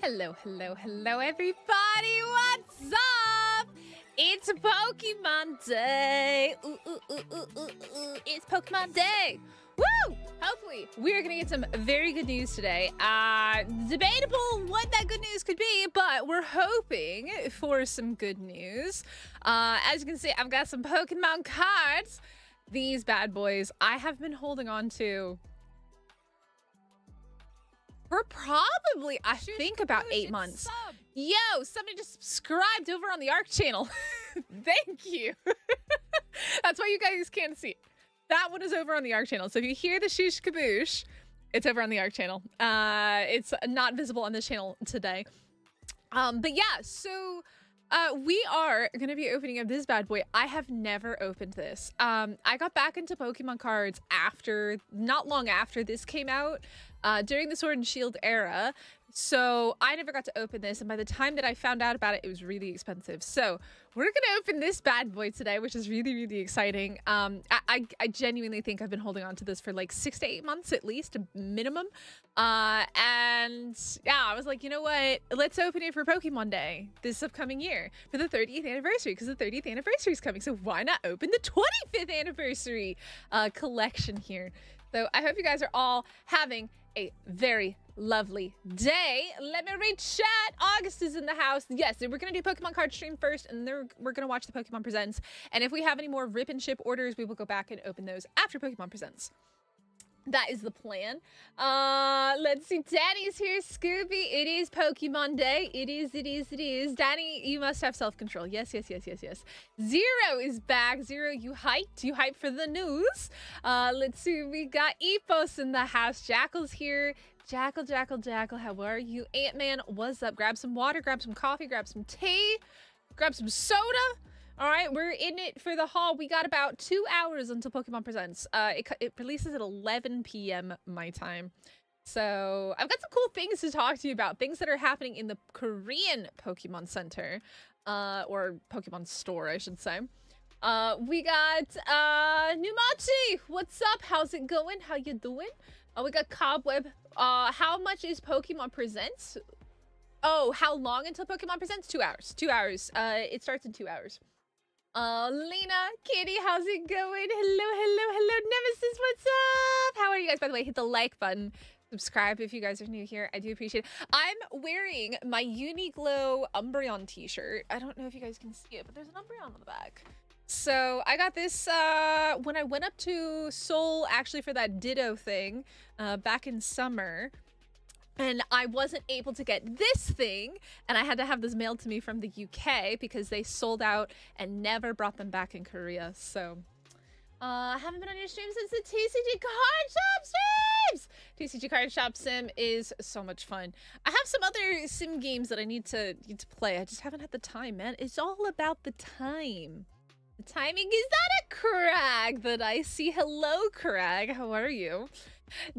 Hello, hello, hello, everybody. What's up? It's Pokemon Day. Ooh, ooh, ooh, ooh, ooh, ooh. It's Pokemon Day. Woo! Hopefully, we're going to get some very good news today. Debatable what that good news could be, but we're hoping for some good news. As you can see, I've got some Pokemon cards. These bad boys I have been holding on to for probably, I think, about 8 months. Yo, somebody just subscribed over on the ARC channel. Thank you. That's why you guys can't see it. That one is over on the ARC channel. So if you hear the shoosh kaboosh, it's over on the ARC channel. It's not visible on this channel today. But yeah, so we are going to be opening up this bad boy. I have never opened this. I got back into Pokemon cards not long after this came out, during the Sword and Shield era. So I never got to open this, and by the time that I found out about it, it was really expensive. So we're gonna open this bad boy today, which is really, really exciting. I genuinely think I've been holding on to this for like 6 to 8 months at least, minimum. And yeah, I was like, you know what? Let's open it for Pokemon Day this upcoming year for the 30th anniversary, because the 30th anniversary is coming. So why not open the 25th anniversary collection here? So I hope you guys are all having a very lovely day. Let me read chat. August is in the house. Yes, we're gonna do Pokemon card stream first, and then we're gonna watch the Pokemon Presents. And if we have any more rip and ship orders, we will go back and open those after Pokemon Presents. That is the plan. Let's see. Danny's here. Scooby, it is Pokemon Day. It is. Danny, you must have self-control. Yes. Zero is back. Zero, you hyped? You hyped for the news? Let's see. We got Epos in the house. Jackal's here. Jackal, how are you? Ant-Man, what's up? Grab some water, grab some coffee, grab some tea, grab some soda. All right, we're in it for the haul. We got about 2 hours until Pokemon Presents. It releases at 11 p.m. my time. So I've got some cool things to talk to you about. Things that are happening in the Korean Pokemon Center, or Pokemon Store, I should say. We got Numachi. What's up? How's it going? How you doing? We got Cobweb. How much is Pokemon Presents? Oh, how long until Pokemon Presents? 2 hours. 2 hours. It starts in 2 hours. Lena, Kitty, how's it going? Hello, Nemesis, what's up? How are you guys? By the way, hit the like button. Subscribe if you guys are new here. I do appreciate it. I'm wearing my Uniqlo Umbreon t-shirt. I don't know if you guys can see it, but there's an Umbreon on the back. So I got this when I went up to Seoul, actually, for that Ditto thing back in summer. And I wasn't able to get this thing, and I had to have this mailed to me from the UK because they sold out and never brought them back in Korea. So I haven't been on your stream since the TCG Card Shop streams! TCG Card Shop Sim is so much fun. I have some other sim games that I need to play. I just haven't had the time, man. It's all about the time. The timing. Is that a Crag that I see? Hello, Crag. How are you?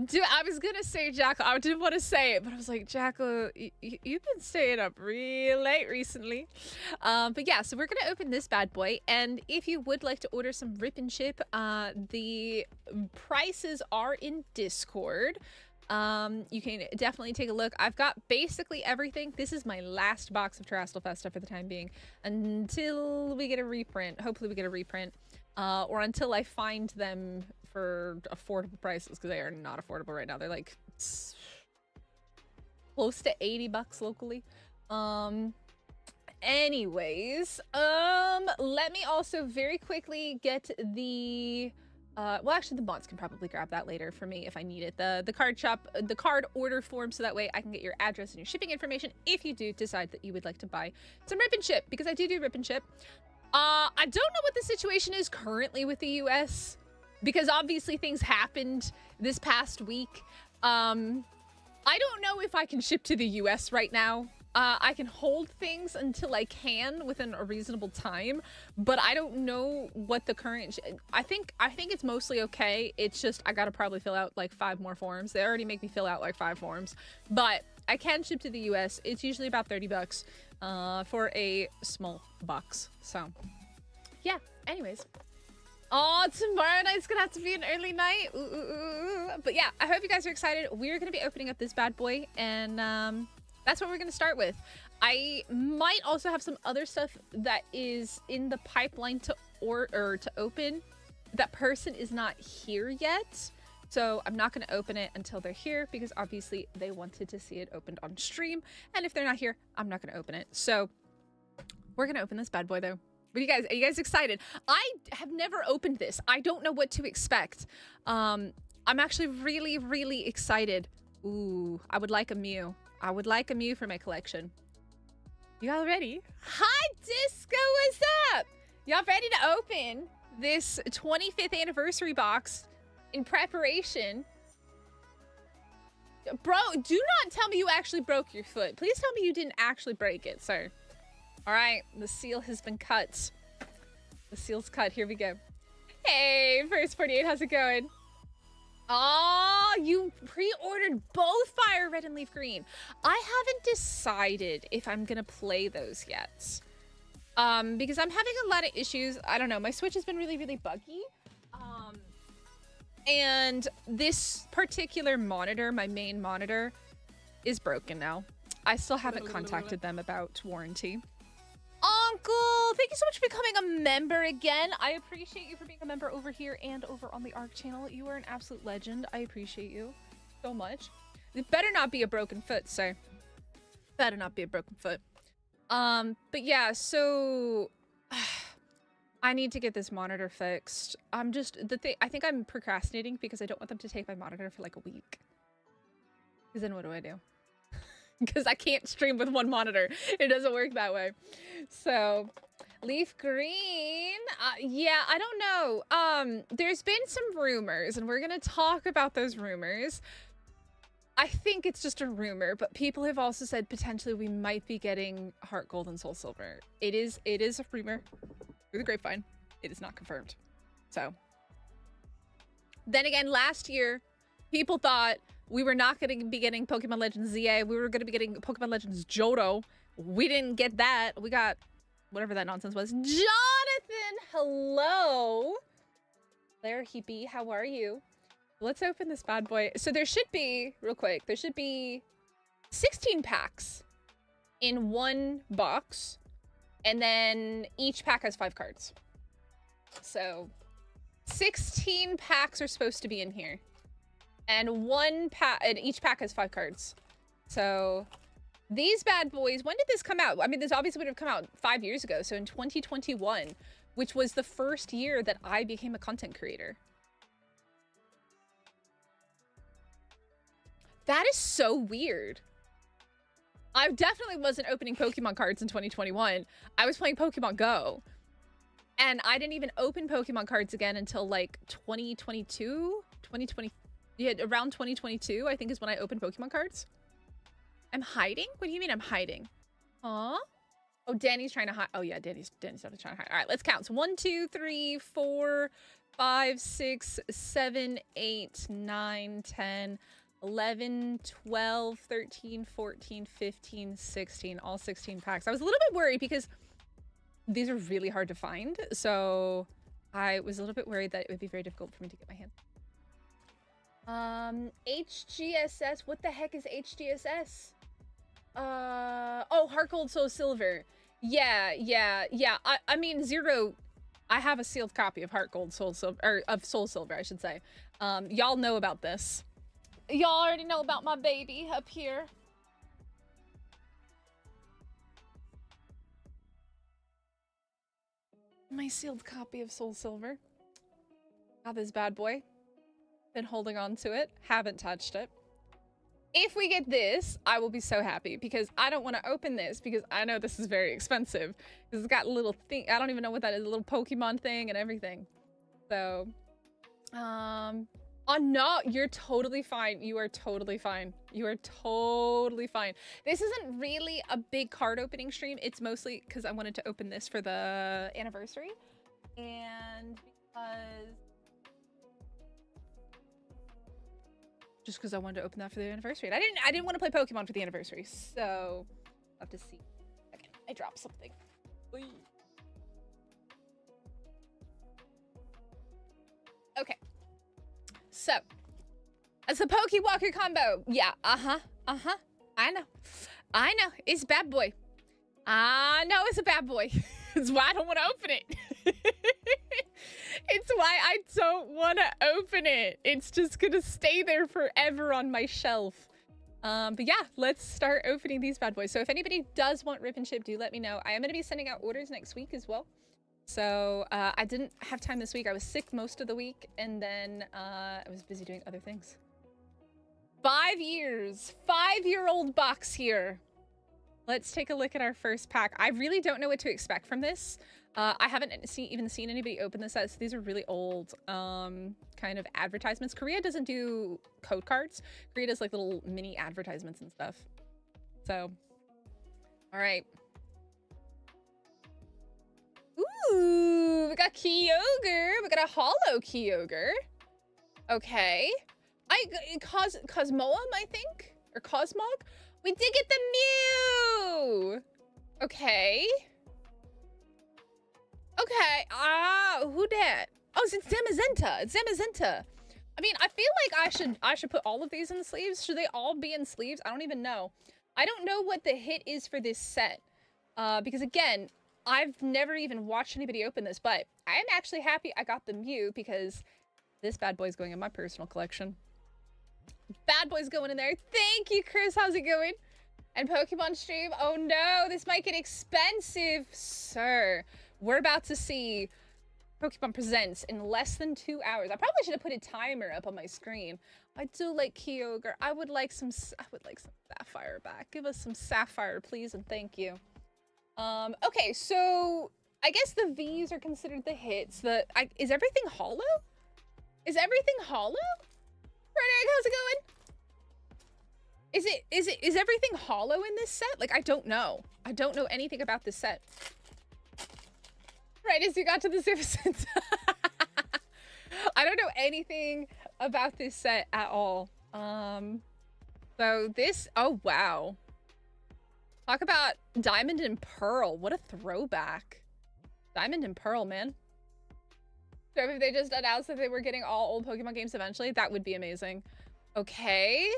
Dude, I was gonna say Jackal. I didn't want to say it, but I was like, Jackal, you've been staying up real late recently. But yeah, so we're gonna open this bad boy, and if you would like to order some rip and ship, the prices are in Discord. You can definitely take a look. I've got basically everything. This is my last box of Terastal Festa for the time being, until we get a reprint. Hopefully we get a reprint, or until I find them for affordable prices, because they are not affordable right now. They're like close to 80 bucks locally. Anyways, let me also very quickly get the well, actually, the mods can probably grab that later for me if I need it. The card shop, the card order form, so that way I can get your address and your shipping information if you do decide that you would like to buy some rip and ship, because I do rip and ship. I don't know what the situation is currently with the US, because obviously things happened this past week. I don't know if I can ship to the US right now. I can hold things until I can within a reasonable time, but I don't know what the current I think it's mostly okay. It's just I gotta probably fill out like 5 more forms. They already make me fill out like 5 forms, but I can ship to the US. It's usually about 30 bucks for a small box. So yeah, anyways. Oh, tomorrow night's gonna have to be an early night. Ooh. But yeah, I hope you guys are excited. We're gonna be opening up this bad boy, and That's what we're going to start with. I might also have some other stuff that is in the pipeline to open. That person is not here yet. So I'm not going to open it until they're here because obviously they wanted to see it opened on stream. And if they're not here, I'm not going to open it. So we're going to open this bad boy though. Are you guys excited? I have never opened this. I don't know what to expect. I'm actually really, really excited. Ooh, I would like a Mew. I would like a Mew for my collection. Y'all ready? Hi, Disco, what's up? Y'all ready to open this 25th anniversary box in preparation? Bro, do not tell me you actually broke your foot. Please tell me you didn't actually break it, sir. All right, the seal has been cut. The seal's cut. Here we go. Hey, First 48, how's it going? Oh, you pre-ordered both Fire Red and Leaf Green. I haven't decided if I'm gonna play those yet. Because I'm having a lot of issues. I don't know. My Switch has been really, really buggy. And this particular monitor, my main monitor, is broken now. I still haven't contacted them about warranty. Uncle, thank you so much for becoming a member again. I appreciate you for being a member over here and over on the ARC channel. You are an absolute legend. I appreciate you so much. It better not be a broken foot, sir. Better not be a broken foot. But yeah, so I need to get this monitor fixed. I think I'm procrastinating because I don't want them to take my monitor for like a week. Because then what do I do? Because I can't stream with one monitor. It doesn't work that way. So, Leaf Green. Yeah, I don't know. There's been some rumors, and we're going to talk about those rumors. I think it's just a rumor, but people have also said potentially we might be getting Heart Gold and Soul Silver. It is a rumor through the grapevine. It is not confirmed. So, then again, last year, people thought we were not going to be getting Pokemon Legends ZA. We were going to be getting Pokemon Legends Johto. We didn't get that. We got whatever that nonsense was. Jonathan, hello. There he be. How are you? Let's open this bad boy. So there should be, real quick, there should be 16 packs in one box. And then each pack has 5 cards. So 16 packs are supposed to be in here. And each pack has 5 cards. So these bad boys, when did this come out? I mean, this obviously would have come out 5 years ago. So in 2021, which was the first year that I became a content creator. That is so weird. I definitely wasn't opening Pokemon cards in 2021. I was playing Pokemon Go. And I didn't even open Pokemon cards again until like 2022, 2020. Yeah, around 2022, I think is when I opened Pokemon cards. I'm hiding? What do you mean I'm hiding? Huh? Oh, Danny's trying to hide. Oh yeah, Danny's definitely trying to hide. All right, let's count. So 1, 2, 3, 4, 5, 6, 7, 8, 9, 10, 11, 12, 13, 14, 15, 16. All 16 packs. I was a little bit worried because these are really hard to find. So I was a little bit worried that it would be very difficult for me to get my hands. HGSS, what the heck is HGSS? Oh, Heart Gold, Soul Silver. Yeah. I mean, Zero, I have a sealed copy of Heart Gold, Soul Silver, or of Soul Silver, I should say. Y'all know about this. Y'all already know about my baby up here. My sealed copy of Soul Silver. Got this bad boy. Been holding on to it. Haven't touched it. If we get this, I will be so happy because I don't want to open this because I know this is very expensive. Because it's got a little thing. I don't even know what that is. A little Pokemon thing and everything. So, oh no, you're totally fine. You are totally fine. You are totally fine. This isn't really a big card opening stream. It's mostly because I wanted to open this for the anniversary. And because... just because I wanted to open that for the anniversary. And I didn't want to play Pokemon for the anniversary, so I'll have to see. Okay, I dropped something. Okay. So, as the Pokewalker combo. Yeah, I know. I know. It's bad boy. I know it's a bad boy. It's why I don't want to open it. It's why I don't want to open it. It's just going to stay there forever on my shelf. But yeah, let's start opening these bad boys. So if anybody does want Rip and Ship, do let me know. I am going to be sending out orders next week as well. So I didn't have time this week. I was sick most of the week. And then I was busy doing other things. 5 years. 5-year-old box here. Let's take a look at our first pack. I really don't know what to expect from this. I haven't even seen anybody open this as these are really old kind of advertisements. Korea doesn't do code cards. Korea does like little mini advertisements and stuff. So, all right. Ooh, we got Kyogre. We got a hollow Kyogre. Okay. Cosmoem, I think? Or Cosmog? We did get the Mew! Okay. Okay. Who dat? Oh, it's Zamazenta. It's Zamazenta. I mean, I feel like I should put all of these in the sleeves. Should they all be in sleeves? I don't even know. I don't know what the hit is for this set. Because again, I've never even watched anybody open this, but I am actually happy I got the Mew because this bad boy's going in my personal collection. Bad boy's going in there. Thank you, Chris. How's it going? And Pokemon stream. Oh no, this might get expensive, sir. We're about to see Pokemon Presents in less than 2 hours. I probably should have put a timer up on my screen. I do like Kyogre. I would like some Sapphire back. Give us some Sapphire, please, and thank you. Okay, so I guess the V's are considered the hits. Is everything hollow? Is everything hollow? Frederick, how's it going? Is everything hollow in this set? Like, I don't know. I don't know anything about this set. Right as you got to the Citizens. I don't know anything about this set at all. So this, oh wow. Talk about Diamond and Pearl. What a throwback. Diamond and Pearl, man. So if they just announced that they were getting all old Pokemon games eventually, that would be amazing. Okay.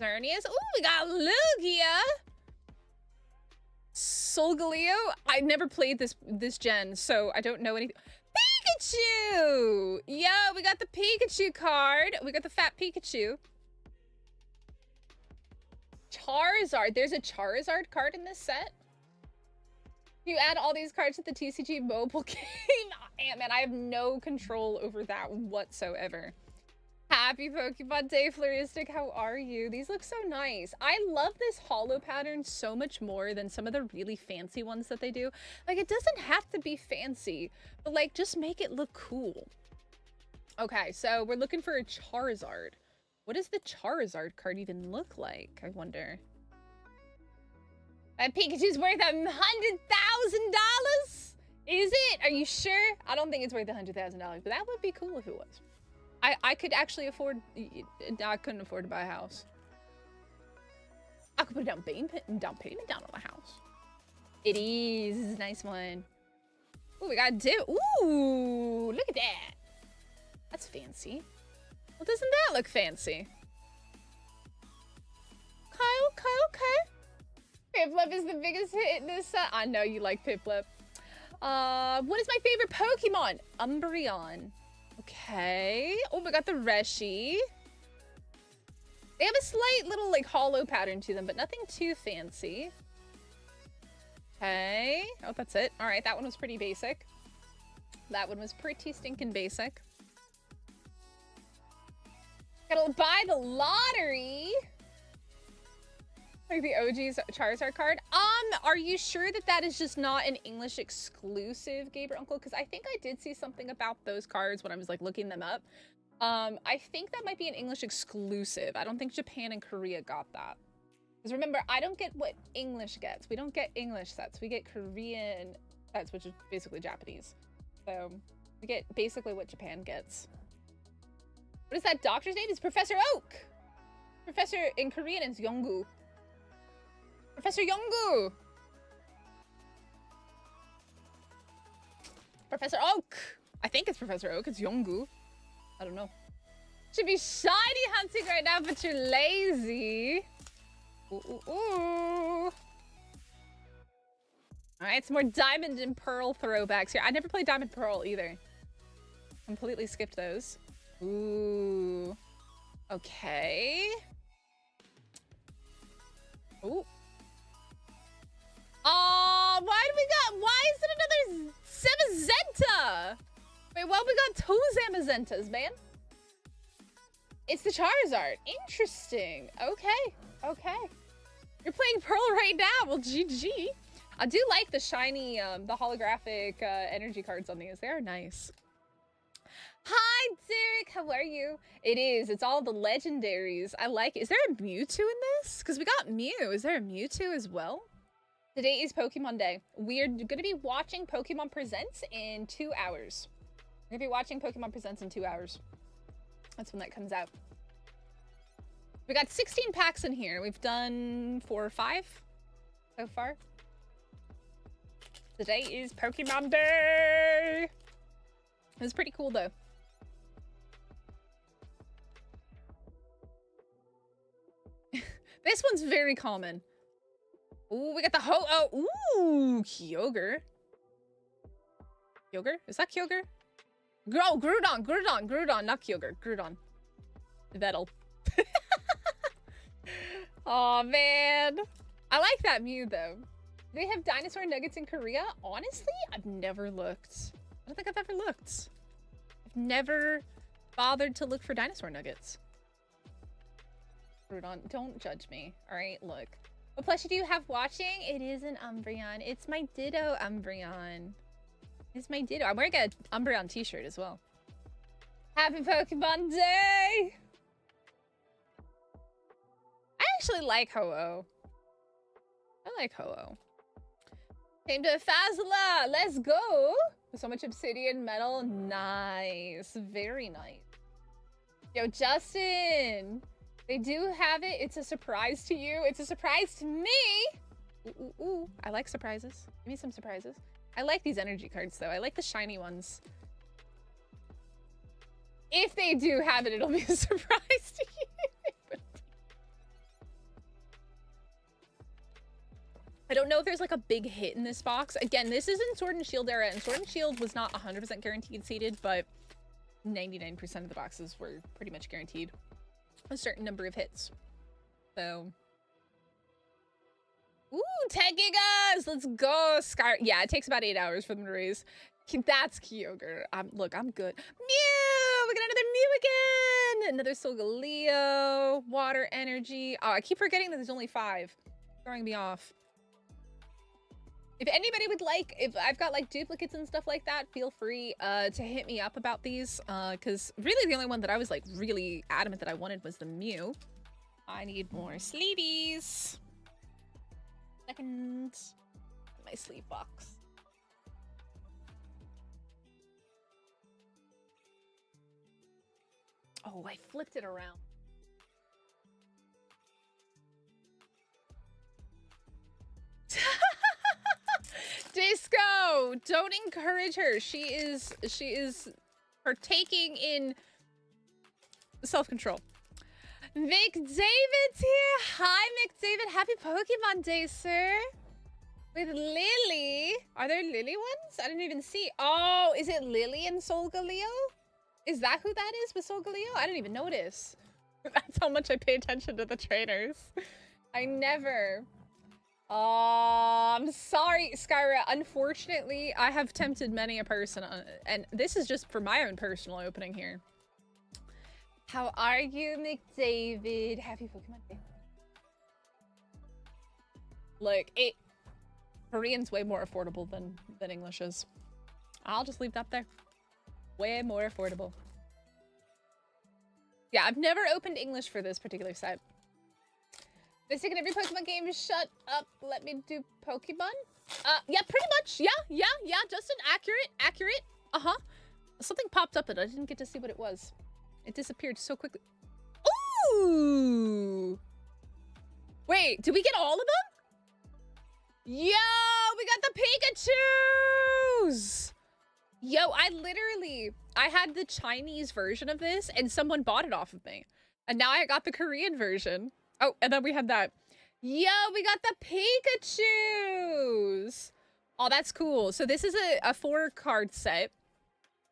Xerneas. Ooh, we got Lugia. Solgaleo. I never played this gen, so I don't know anything. Pikachu! Yo, we got the Pikachu card. We got the fat Pikachu. Charizard. There's a Charizard card in this set. You add all these cards to the TCG mobile game. Man, I have no control over that whatsoever. Happy Pokemon Day, Floristic. How are you? These look so nice. I love this hollow pattern so much more than some of the really fancy ones that they do. Like, it doesn't have to be fancy, but like, just make it look cool. Okay, so we're looking for a Charizard. What does the Charizard card even look like? I wonder. That Pikachu's worth $100,000? Is it? Are you sure? I don't think it's worth $100,000, but that would be cool if it was. I could actually afford. I couldn't afford to buy a house. I could put a down payment down on my house. It is. This is a nice one. Oh, we got ooh, look at that. That's fancy. Well, doesn't that look fancy? Okay. Piplup is the biggest hit in this set. I know you like Piplup. What is my favorite Pokemon? Umbreon. Okay. Oh, we got the Reshi. They have a slight little like hollow pattern to them, but nothing too fancy. Okay. Oh, that's it. All right, that one was pretty basic. That one was pretty stinking basic. Gotta buy the lottery. Like the OG's Charizard card. Are you sure that that is just not an English exclusive, Gabriel Uncle? Because I think I did see something about those cards when I was like looking them up. I think that might be an English exclusive. I don't think Japan and Korea got that. Because remember, I don't get what English gets. We don't get English sets. We get Korean sets, which is basically Japanese. So we get basically what Japan gets. What is that doctor's name? It's Professor Oak. Professor in Korean is Yonggu. Professor Yonggu. Professor Oak. I think it's Professor Oak. It's Yonggu. I don't know. Should be shiny hunting right now, but you're lazy. Ooh, ooh, ooh. All right, some more Diamond and Pearl throwbacks here. I never played Diamond and Pearl either. Completely skipped those. Ooh. Okay. Ooh. Oh, why is it another Zamazenta? Wait, well, we got 2 Zamazentas, man. It's the Charizard. Interesting. Okay. Okay. You're playing Pearl right now. Well, GG. I do like the shiny, the holographic energy cards on these. They are nice. Hi, Derek. How are you? It is. It's all the legendaries. I like it. Is there a Mewtwo in this? Because we got Mew. Is there a Mewtwo as well? Today is Pokemon Day. We're going to be watching Pokemon Presents in 2 hours. We're going to be watching Pokemon Presents in 2 hours. That's when that comes out. We got 16 packs in here. We've done 4 or 5 so far. Today is Pokemon Day. It was pretty cool though. This one's very common. Ooh, we got the Ooh, Kyogre. Kyogre? Is that Kyogre? Groudon, not Kyogre. Groudon. Vettel. Oh man. I like that Mew though. Do they have dinosaur nuggets in Korea? Honestly, I've never looked. I don't think I've ever looked. I've never bothered to look for dinosaur nuggets. Groudon, don't judge me. All right, look. What plushie do you have watching? It is an Umbreon. It's my Ditto Umbreon. It's my Ditto. I'm wearing an Umbreon t-shirt as well. Happy Pokemon Day! I actually like Ho-Oh. I like Ho-Oh. Came to Fazla. Let's go. So much obsidian metal. Nice. Very nice. Yo, Justin. They do have it. It's a surprise to you. It's a surprise to me. Ooh, ooh, ooh. I like surprises. Give me some surprises. I like these energy cards, though. I like the shiny ones. If they do have it, it'll be a surprise to you. I don't know if there's like a big hit in this box. Again, this is in Sword and Shield era, and Sword and Shield was not 100% guaranteed seeded, but 99% of the boxes were pretty much guaranteed a certain number of hits. So, ooh, 10 gigas! Let's go, Sky. Yeah, it takes about 8 hours for them to raise. That's Kyogre. Look, I'm good. Mew! We got another Mew again! Another Solgaleo. Water energy. Oh, I keep forgetting that there's only 5. Throwing me off. If anybody would like, if I've got like duplicates and stuff like that, feel free to hit me up about these. Because really the only one that I was like really adamant that I wanted was the Mew. I need more sleeveys. Second, my sleeve box. Oh, I flipped it around. Disco, don't encourage her. She is partaking in self-control. Mick David's here. Hi, Mick David. Happy Pokemon Day, sir. With Lily. Are there Lily ones? I didn't even see. Oh, is it Lily and Solgaleo? Is that who that is with Solgaleo? I didn't even notice. That's how much I pay attention to the trainers. I never. Oh, I'm sorry, Skyra. Unfortunately, I have tempted many a person, and this is just for my own personal opening here. How are you, McDavid? Happy Pokemon Day. Look, Korean's way more affordable than English is. I'll just leave that there. Way more affordable. Yeah, I've never opened English for this particular set. They say in every Pokemon game, shut up, let me do Pokemon? Yeah, pretty much. Yeah, Justin, accurate. Uh-huh. Something popped up that I didn't get to see what it was. It disappeared so quickly. Ooh! Wait, did we get all of them? Yo, we got the Pikachus! Yo, I had the Chinese version of this, and someone bought it off of me. And now I got the Korean version. Oh, and then we had that. Yo, we got the Pikachus! Oh, that's cool. So this is a 4-card set.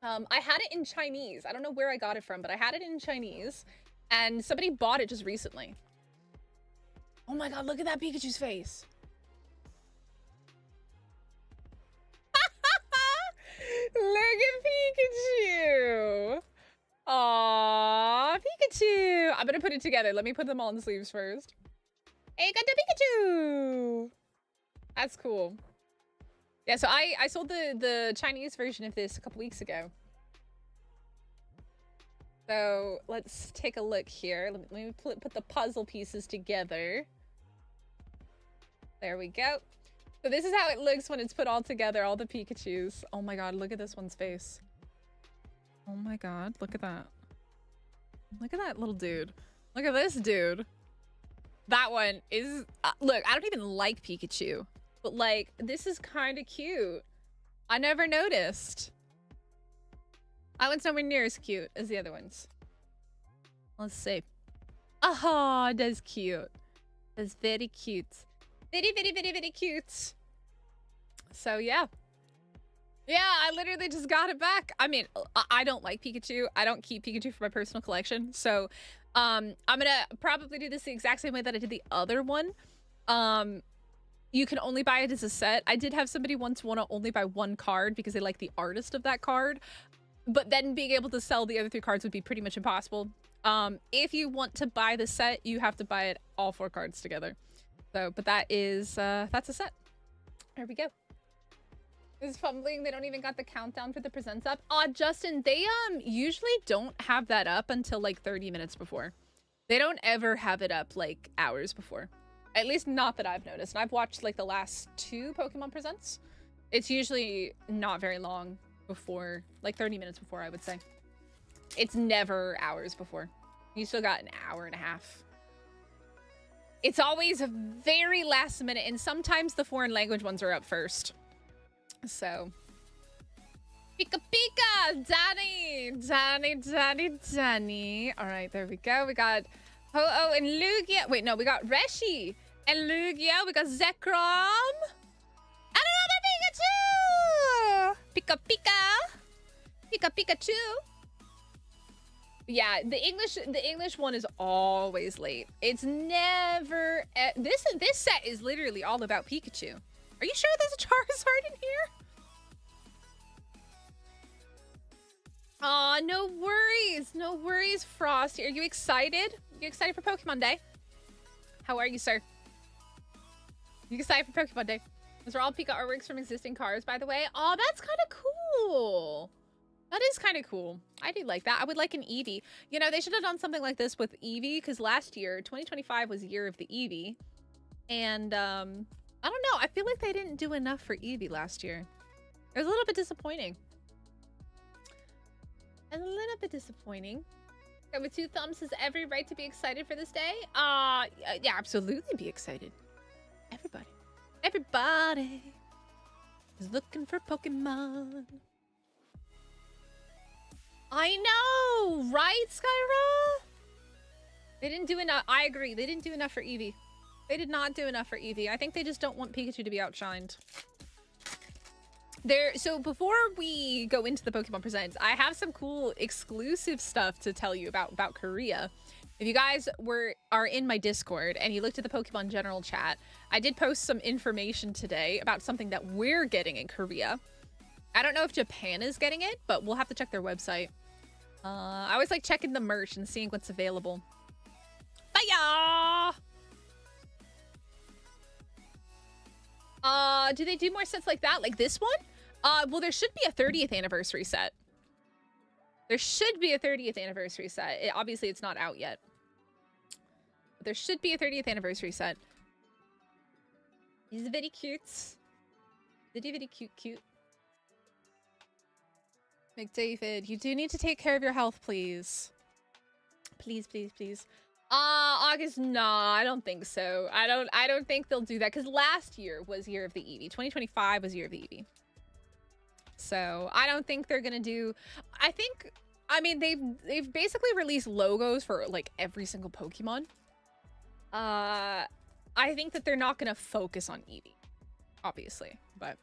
I had it in Chinese. I don't know where I got it from, but I had it in Chinese. And somebody bought it just recently. Oh my god, look at that Pikachu's face. Look at Pikachu. Aww, Pikachu. I'm gonna put it together. Let me put them all in the sleeves first. Hey, got the Pikachu. That's cool. Yeah, so I sold the Chinese version of this a couple weeks ago. So let's take a look here. Let me put the puzzle pieces together. There we go. So this is how it looks when it's put all together, all the Pikachus. Oh my god, look at this one's face. Oh my god, look at that. Look at that little dude. Look at this dude. That one is... look, I don't even like Pikachu. But, like, this is kind of cute. I never noticed. That one's nowhere near as cute as the other ones. Let's see. Oh, that's cute. That's very cute. Very, very, very, very cute. So, yeah. Yeah, I literally just got it back. I mean, I don't like Pikachu. I don't keep Pikachu for my personal collection. So, I'm gonna probably do this the exact same way that I did the other one. You can only buy it as a set. I did have somebody once want to only buy one card because they like the artist of that card. But then being able to sell the other 3 cards would be pretty much impossible. If you want to buy the set, you have to buy it all 4 cards together. So, but that is, that's a set. There we go. This is fumbling. They don't even got the countdown for the presents up. Justin, they usually don't have that up until like 30 minutes before. They don't ever have it up like hours before. At least not that I've noticed. And I've watched like the last 2 Pokemon Presents. It's usually not very long before, like 30 minutes before, I would say. It's never hours before. You still got an hour and a half. It's always a very last minute, and sometimes the foreign language ones are up first. So. Pika Pika! Danny. All right, there we go. We got Ho-Oh and Lugia. Wait, no, we got Reshi and Lugia. We got Zekrom. And another Pikachu! Pika Pika! Pika Pikachu! Yeah, the English one is always late. It's never... This set is literally all about Pikachu. Are you sure there's a Charizard in here? Aw, no worries. No worries, Frosty. Are you excited? You excited for Pokemon Day? How are you, sir? You excited for Pokemon Day? Those are all Pika artworks from existing cars, by the way. Oh, that's kind of cool. That is kind of cool. I do like that. I would like an Eevee. You know, they should have done something like this with Eevee, because last year, 2025 was the year of the Eevee. And, I don't know. I feel like they didn't do enough for Eevee last year. It was a little bit disappointing. A little bit disappointing. Got with 2 thumbs has every right to be excited for this day. Yeah, absolutely be excited. Everybody is looking for Pokemon. I know, right, Skyra? They didn't do enough. I agree. They didn't do enough for Eevee. They did not do enough for Eevee. I think they just don't want Pikachu to be outshined. So before we go into the Pokemon Presents, I have some cool exclusive stuff to tell you about Korea. If you guys are in my Discord and you looked at the Pokemon General chat, I did post some information today about something that we're getting in Korea. I don't know if Japan is getting it, but we'll have to check their website. I always like checking the merch and seeing what's available. Bye-ya! Do they do more sets like that? Like this one? Well, there should be a 30th anniversary set. There should be a 30th anniversary set. Obviously, it's not out yet. But there should be a 30th anniversary set. He's very cute. Very, very cute. McDavid, you do need to take care of your health, please. Please. August, nah, I don't think so. I don't think they'll do that, because last year was Year of the Eevee. 2025 was Year of the Eevee. So I don't think they're gonna do. I mean, they've basically released logos for like every single Pokemon. I think that they're not gonna focus on Eevee, obviously, but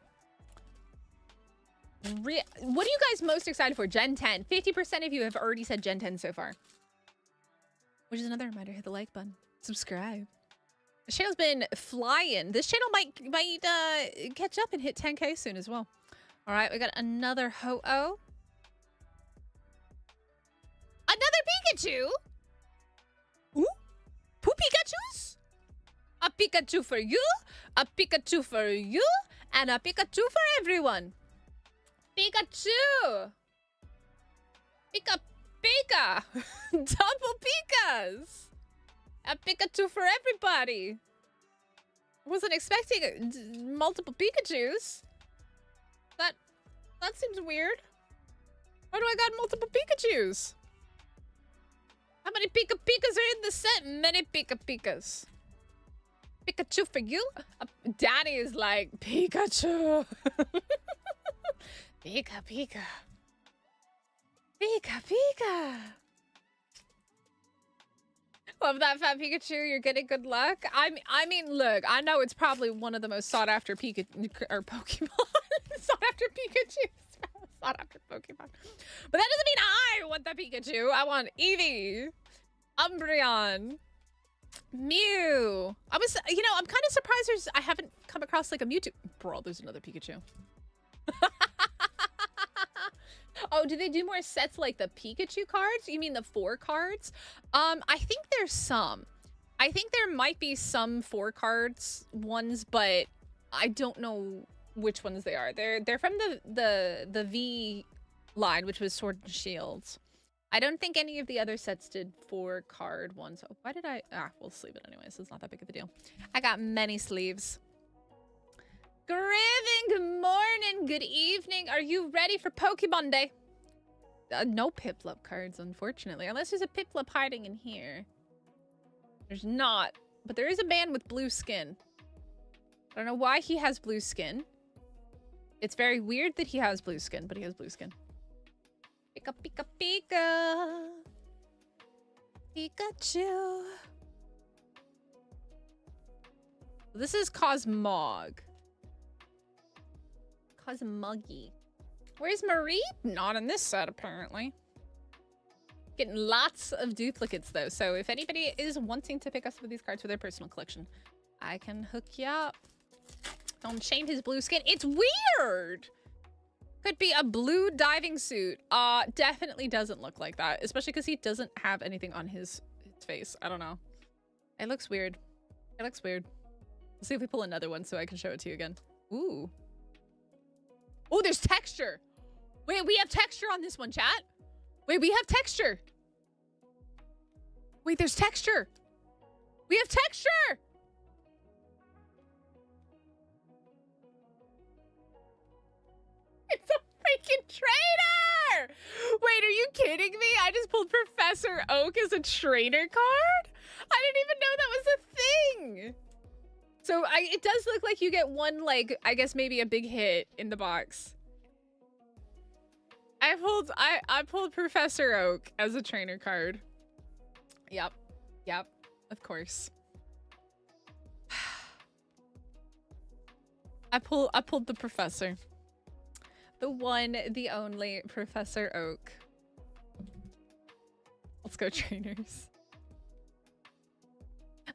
What are you guys most excited for? Gen 10. 50% of you have already said Gen 10 so far. Which is another reminder, hit the like button. Subscribe. The channel's been flying. This channel might catch up and hit 10K soon as well. All right, we got another Ho-Oh. Another Pikachu? Ooh, two Pikachus? A Pikachu for you, a Pikachu for you, and a Pikachu for everyone. Pikachu! Pika Pika! Double Pikas! A Pikachu for everybody! Wasn't expecting multiple Pikachus. That seems weird. Why do I got multiple Pikachus? How many Pika Pikas are in the set? Many Pika Pikas. Pikachu for you? Daddy is like, Pikachu! Pika Pika. Pika Pika. Love that, Fat Pikachu. You're getting good luck. I mean, look, I know it's probably one of the most sought after Pikachu or Pokemon. Sought after Pikachu. Sought after Pokemon. But that doesn't mean I want the Pikachu. I want Eevee, Umbreon, Mew. I'm kind of surprised I haven't come across like a Mewtwo. Bro, there's another Pikachu. Oh, do they do more sets like the Pikachu cards? You mean the 4 cards? I think there's some. I think there might be some 4 cards ones, but I don't know which ones they are. They're from the V line, which was Sword and Shield. I don't think any of the other sets did 4 card ones. Oh, why did I? We'll sleeve it anyways. It's not that big of a deal. I got many sleeves. Griffin, good morning, good evening. Are you ready for Pokemon Day? No Piplup cards, unfortunately. Unless there's a Piplup hiding in here. There's not. But there is a man with blue skin. I don't know why he has blue skin. It's very weird that he has blue skin, but he has blue skin. Pika, pika, pika. Pikachu. This is Cosmog. Cosmoggy. Where's Marie? Not in this set, apparently. Getting lots of duplicates, though. So if anybody is wanting to pick up some of these cards for their personal collection, I can hook you up. Don't shame his blue skin. It's weird. Could be a blue diving suit. Definitely doesn't look like that. Especially because he doesn't have anything on his face. I don't know. It looks weird. It looks weird. Let's see if we pull another one so I can show it to you again. Ooh. Oh, there's texture. Wait, we have texture on this one, chat. Wait, we have texture. Wait, there's texture. We have texture. It's a freaking trainer. Wait, are you kidding me? I just pulled Professor Oak as a trainer card? I didn't even know that was a thing. So it does look like you get one, like, I guess maybe a big hit in the box. I pulled Professor Oak as a trainer card. Yep. Yep. Of course. I pulled the professor. The one, the only Professor Oak. Let's go, trainers.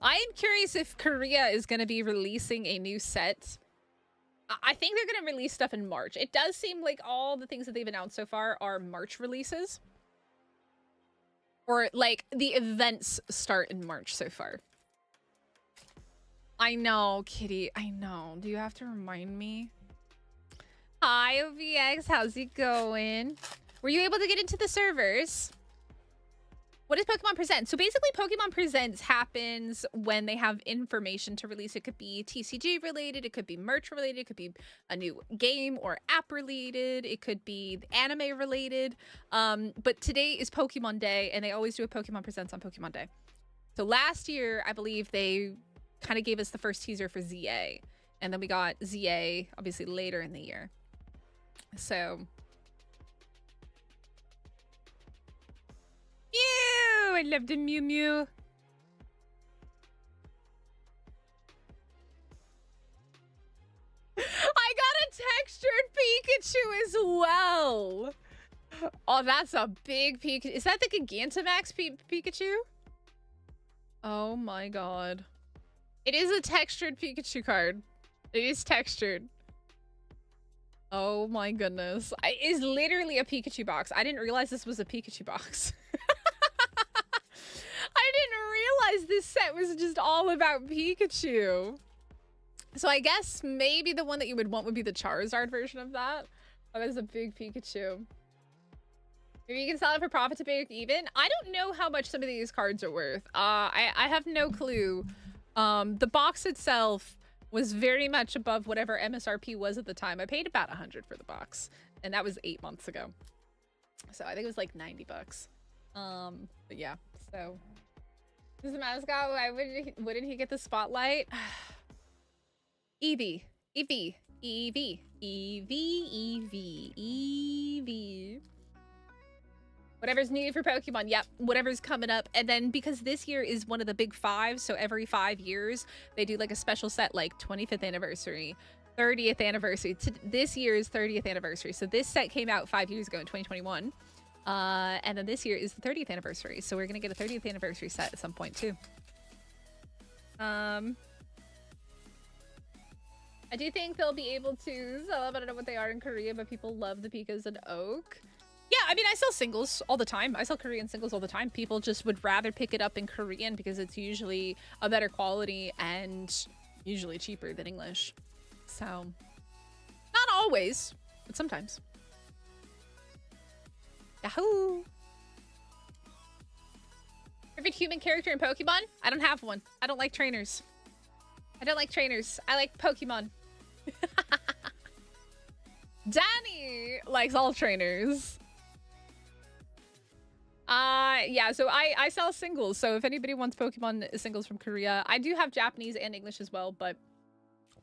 I am curious if Korea is going to be releasing a new set. I think they're going to release stuff in March. It does seem like all the things that they've announced so far are March releases. Or, like, the events start in March so far. I know, Kitty. I know. Do you have to remind me? Hi, OVX. How's it going? Were you able to get into the servers? What is Pokemon Presents? So basically, Pokemon Presents happens when they have information to release. It could be TCG related, it could be merch related, it could be a new game or app related, it could be anime related. But today is Pokemon Day, and they always do a Pokemon Presents on Pokemon Day. So last year, I believe they kind of gave us the first teaser for ZA, and then we got ZA obviously later in the year. So... Mew! I love the Mew Mew. I got a textured Pikachu as well. Oh, that's a big Pikachu. Is that the Gigantamax Pikachu? Oh my god. It is a textured Pikachu card. It is textured. Oh my goodness. It is literally a Pikachu box. I didn't realize this was a Pikachu box. I didn't realize this set was just all about Pikachu. So I guess maybe the one that you would want would be the Charizard version of that. Oh, that's a big Pikachu. Maybe you can sell it for profit to break even. I don't know how much some of these cards are worth. I have no clue. The box itself was very much above whatever MSRP was at the time. I paid about 100 for the box, and that was 8 months ago. So I think it was like 90 bucks. But yeah, so this is the mascot. Why wouldn't he get the spotlight? Eevee, Eevee, Eevee, Eevee, Eevee, Eevee. Whatever's needed for Pokemon. Yep, whatever's coming up. And then because this year is one of the big 5, so every 5 years they do like a special set, like 25th anniversary, 30th anniversary. This year's 30th anniversary. So this set came out 5 years ago in 2021. And then this year is the 30th anniversary. So we're gonna get a 30th anniversary set at some point too. I do think they'll be able to sell them. I don't know what they are in Korea, but people love the Pikas and Oak. Yeah, I mean, I sell singles all the time. I sell Korean singles all the time. People just would rather pick it up in Korean because it's usually a better quality and usually cheaper than English. So, not always, but sometimes. Yahoo! Favorite human character in Pokemon? I don't have one. I don't like trainers. I don't like trainers. I like Pokemon. Danny likes all trainers. Yeah, so I sell singles. So if anybody wants Pokemon singles from Korea, I do have Japanese and English as well, but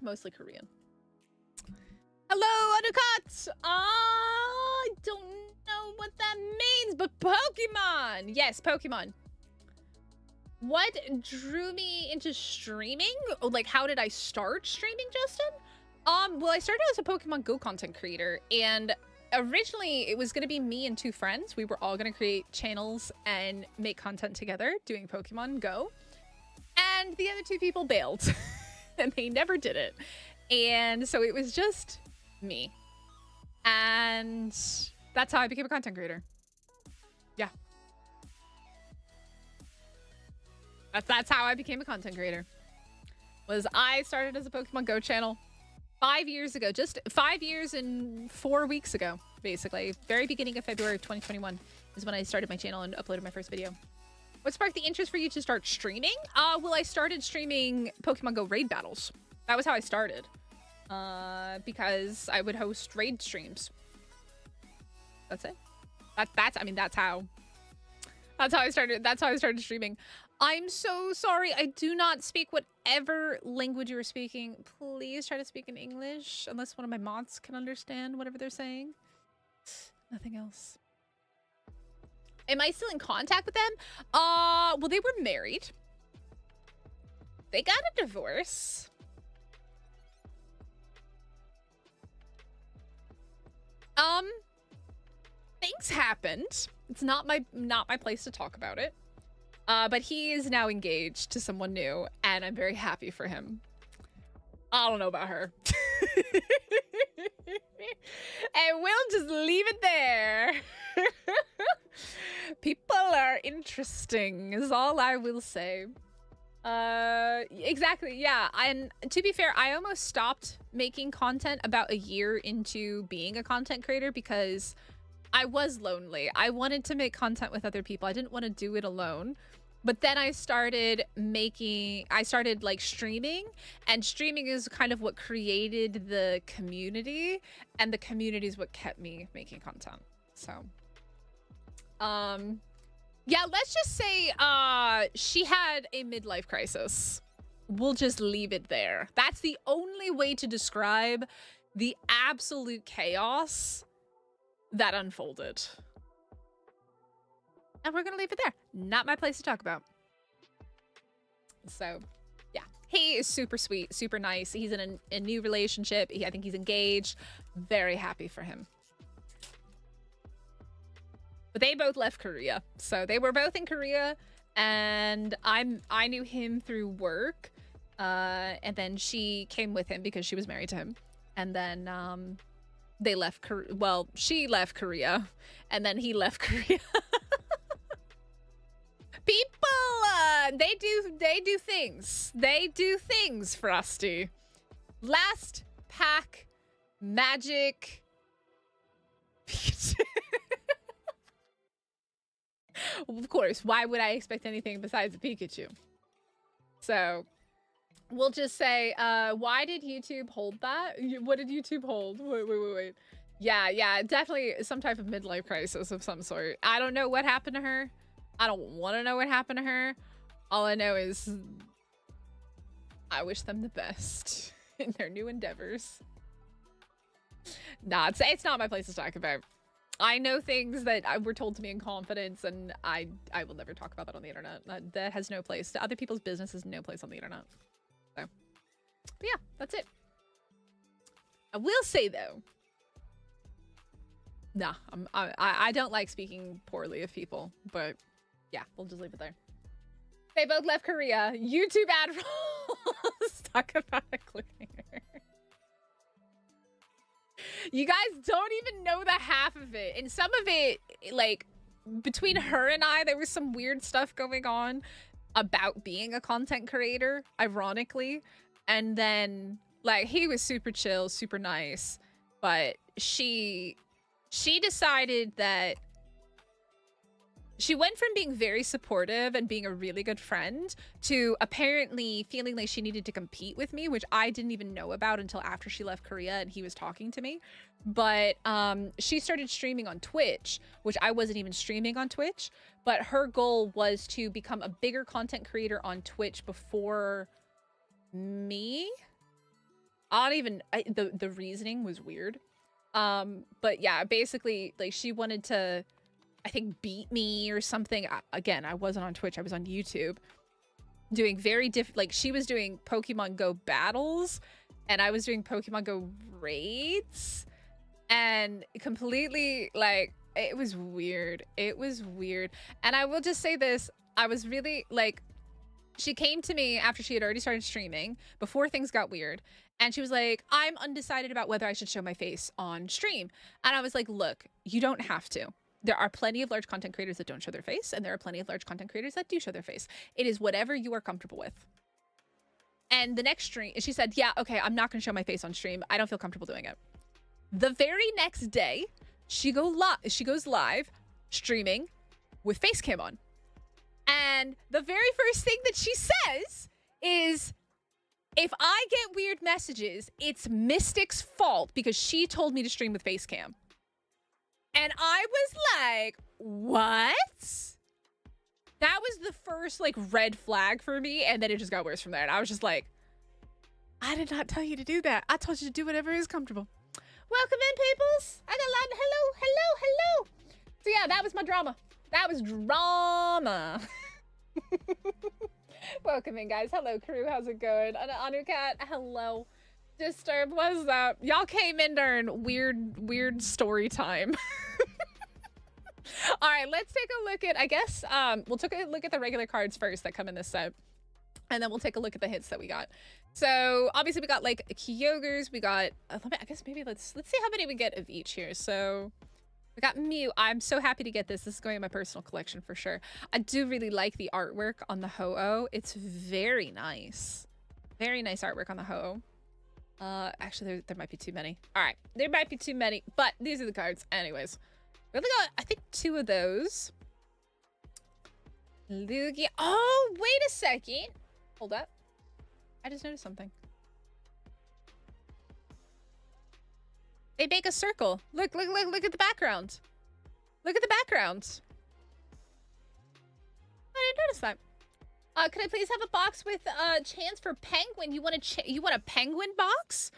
mostly Korean. Hello, Undercut! I don't know what that means, but Pokemon! Yes, Pokemon. What drew me into streaming? Like, how did I start streaming, Justin? Well, I started as a Pokemon Go content creator, and originally it was going to be me and 2 friends. We were all going to create channels and make content together doing Pokemon Go. And the other 2 people bailed and they never did it. And so it was just me. And that's how I became a content creator. Yeah. That's how I became a content creator. Was I started as a Pokemon Go channel 5 years ago, just 5 years and 4 weeks ago, basically. Very beginning of February of 2021 is when I started my channel and uploaded my first video. What sparked the interest for you to start streaming? Well, I started streaming Pokemon Go raid battles. That was how I started. Because I would host raid streams. That's it. I mean, that's how I started. That's how I started streaming. I'm so sorry. I do not speak whatever language you are speaking. Please try to speak in English, unless one of my mods can understand whatever they're saying. Nothing else. Am I still in contact with them? Well, they were married. They got a divorce. Things happened. It's not my place to talk about it. But he is now engaged to someone new, and I'm very happy for him. I don't know about her. And we'll just leave it there. People are interesting, is all I will say. Exactly, yeah. And to be fair, I almost stopped making content about a year into being a content creator because I was lonely. I wanted to make content with other people. I didn't want to do it alone. But then I started like streaming, and streaming is kind of what created the community, and the community is what kept me making content. So, yeah, let's just say, she had a midlife crisis. We'll just leave it there. That's the only way to describe the absolute chaos that unfolded. And we're gonna leave it there. Not my place to talk about. So, yeah. He is super sweet, super nice. He's in a new relationship. I think he's engaged. Very happy for him. But they both left Korea. So they were both in Korea, and I knew him through work. And then she came with him because she was married to him. And then they left Korea. Well, she left Korea, and then he left Korea. People, they do things. They do things, Frosty. Last pack magic. Of course, why would I expect anything besides a Pikachu? So we'll just say, why did YouTube hold that? What did YouTube hold? Wait. Yeah, definitely some type of midlife crisis of some sort. I don't know what happened to her. I don't want to know what happened to her. All I know is I wish them the best in their new endeavors. Nah, it's not my place to talk about. I know things that were told to me in confidence, and I will never talk about that on the internet. That has no place. Other people's business has no place on the internet. So, but yeah, that's it. I will say though, nah, I don't like speaking poorly of people, but yeah, we'll just leave it there. They both left Korea. YouTube ad rolls. Talk about a cliffhanger. You guys don't even know the half of it. And some of it, like, between her and I, there was some weird stuff going on about being a content creator, ironically. And then, like, he was super chill, super nice. But she decided that she went from being very supportive and being a really good friend to apparently feeling like she needed to compete with me, which I didn't even know about until after she left Korea and he was talking to me. But she started streaming on Twitch, which I wasn't even streaming on Twitch. But her goal was to become a bigger content creator on Twitch before me. The reasoning was weird. But yeah, basically, like, she wanted to, I think, beat me or something. Again, I wasn't on Twitch. I was on YouTube doing very different. Like, she was doing Pokemon Go battles and I was doing Pokemon Go raids, and completely, like, it was weird. It was weird. And I will just say this. I was really, like, she came to me after she had already started streaming, before things got weird. And she was like, I'm undecided about whether I should show my face on stream. And I was like, look, you don't have to. There are plenty of large content creators that don't show their face, and there are plenty of large content creators that do show their face. It is whatever you are comfortable with. And the next stream, she said, yeah, okay, I'm not going to show my face on stream. I don't feel comfortable doing it. The very next day, she goes live streaming with face cam on. And the very first thing that she says is, if I get weird messages, it's Mystic's fault because she told me to stream with face cam. And I was like, what? That was the first, like, red flag for me, and then it just got worse from there. And I was just like, I did not tell you to do that. I told you to do whatever is comfortable. Welcome in, peoples. I got a lot. Hello. So yeah, that was my drama. That was drama. Welcome in, guys. Hello, crew. How's it going? Anukat, hello. Disturbed, what's up? Y'all came in during weird story time. All right, let's take a look at, I guess, we'll take a look at the regular cards first that come in this set. And then we'll take a look at the hits that we got. So obviously we got, like, Kyogres, we got, I guess maybe let's see how many we get of each here. So we got Mew. I'm so happy to get this. This is going in my personal collection for sure. I do really like the artwork on the Ho-Oh. It's very nice. Very nice artwork on the Ho-Oh. Actually, there might be too many. All right, there might be too many, but these are the cards. Anyways, we only got, I think, 2 of those. Lugia. Oh, wait a second. Hold up. I just noticed something. They make a circle. Look at the background. Look at the background. I didn't notice that. Could I please have a box with a chance for penguin? You want a penguin box?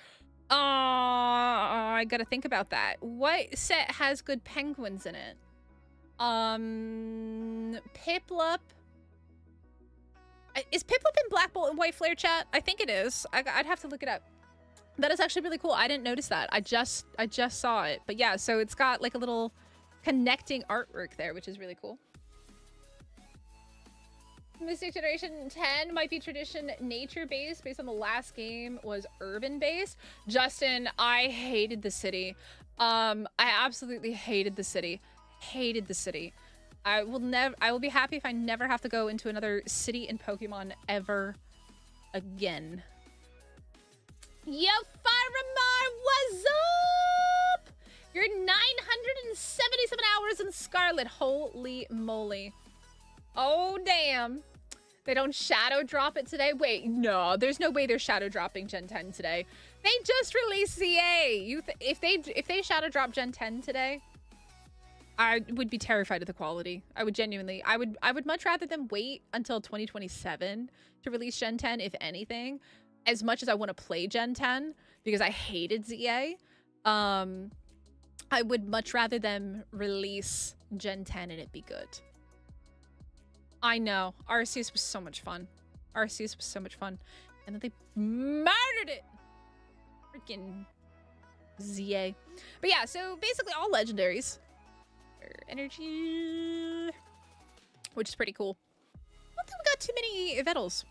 I gotta think about that. What set has good penguins in it? Piplup. Is Piplup in Black Bolt and White Flare chat? I think it is. I'd have to look it up. That is actually really cool. I didn't notice that. I just saw it. But yeah, so it's got like a little connecting artwork there, which is really cool. Mystic Generation 10 might be tradition nature-based based on the last game was urban-based. Justin, I hated the city. I absolutely hated the city. Hated the city. I will be happy if I never have to go into another city in Pokemon ever again. Yo, Firamar, what's up? You're 977 hours in Scarlet. Holy moly. Oh, damn. They don't shadow drop it today? Wait, no. There's no way they're shadow dropping Gen 10 today. They just released ZA. If they shadow drop Gen 10 today, I would be terrified of the quality. I would genuinely. I would much rather them wait until 2027 to release Gen 10, if anything. As much as I want to play Gen 10, because I hated ZA, I would much rather them release Gen 10 and it be good. I know. Arceus was so much fun. Arceus was so much fun. And then they murdered it! Freaking ZA. But yeah, so basically all legendaries. Energy. Which is pretty cool. I don't think we got too many Yveltals.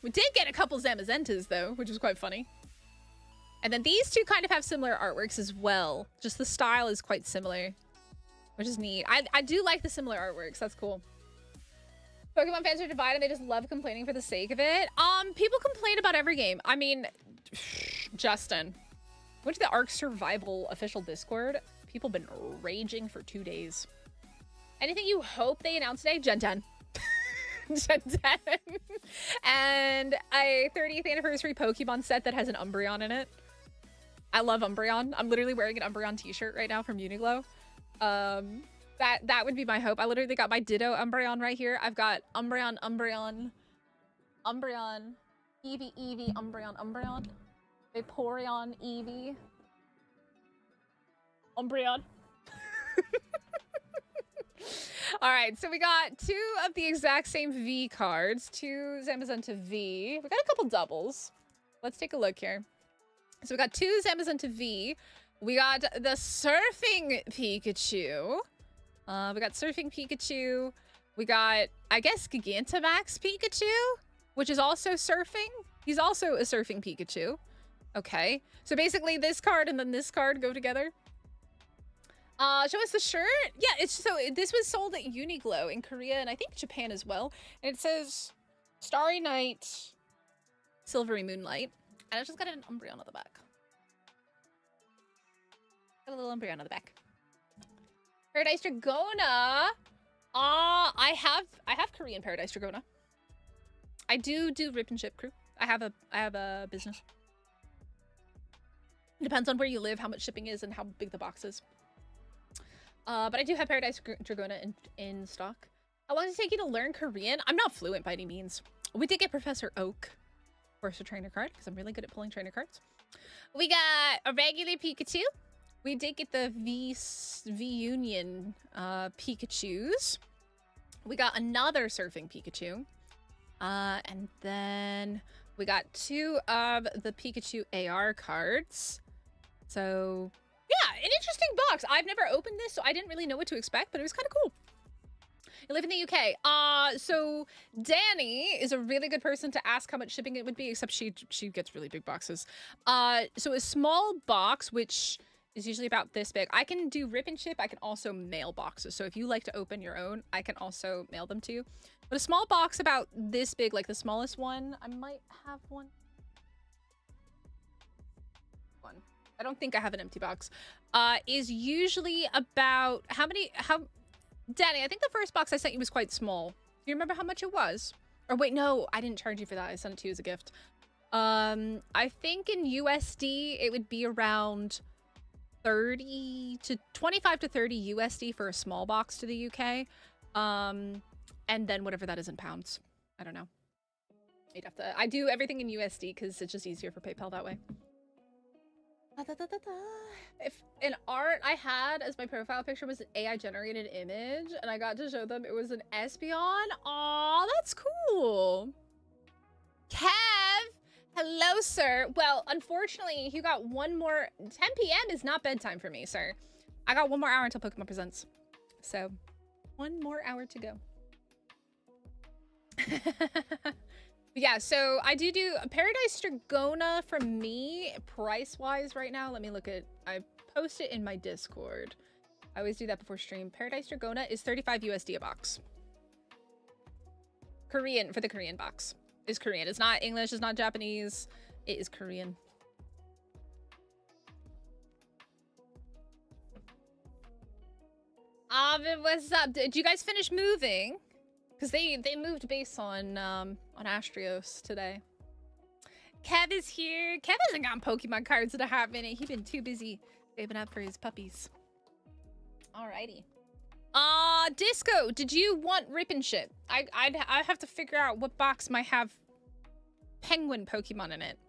We did get a couple Zamazentas though, which was quite funny. And then these two kind of have similar artworks as well. Just the style is quite similar, which is neat. I do like the similar artworks. That's cool. Pokemon fans are divided. They just love complaining for the sake of it. People complain about every game. I mean, Justin, went to the Ark Survival official Discord. People been raging for 2 days. Anything you hope they announce today? Gen 10. Gen 10. And a 30th anniversary Pokemon set that has an Umbreon in it. I love Umbreon. I'm literally wearing an Umbreon t-shirt right now from Uniqlo. That would be my hope. I literally got my Ditto Umbreon right here. I've got Umbreon, Eevee, Umbreon, Vaporeon, Eevee, Umbreon. All right, so we got 2 of the exact same V cards, 2 Zamazenta V. We got a couple doubles. Let's take a look here. So we got 2 Zamazenta V. We got the Surfing Pikachu. We got Surfing Pikachu. We got, I guess, Gigantamax Pikachu, which is also surfing. He's also a Surfing Pikachu. Okay, so basically this card and then this card go together. Show us the shirt. Yeah, this was sold at Uniqlo in Korea and I think Japan as well. And it says Starry Night, Silvery Moonlight. And it's just got an Umbreon on the back. Got a little Umbreon on the back. Paradise Dragona. I have Korean Paradise Dragona. I do Rip and Ship Crew. I have a business. Depends on where you live, how much shipping is, and how big the box is. But I do have Paradise Dragona in stock. How long does it take you to learn Korean? I'm not fluent by any means. We did get Professor Oak, of course, a trainer card, because I'm really good at pulling trainer cards. We got a regular Pikachu. We did get the V-Union Pikachus. We got another Surfing Pikachu. And then we got 2 of the Pikachu AR cards. So... yeah, an interesting box. I've never opened this, so I didn't really know what to expect, but it was kind of cool. You live in the UK. So Danny is a really good person to ask how much shipping it would be, except she gets really big boxes. So a small box, which is usually about this big. I can do rip and ship. I can also mail boxes. So if you like to open your own, I can also mail them to you. But a small box about this big, like the smallest one, I might have one. I don't think I have an empty box, is usually about Danny, I think the first box I sent you was quite small. Do you remember how much it was? Or wait, no, I didn't charge you for that. I sent it to you as a gift. I think in USD, it would be around 25 to 30 USD for a small box to the UK. And then whatever that is in pounds. I don't know. I do everything in USD because it's just easier for PayPal that way. If an art I had as my profile picture was an AI generated image and I got to show them it was an Espeon. Aw, that's cool. Kev, hello, sir. Well, unfortunately, you got one more. 10 p.m. is not bedtime for me, sir. I got one more hour until Pokemon Presents. So, one more hour to go. Yeah, so I do Paradise Dragona from me, price-wise right now. Let me look at, I post it in my Discord. I always do that before stream. Paradise Dragona is 35 USD a box. Korean, for the Korean box. Is Korean. It's not English, it's not Japanese. It is Korean. Avid, what's up? Did you guys finish moving? Because they moved base on Astrios today. Kev is here. Kev hasn't gotten Pokemon cards in a hot minute. He's been too busy saving up for his puppies. Alrighty. Disco, did you want Rip and shit? I have to figure out what box might have penguin Pokemon in it.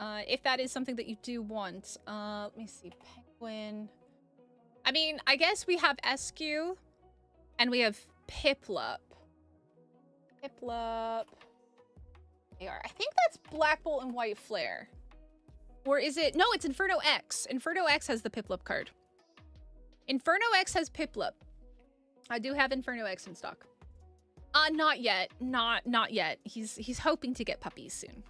If that is something that you do want. Let me see. Penguin. I mean, I guess we have SQ and we have Piplup. Piplup. I think that's Black Bolt and White Flare. Or is it? No, it's Inferno X. Inferno X has the Piplup card. Inferno X has Piplup. I do have Inferno X in stock. Not yet. Not yet. He's hoping to get puppies soon.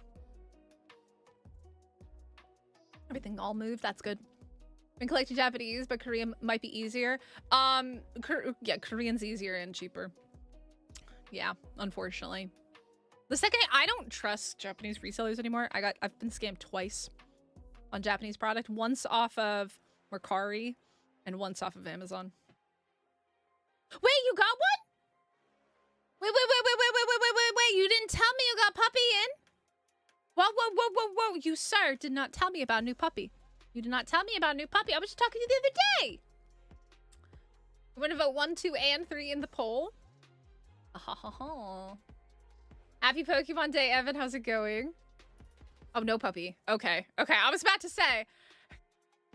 Everything all moved. That's good. Been collecting Japanese, but Korean might be easier. Yeah, Korean's easier and cheaper. Yeah, unfortunately. The second, I don't trust Japanese resellers anymore. I've been scammed twice on Japanese product. Once off of Mercari and once off of Amazon. Wait, you got one? Wait. You didn't tell me you got puppy in? Whoa. You, sir, did not tell me about a new puppy. You did not tell me about a new puppy. I was just talking to you the other day. You want to vote 1, 2, and 3 in the poll? Happy Pokemon Day, Evan. How's it going? Oh, no puppy. Okay. I was about to say,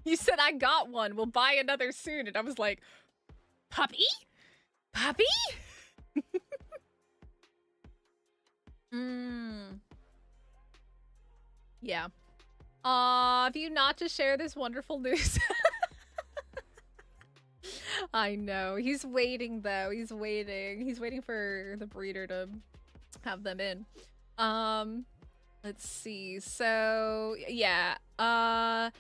you said I got one. We'll buy another soon. And I was like, puppy? Puppy? Yeah. If you not to share this wonderful news. I know. He's waiting, though. He's waiting. He's waiting for the breeder to have them in. Let's see. So, yeah. Yeah,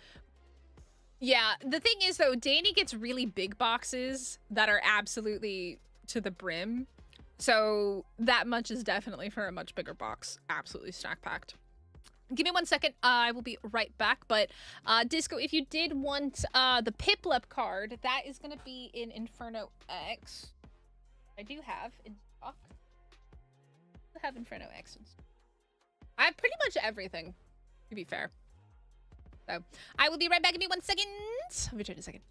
the thing is, though, Danny gets really big boxes that are absolutely to the brim. So that much is definitely for a much bigger box. Absolutely stack-packed. Give me 1 second. I will be right back. But Disco, if you did want the Piplup card, that is going to be in Inferno X. I do have in stock. I have Inferno X in stock. I have pretty much everything, to be fair. So I will be right back. Give me 1 second. I'll return in a second.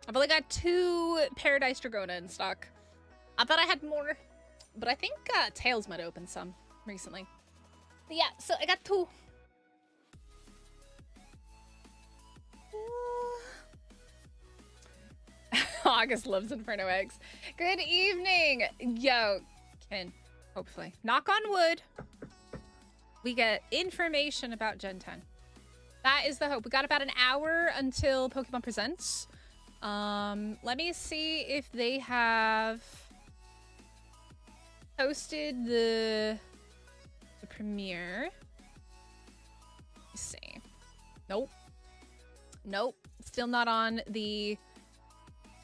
I've only got 2 Paradise Dragona in stock. I thought I had more, but I think Tails might open some recently. But yeah, so I got 2. August loves Inferno X. Good evening. Yo, Ken, hopefully, knock on wood, we get information about Gen 10. That is the hope. We got about an hour until Pokemon Presents. Let me see if they have posted the premiere. Let me see. Nope. Still not on the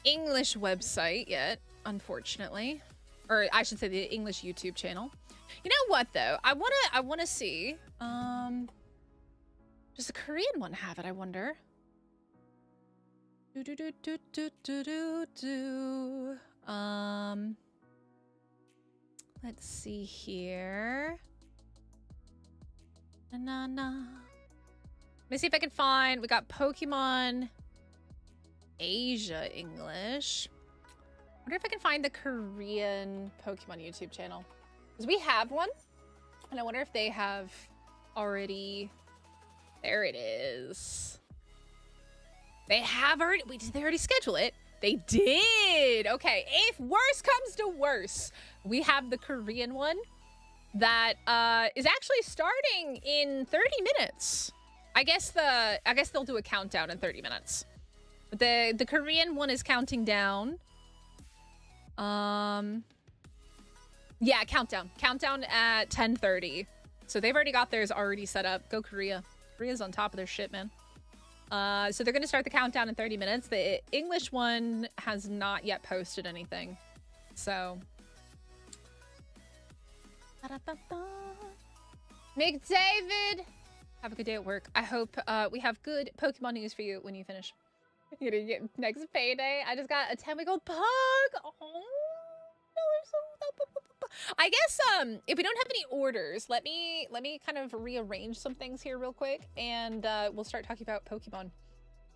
English website yet, unfortunately. Or I should say the English YouTube channel. You know what though? I wanna see. Does the Korean one have it, I wonder? Let's see here. Let me see if I can find. We got Pokemon Asia English. Wonder if I can find the Korean Pokemon YouTube channel, because we have one, and I wonder if they have already. There it is. They have already. Wait, did they already schedule it? They did. Okay, if worse comes to worse, we have the Korean one that is actually starting in 30 minutes. I guess they'll do a countdown in 30 minutes. But the Korean one is counting down. Yeah, countdown at 10:30. So they've already got theirs already set up. Go Korea. Korea's on top of their shit, man. So they're gonna start the countdown in 30 minutes. The English one has not yet posted anything. So McDavid, have a good day at work. I hope we have good Pokemon news for you when you finish. You're gonna get next payday. I just got a 10-week-old pug. Oh, no, I guess if we don't have any orders, let me kind of rearrange some things here real quick, and we'll start talking about Pokemon.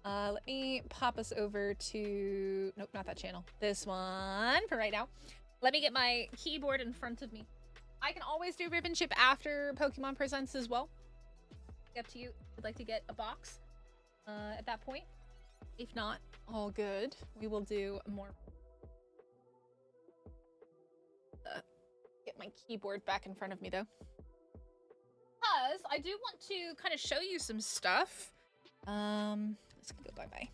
Let me pop us over to, nope, not that channel. This one for right now. Let me get my keyboard in front of me. I can always do Ribbon Ship after Pokemon Presents as well. Up to you. Would like to get a box at that point. If not, all good. We will do more. Get my keyboard back in front of me though, because I do want to kind of show you some stuff. Let's go bye.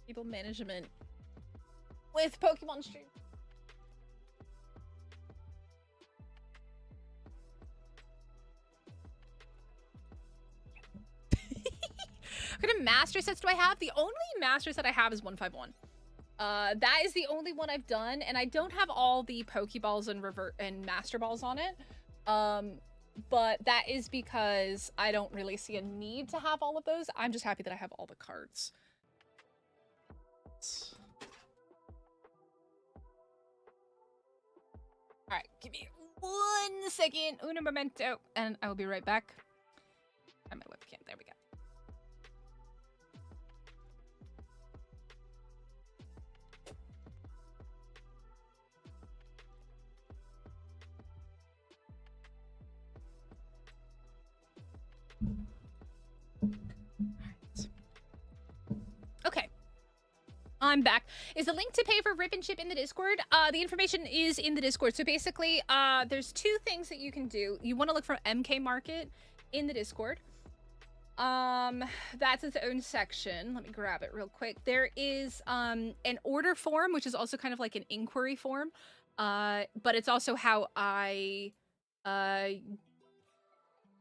People management with Pokemon Stream. What kind of master sets do I have? The only master set I have is 151. That is the only one I've done, and I don't have all the Pokeballs and Master Balls on it. But that is because I don't really see a need to have all of those. I'm just happy that I have all the cards. All right, give me 1 second, un momento, and I will be right back. On my webcam, there we go. Okay, I'm back. Is the link to pay for Ribbon Ship in the Discord? The information is in the Discord. So basically, there's 2 things that you can do. You want to look for MK Market in the Discord. That's its own section. Let me grab it real quick. There is an order form, which is also kind of like an inquiry form. But it's also how I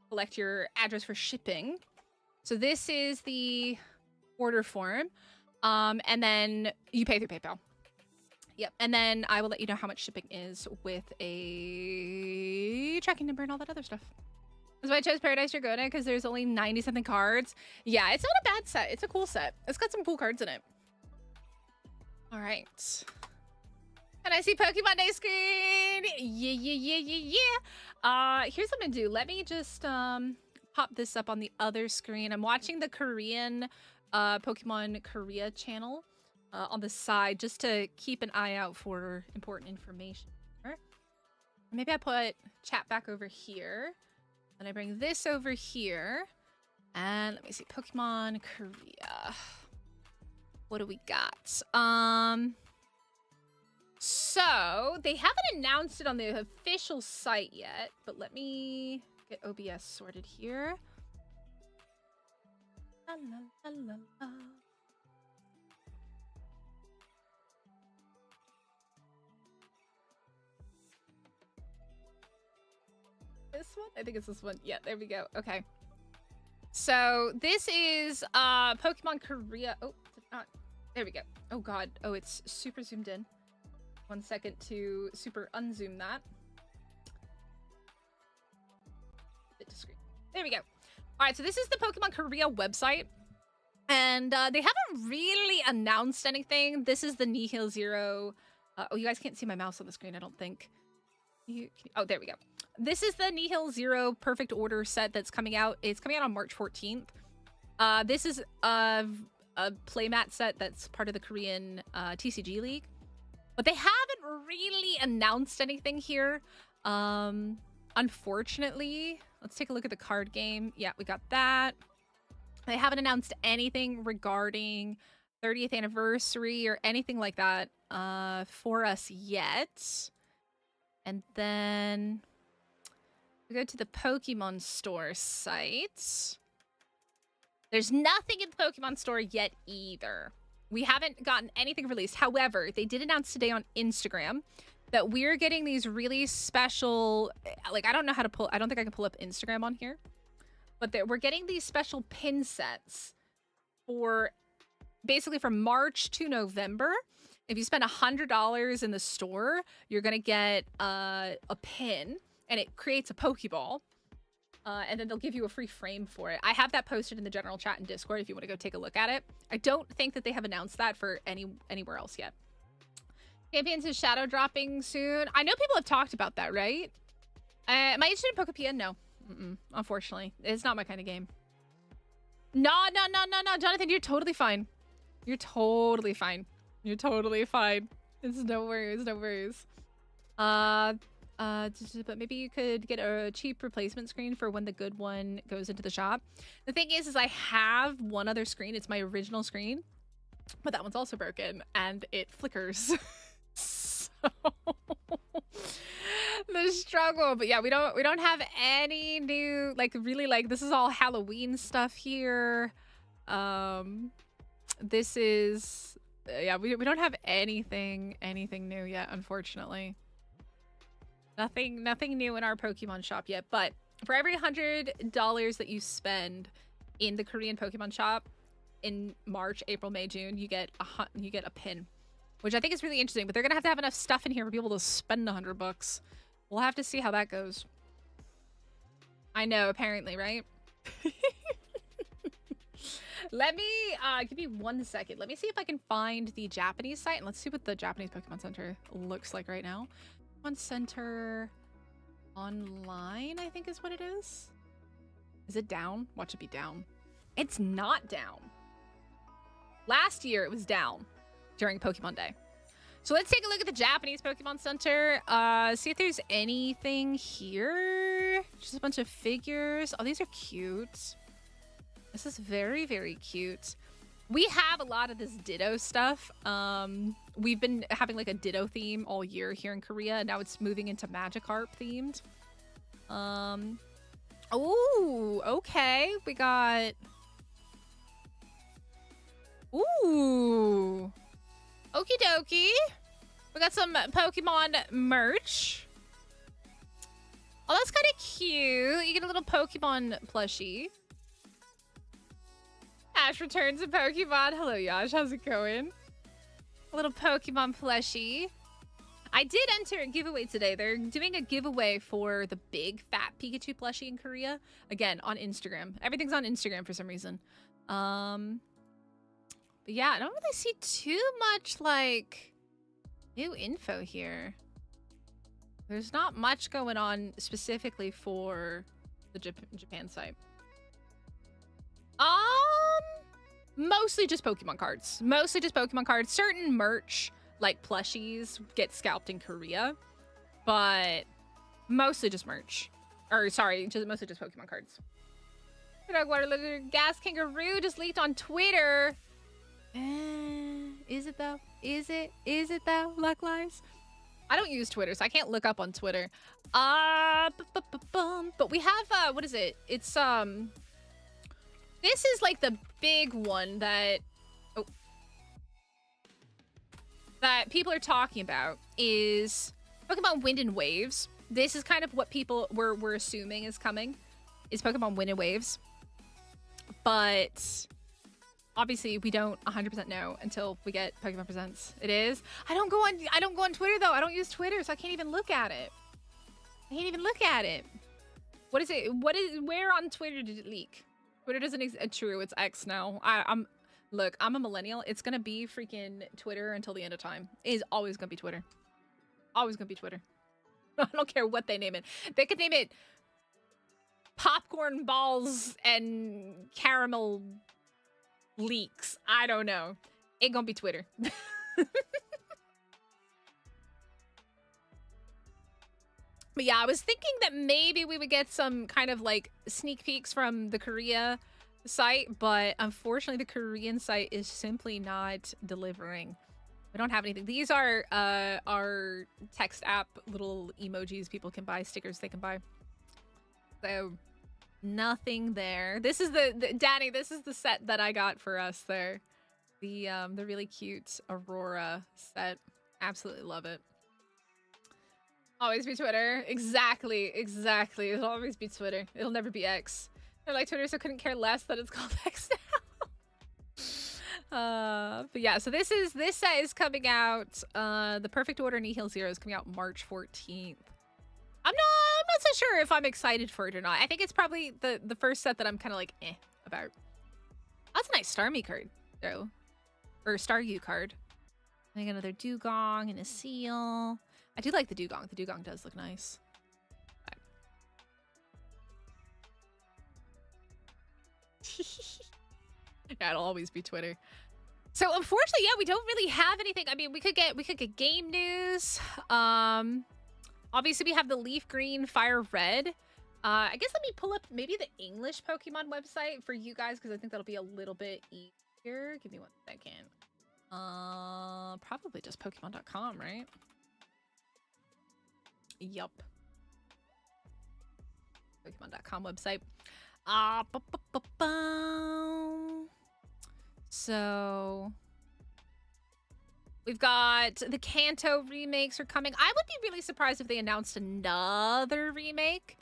collect your address for shipping. So this is the order form, and then you pay through PayPal. Yep, and then I will let you know how much shipping is with a tracking number and all that other stuff. That's why I chose Paradise Dragonia, because there's only 90-something cards. Yeah, it's not a bad set. It's a cool set. It's got some cool cards in it. All right. And I see Pokemon Day screen. Yeah. Here's what I'm gonna do. Let me just pop this up on the other screen. I'm watching the Korean Pokemon Korea channel on the side, just to keep an eye out for important information. Maybe I put chat back over here, and I bring this over here, and let me see, Pokemon Korea. What do we got? So they haven't announced it on the official site yet, but let me get OBS sorted here. La, la, la, la. This one? I think it's this one. Yeah, there we go. Okay. So this is Pokemon Korea. Oh, there we go. Oh god. Oh, it's super zoomed in. 1 second to super unzoom that. Bit discreet. There we go. All right, so this is the Pokemon Korea website. And they haven't really announced anything. This is the Nihil Zero. Oh, you guys can't see my mouse on the screen, I don't think. Oh, there we go. This is the Nihil Zero Perfect Order set that's coming out. It's coming out on March 14th. This is a playmat set that's part of the Korean TCG League. But they haven't really announced anything here. Unfortunately, let's take a look at the card game. Yeah, we got that. They haven't announced anything regarding 30th anniversary or anything like that for us yet. And then we go to the Pokemon Store site. There's nothing in the Pokemon Store yet either. We haven't gotten anything released. However, they did announce today on Instagram that we're getting these really special, like, I don't know how to pull, I don't think I can pull up Instagram on here, but we're getting these special pin sets for basically from March to November. If you spend $100 in the store, you're going to get a pin, and it creates a Pokeball. And then they'll give you a free frame for it. I have that posted in the general chat in Discord if you want to go take a look at it. I don't think that they have announced that for anywhere else yet. Champions is shadow dropping soon. I know people have talked about that, right? Am I interested in Pokepia? No. Unfortunately. It's not my kind of game. No. Jonathan, you're totally fine. You're totally fine. You're totally fine. It's no worries, no worries. But maybe you could get a cheap replacement screen for when the good one goes into the shop. The thing is I have one other screen. It's my original screen, but that one's also broken and it flickers. So the struggle. But yeah, we don't have any new, like, really, like, this is all Halloween stuff here. This is, yeah, we don't have anything new yet, unfortunately. Nothing new in our Pokemon shop yet, but for every $100 that you spend in the Korean Pokemon shop in March, April, May, June, you get a pin, which I think is really interesting. But they're gonna have to have enough stuff in here for people to spend $100. We'll have to see how that goes. I know, apparently, right? Let me give me 1 second. Let me see if I can find the Japanese site, and let's see what the Japanese Pokemon Center looks like right now. Pokemon Center online, I think is what it is. Is it down? Watch it be down. It's not down. Last year it was down during Pokemon Day. So let's take a look at the Japanese Pokemon Center. See if there's anything here. Just a bunch of figures. Oh, these are cute. This is very, very cute. We have a lot of this Ditto stuff. We've been having like a Ditto theme all year here in Korea, and now it's moving into Magikarp themed. Oh, okay. We got... Ooh. Okie dokie. We got some Pokemon merch. Oh, that's kind of cute. You get a little Pokemon plushie. Ash returns a Pokemon. Hello, Yash. How's it going? A little Pokemon plushie. I did enter a giveaway today. They're doing a giveaway for the big fat Pikachu plushie in Korea. Again, on Instagram. Everything's on Instagram for some reason. But yeah, I don't really see too much, like, new info here. There's not much going on specifically for the Japan site. Mostly just Pokemon cards. Mostly just Pokemon cards. Certain merch, like plushies, get scalped in Korea. But mostly just merch. Or, sorry, mostly just Pokemon cards. Gas Kangaroo just leaked on Twitter. Is it though? Is it though? Luck Lies? I don't use Twitter, so I can't look up on Twitter. But we have, what is it? It's, this is like the big one that, that people are talking about is Pokemon Wind and Waves. This is kind of what people were assuming is coming, is Pokemon Wind and Waves. but obviously we don't 100% know until we get Pokemon Presents. It is. I don't go on Twitter though. I don't use Twitter, so I can't even look at it. What is it? Where on Twitter did it leak? Twitter doesn't exist. True, it's X now. Look, I'm a millennial. It's gonna be freaking Twitter until the end of time. It is always gonna be Twitter. Always gonna be Twitter. I don't care what they name it. They could name it popcorn balls and caramel leaks. I don't know. It gonna be Twitter. But yeah, I was thinking that maybe we would get some kind of like sneak peeks from the Korea site, but unfortunately the Korean site is simply not delivering. We don't have anything. These are our text app little emojis people can buy, stickers they can buy. So nothing there. This is the Danny, this is the set that I got for us there. The really cute Aurora set. Absolutely love it. Always be Twitter. Exactly. It'll always be Twitter. It'll never be X. I like Twitter, so I couldn't care less that it's called X now. But yeah, so this set is coming out. The Perfect Order Nihil Zero is coming out March 14th. I'm not so sure if I'm excited for it or not. I think it's probably the first set that I'm kind of like about. That's a nice Starmie card though, or Staryu card. I think another Dugong and a Seal. I do like the Dugong. The Dugong does look nice. Yeah, it'll always be Twitter. So unfortunately, yeah, we don't really have anything. I mean, we could get game news. Obviously we have the Leaf Green, Fire Red. I guess let me pull up maybe the English Pokemon website for you guys because I think that'll be a little bit easier. Give me 1 second. Probably just Pokemon.com, right? Yup. Pokemon.com website. So we've got the Kanto remakes are coming. I would be really surprised if they announced another remake.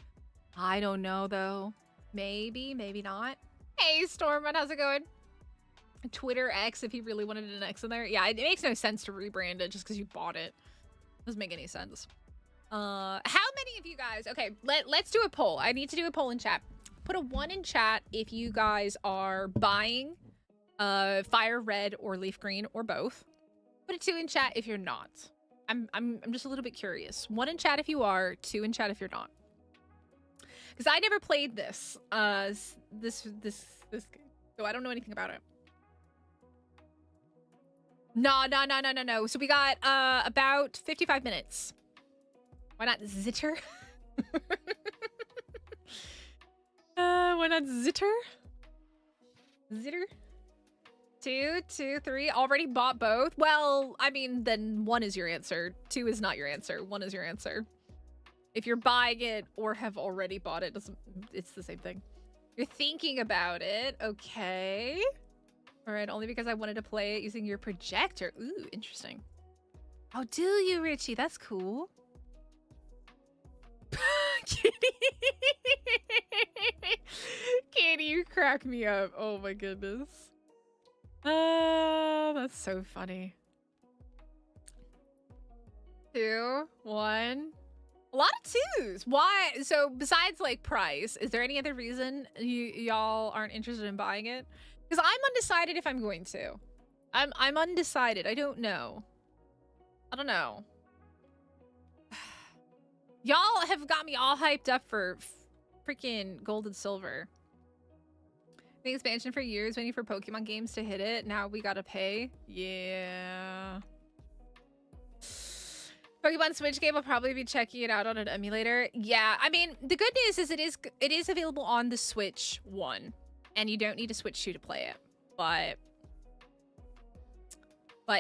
I don't know though. Maybe, maybe not. Hey Stormrun, how's it going? Twitter X if you really wanted an X in there. Yeah, it makes no sense to rebrand it just because you bought it. Doesn't make any sense. How many of you guys, okay, let's do a poll. I need to do a poll in chat. Put a 1 in chat if you guys are buying Fire Red or Leaf Green or both. Put a 2 in chat if you're not. I'm just a little bit curious. 1 in chat if you are, 2 in chat if you're not. Because I never played this this game, so I don't know anything about it. No. So we got about 55 minutes. Why not Zitter? Why not Zitter? Zitter? 2, 2, 3. Already bought both? Well, I mean, then 1 is your answer. 2 is not your answer. 1 is your answer. If you're buying it or have already bought it, it's the same thing. You're thinking about it. Okay. All right, only because I wanted to play it using your projector. Ooh, interesting. Oh, do you, Richie? That's cool. Kitty. Kitty, you crack me up. Oh my goodness. That's so funny. 2, 1. A lot of 2s. Why? So besides like price, is there any other reason y'all aren't interested in buying it? Because I'm undecided if I'm going to. I'm undecided. I don't know. I don't know. Y'all have got me all hyped up for freaking Gold and Silver. The expansion for years waiting for Pokemon games to hit it. Now we gotta pay. Yeah. Pokemon Switch game will probably be checking it out on an emulator. Yeah, I mean, the good news is it is available on the Switch 1. And you don't need a Switch 2 to play it. But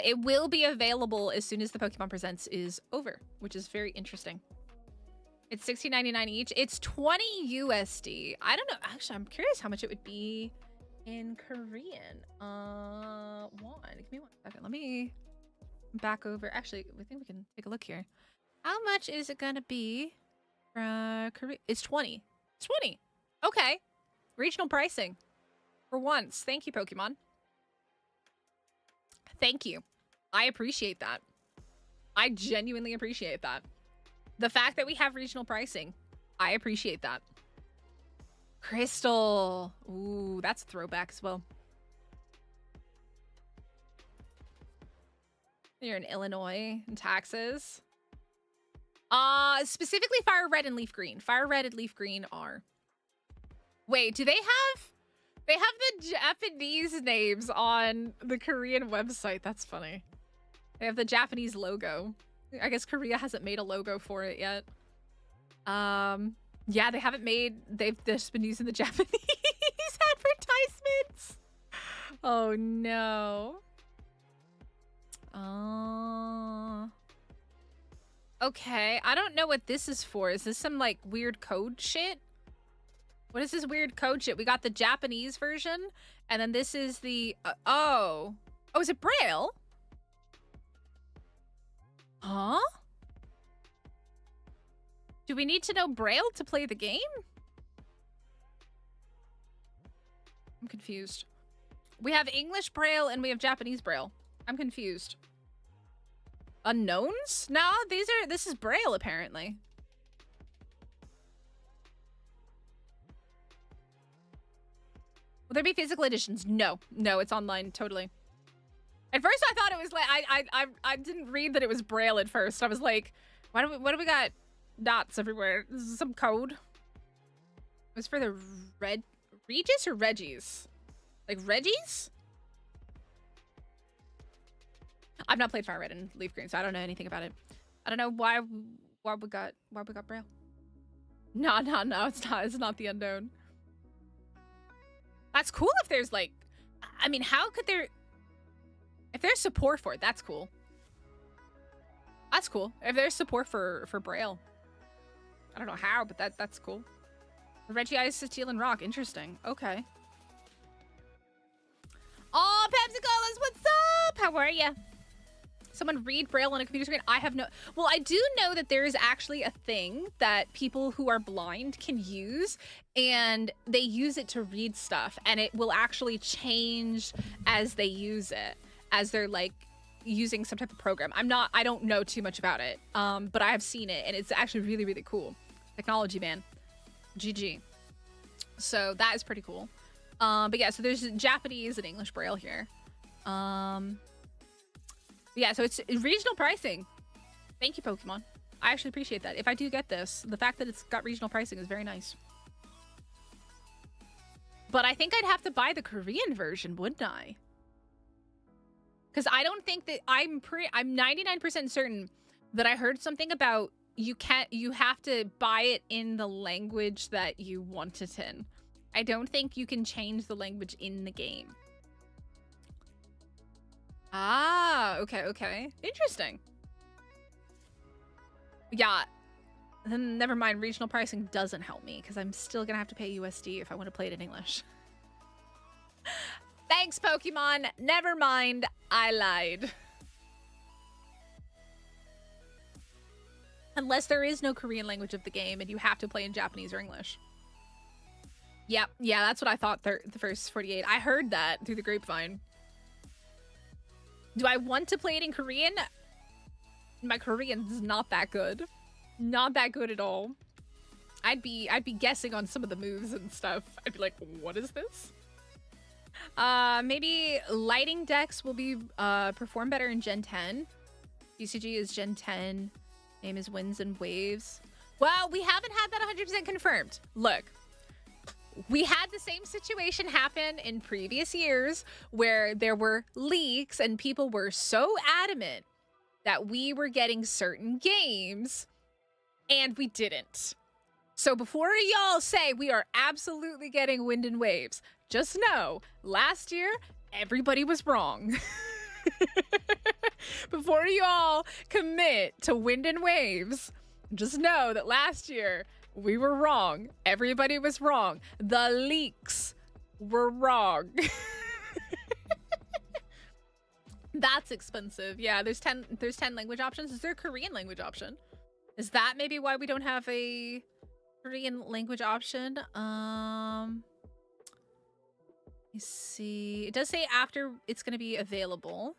it will be available as soon as the Pokemon Presents is over, which is very interesting. It's $16.99 each. It's 20 USD. I don't know. Actually, I'm curious how much it would be in Korean. Give me 1 second. Let me back over. Actually, I think we can take a look here. How much is it gonna be for Korea? It's 20. It's 20. Okay. Regional pricing. For once. Thank you, Pokemon. Thank you. I appreciate that. I genuinely appreciate that. The fact that we have regional pricing, I appreciate that. Crystal. Ooh, that's a throwback as well. You're in Illinois and taxes. Specifically Fire Red and Leaf Green. Fire Red and Leaf Green are. Wait, do they have the Japanese names on the Korean website? That's funny. They have the Japanese logo. I guess Korea hasn't made a logo for it yet. Yeah, they haven't made, they've just been using the Japanese advertisements. Oh no. Okay, I don't know what this is for. Is this some like weird code shit? What is this weird code shit? We got the Japanese version, and then this is the, oh, is it Braille? Huh? Do we need to know Braille to play the game? I'm confused. We have English Braille and we have Japanese Braille. I'm confused. Unknowns? No, this is Braille apparently. Will there be physical editions? No, it's online totally. At first I thought it was like, I didn't read that it was Braille at first. I was like, what do we got dots everywhere? This is some code. It was for the Regis or Reggies? Like Reggies? I've not played Fire Red and Leaf Green, so I don't know anything about it. I don't know why we got Braille. No, it's not the unknown. That's cool if there's like, I mean, how could there, if there's support for it, that's cool. That's cool. If there's support for Braille. I don't know how, but that's cool. Regice, Steel and Rock, interesting. Okay. Oh, Pepsi Colas, what's up? How are you? Someone read Braille on a computer screen? I have no... Well, I do know that there is actually a thing that people who are blind can use, and they use it to read stuff, and it will actually change as they use it, as they're, like, using some type of program. I don't know too much about it, but I have seen it, and it's actually really, really cool. Technology, man. GG. So that is pretty cool. But yeah, so there's Japanese and English Braille here. Yeah, so it's regional pricing. Thank you, Pokemon. I actually appreciate that. If I do get this, the fact that it's got regional pricing is very nice. But I think I'd have to buy the Korean version, wouldn't I? Because I don't think that I'm 99% certain that I heard something about you have to buy it in the language that you want it in. I don't think you can change the language in the game. Ah, okay. Interesting. Yeah, then never mind. Regional pricing doesn't help me because I'm still gonna have to pay USD if I want to play it in English. Thanks, Pokemon. Never mind. I lied. Unless there is no Korean language of the game and you have to play in Japanese or English. Yep, yeah, that's what I thought the first 48. I heard that through the grapevine. Do I want to play it in Korean? My Korean's not that good. Not that good at all. I'd be guessing on some of the moves and stuff. I'd be like, what is this? Maybe lighting decks will be perform better in Gen 10. UCG is Gen 10. Name is Winds and Waves. Well, we haven't had that 100% confirmed. Look. We had the same situation happen in previous years where there were leaks and people were so adamant that we were getting certain games and we didn't. So before y'all say we are absolutely getting Wind and Waves, just know last year, everybody was wrong. Before y'all commit to Wind and Waves, just know that last year, we were wrong. Everybody was wrong. The leaks were wrong. That's expensive. Yeah, there's 10 language options. Is there a Korean language option? Is that maybe why we don't have a Korean language option? You see, it does say after it's going to be available.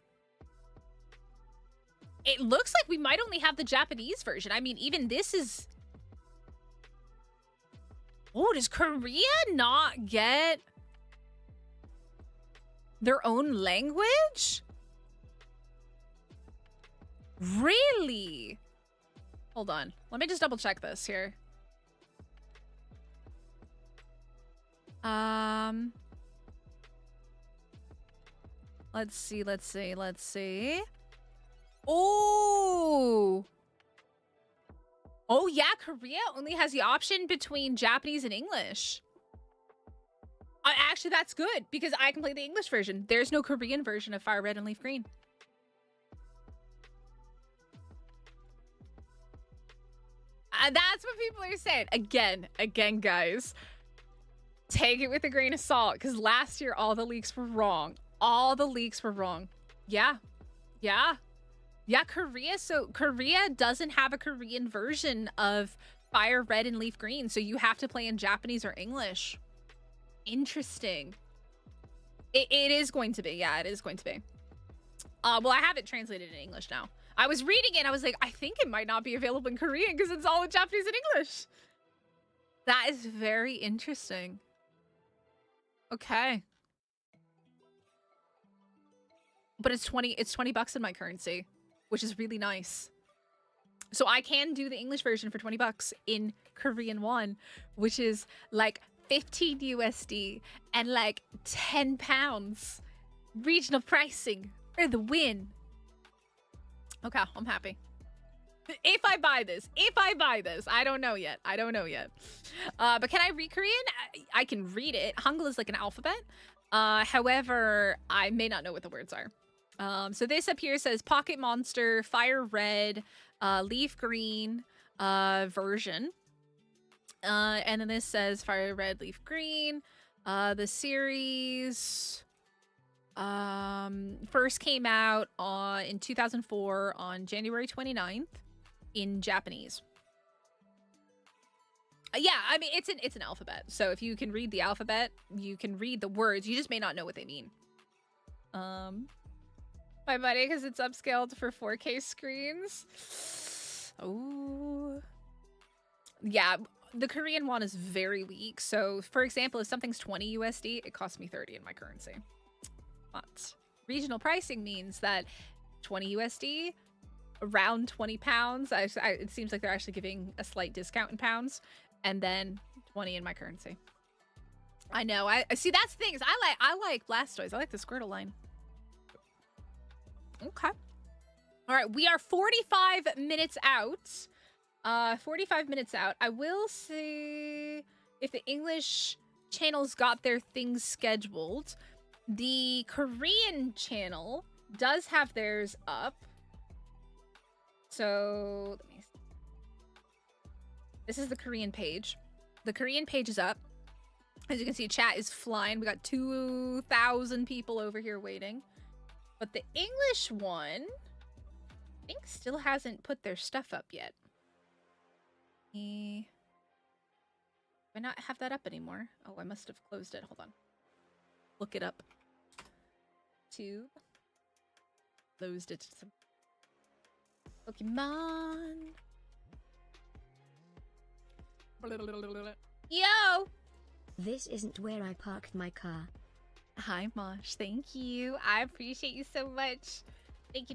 It looks like we might only have the Japanese version. I mean, even this is... Oh, does Korea not get their own language? Really? Hold on. Let me just double check this here. Let's see. Oh! Oh, yeah, Korea only has the option between Japanese and English. Actually, that's good, because I can play the English version. There's no Korean version of Fire Red and Leaf Green. That's what people are saying. Again, guys. Take it with a grain of salt, because last year, all the leaks were wrong. All the leaks were wrong. Yeah, Korea. So Korea doesn't have a Korean version of Fire Red and Leaf Green, so you have to play in Japanese or English. Interesting. It is going to be. Yeah, it is going to be. Well, I have it translated in English now. I was reading it and I was like, I think it might not be available in Korean because it's all in Japanese and English. That is very interesting. Okay. But it's 20 bucks in my currency, which is really nice. So I can do the English version for 20 bucks in Korean won, which is like 15 USD and like 10 pounds. Regional pricing for the win. Okay, I'm happy. If I buy this, I don't know yet. But can I read Korean? I can read it. Hangul is like an alphabet. However, I may not know what the words are. So this up here says Pocket Monster, Fire Red, Leaf Green version. And then this says Fire Red, Leaf Green. The series first came out in 2004 on January 29th in Japanese. Yeah, I mean, it's an alphabet. So if you can read the alphabet, you can read the words. You just may not know what they mean. My buddy, because it's upscaled for 4K screens. Oh. Yeah, the Korean won is very weak. So, for example, if something's 20 USD, it costs me 30 in my currency. But regional pricing means that 20 USD, around 20 pounds. It seems like they're actually giving a slight discount in pounds. And then 20 in my currency. I know. I see, that's the thing. Is I like Blastoise. I like the Squirtle line. Okay. All right, we are 45 minutes out. 45 minutes out. I will see if the English channels got their things scheduled. The Korean channel does have theirs up. So, let me see. This is the Korean page. The Korean page is up. As you can see, chat is flying. We got 2,000 people over here waiting. But the English one, I think, still hasn't put their stuff up yet. Do I not have that up anymore? Oh, I must have closed it. Hold on. Look it up. Tube. Closed it. Pokemon. Yo! This isn't where I parked my car. Hi, Mosh. Thank you. I appreciate you so much. Thank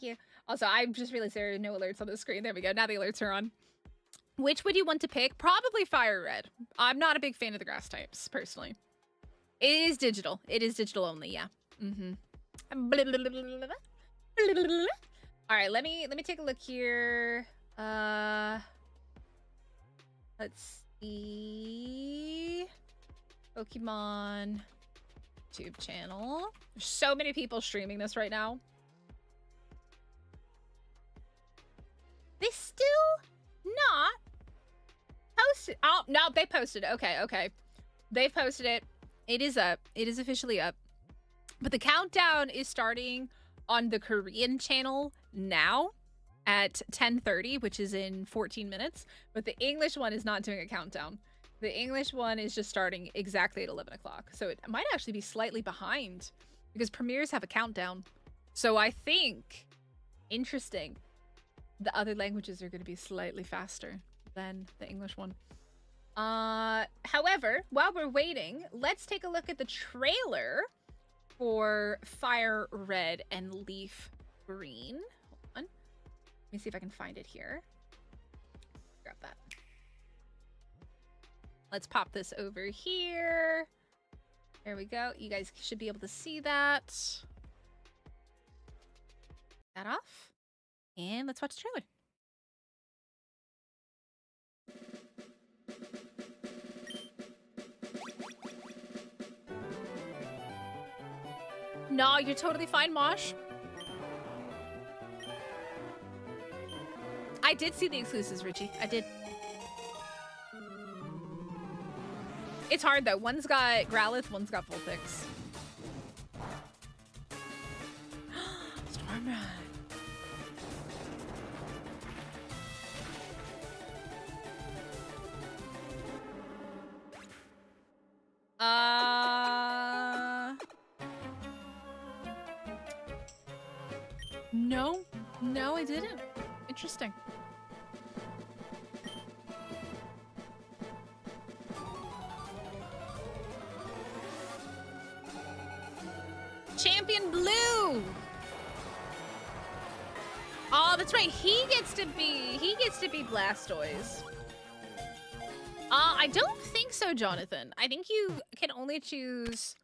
you. Also, I just realized there are no alerts on the screen. There we go. Now the alerts are on. Which would you want to pick? Probably Fire Red. I'm not a big fan of the grass types, personally. It is digital. It is digital only, yeah. All right, let me take a look here. Let's see. Pokemon YouTube channel. There's so many people streaming this right now. They still not posted. Oh, no, they posted. Okay. They've posted it. It is up. It is officially up. But the countdown is starting on the Korean channel now at 10:30, which is in 14 minutes. But the English one is not doing a countdown. The English one is just starting exactly at 11 o'clock. So it might actually be slightly behind because premieres have a countdown. So I think, interesting, the other languages are going to be slightly faster than the English one. However, while we're waiting, let's take a look at the trailer for Fire Red and Leaf Green. Hold on. Let me see if I can find it here. Grab that. Let's pop this over here. There we go. You guys should be able to see that. That off. And let's watch the trailer. No, you're totally fine, Mosh. I did see the exclusives, Richie. I did. It's hard, though. One's got Growlithe, one's got Vulpix. Stormrun. No. No, I didn't. Interesting. Champion Blue! Oh, that's right. He gets to be Blastoise. I don't think so, Jonathan. I think you can only choose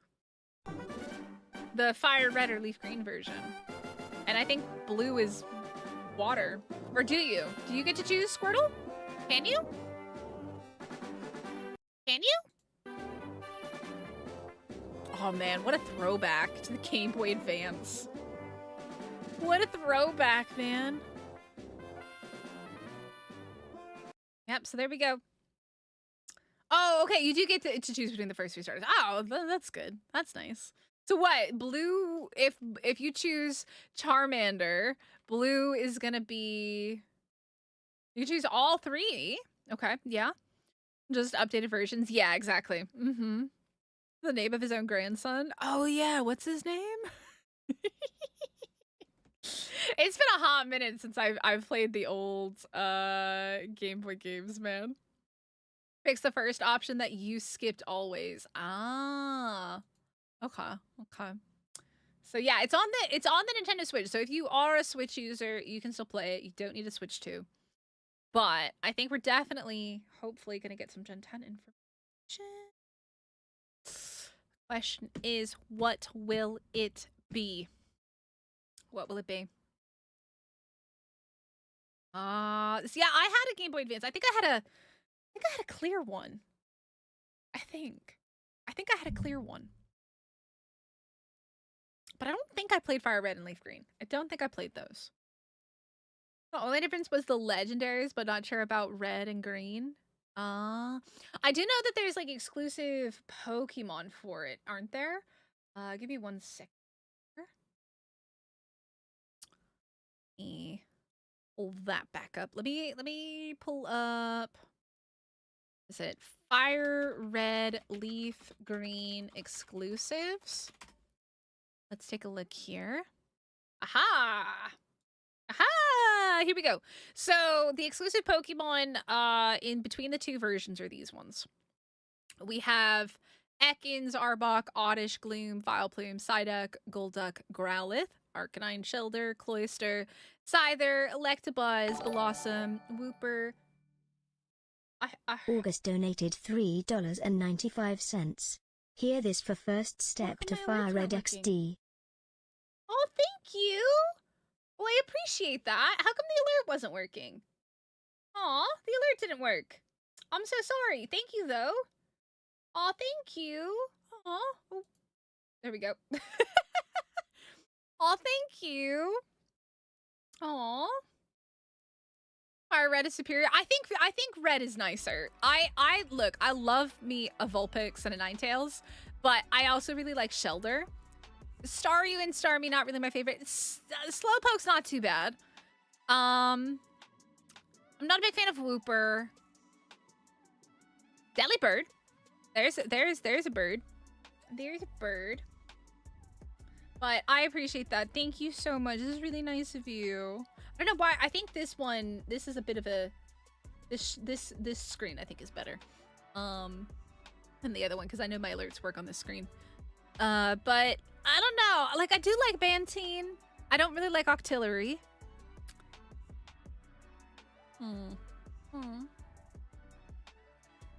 the Fire Red or Leaf Green version. And I think blue is water. Or do you? Do you get to choose Squirtle? Can you? Can you? Oh man, what a throwback to the Game Boy Advance. What a throwback, man. Yep, so there we go. Oh, okay, you do get to choose between the first 3 starters. Oh, that's good. That's nice. So what? Blue, if you choose Charmander, blue is gonna be... You choose all 3. Okay, yeah. Just updated versions. Yeah, exactly. Mm-hmm. The name of his own grandson. Oh yeah, what's his name? It's been a hot minute since I've played the old Game Boy games, man. Picks the first option that you skipped always. Ah. Okay. Okay. So yeah, it's on the Nintendo Switch. So if you are a Switch user, you can still play it. You don't need a Switch 2. But I think we're definitely, hopefully, gonna get some Gen 10 information. Question is, what will it be? What will it be? So yeah, I had a Game Boy Advance. I think I had a clear one. I think I had a clear one. But I don't think I played Fire Red and Leaf Green. I don't think I played those. The only difference was the legendaries, but not sure about Red and Green. I do know that there's like exclusive Pokemon for it, aren't there? Give me 1 second. Let me pull that back up. Let me pull up. Is it Fire Red, Leaf Green exclusives? Let's take a look here. Aha! Aha! Here we go. So the exclusive Pokemon in between the 2 versions are these ones. We have Ekans, Arbok, Oddish, Gloom, Vileplume, Psyduck, Golduck, Growlithe, Arcanine, Shellder, Cloyster, Scyther, Electabuzz, Blossom, Wooper. August donated $3.95. Hear this for first step to Fire Red XD. Oh, thank you. Well, I appreciate that. How come the alert wasn't working? Aw, the alert didn't work. I'm so sorry. Thank you, though. Aw, thank you. Aw. Oh. There we go. Aw, thank you. Aw. Fire Red is superior. I think Red is nicer. Look, I love me a Vulpix and a Ninetales, but I also really like Shellder. Staryu and Starmie, not really my favorite. Slowpoke's not too bad. I'm not a big fan of Wooper. Delibird. There's a bird. There's a bird. But I appreciate that. Thank you so much. This is really nice of you. I don't know why. I think this is a bit of a this screen I think is better than the other one because I know my alerts work on this screen. But I don't know. Like I do like Bantine. I don't really like Octillery.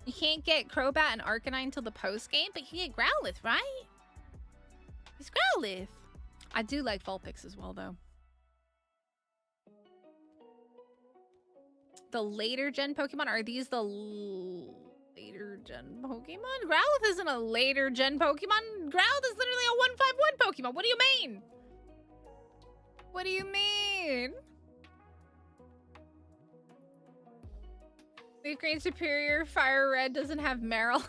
You can't get Crobat and Arcanine until the post game, but you can get Growlithe, right? It's Growlithe. I do like Vulpix as well, though. The later gen Pokemon, are these the later gen Pokemon? Growlithe isn't a later gen Pokemon. Growlithe is literally a 151 Pokemon. What do you mean? What do you mean? Leaf Green Superior, Fire Red doesn't have Marill. So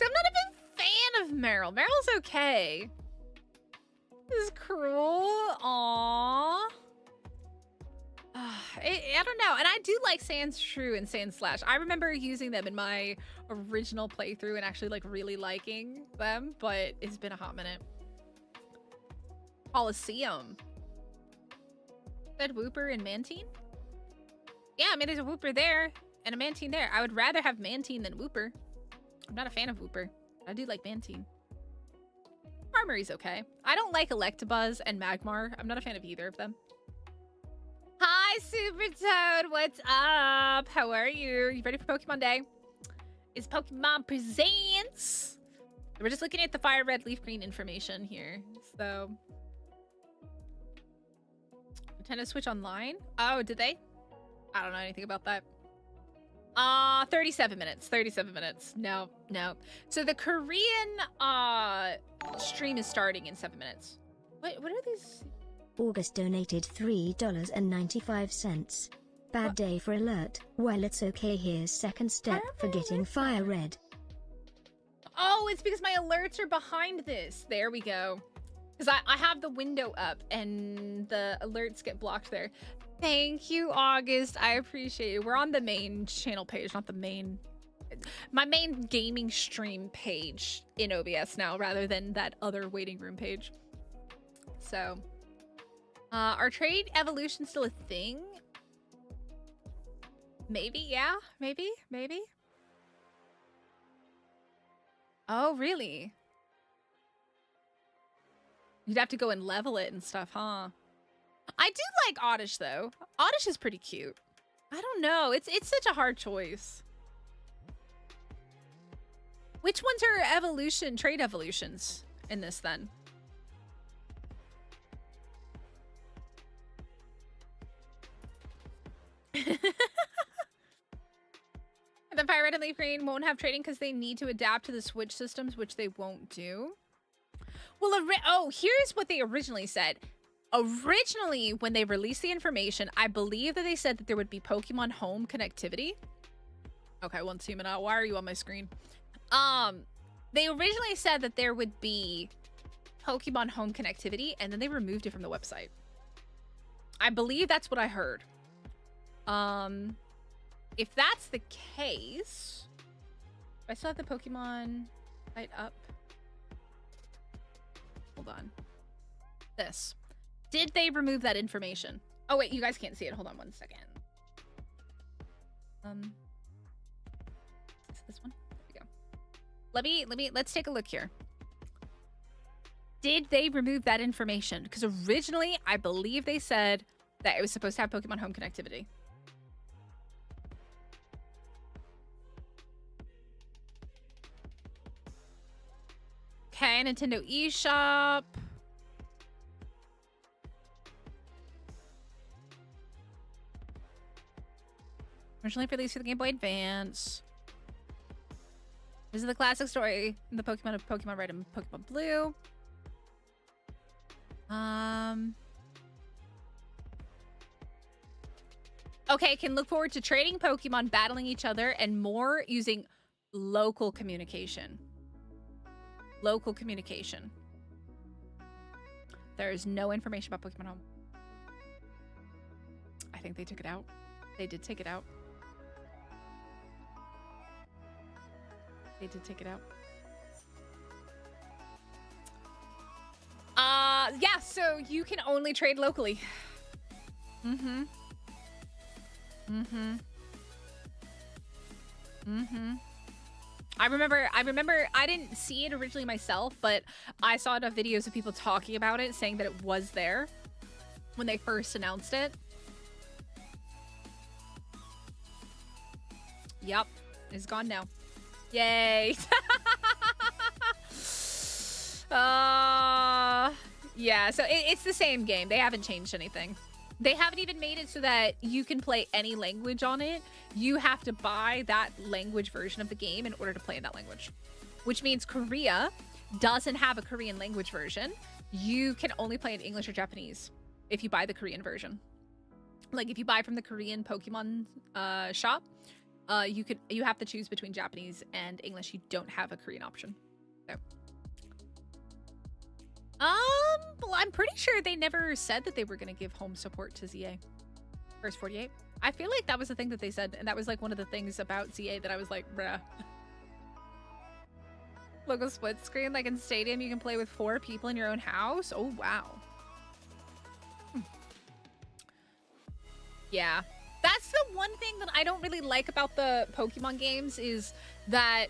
I'm not a big fan of Marill. Meryl's okay. This is cruel. Aww. I don't know. And I do like Sandshrew and Sandslash. I remember using them in my original playthrough and actually like really liking them, but it's been a hot minute. Coliseum. Said Wooper and Mantine? Yeah, I mean, there's a Wooper there and a Mantine there. I would rather have Mantine than Wooper. I'm not a fan of Wooper. I do like Mantine. Armory's okay. I don't like Electabuzz and Magmar. I'm not a fan of either of them. Hi, Super Toad. What's up? How are you? You ready for Pokemon Day? It's Pokemon Presents. We're just looking at the Fire Red, Leaf Green information here. So, Nintendo Switch Online? Oh, did they? I don't know anything about that. 37 minutes. 37 minutes. No. So the Korean stream is starting in 7 minutes. What are these? August donated $3.95. Bad day for alert. Well, it's okay. Here's second step for getting Fire Red. Oh, it's because my alerts are behind this. There we go. Because I have the window up and the alerts get blocked there. Thank you, August. I appreciate it. We're on the main channel page, not the main... My main gaming stream page in OBS now, rather than that other waiting room page. So... are trade evolutions still a thing? Maybe, yeah. Maybe. Oh, really? You'd have to go and level it and stuff, huh? I do like Oddish, though. Oddish is pretty cute. I don't know. It's such a hard choice. Which ones are trade evolutions in this, then? The Fire Red and Leaf Green won't have trading because they need to adapt to the Switch systems, which they won't do. Well, here's what they originally said. Originally, when they released the information, I believe that they said that there would be Pokemon Home connectivity. Okay, one team out. Why are you on my screen? They originally said that there would be Pokemon Home connectivity, and then they removed it from the website. I believe that's what I heard. If that's the case, I still have the Pokemon site up. Hold on. This. Did they remove that information? Oh wait, you guys can't see it. Hold on one second. Is it this one? There we go. Let's take a look here. Did they remove that information? Because originally, I believe they said that it was supposed to have Pokemon Home connectivity. Okay, Nintendo eShop. Originally released for the Game Boy Advance. This is the classic story in the Pokemon of Pokemon Red and Pokemon Blue. Okay, can look forward to trading Pokemon, battling each other, and more using local communication. Local communication. There is no information about Pokemon Home. I think they took it out. They did take it out. They did take it out. Yeah, so you can only trade locally. Mm-hmm. Mm-hmm. Mm-hmm. I remember I didn't see it originally myself, but I saw enough videos of people talking about it, saying that it was there when they first announced it. Yep, it's gone now. Yay. Yeah, so it's the same game. They haven't changed anything. They haven't even made it so that you can play any language on it. You have to buy that language version of the game in order to play in that language. Which means Korea doesn't have a Korean language version. You can only play in English or Japanese if you buy the Korean version. Like if you buy from the Korean Pokemon shop, you have to choose between Japanese and English. You don't have a Korean option. So. Well, I'm pretty sure they never said that they were going to give home support to ZA. First 48. I feel like that was the thing that they said, and that was like one of the things about ZA that I was like, bruh. Local split screen, like in Stadium, you can play with 4 people in your own house. Oh, wow. Yeah. That's the one thing that I don't really like about the Pokemon games is that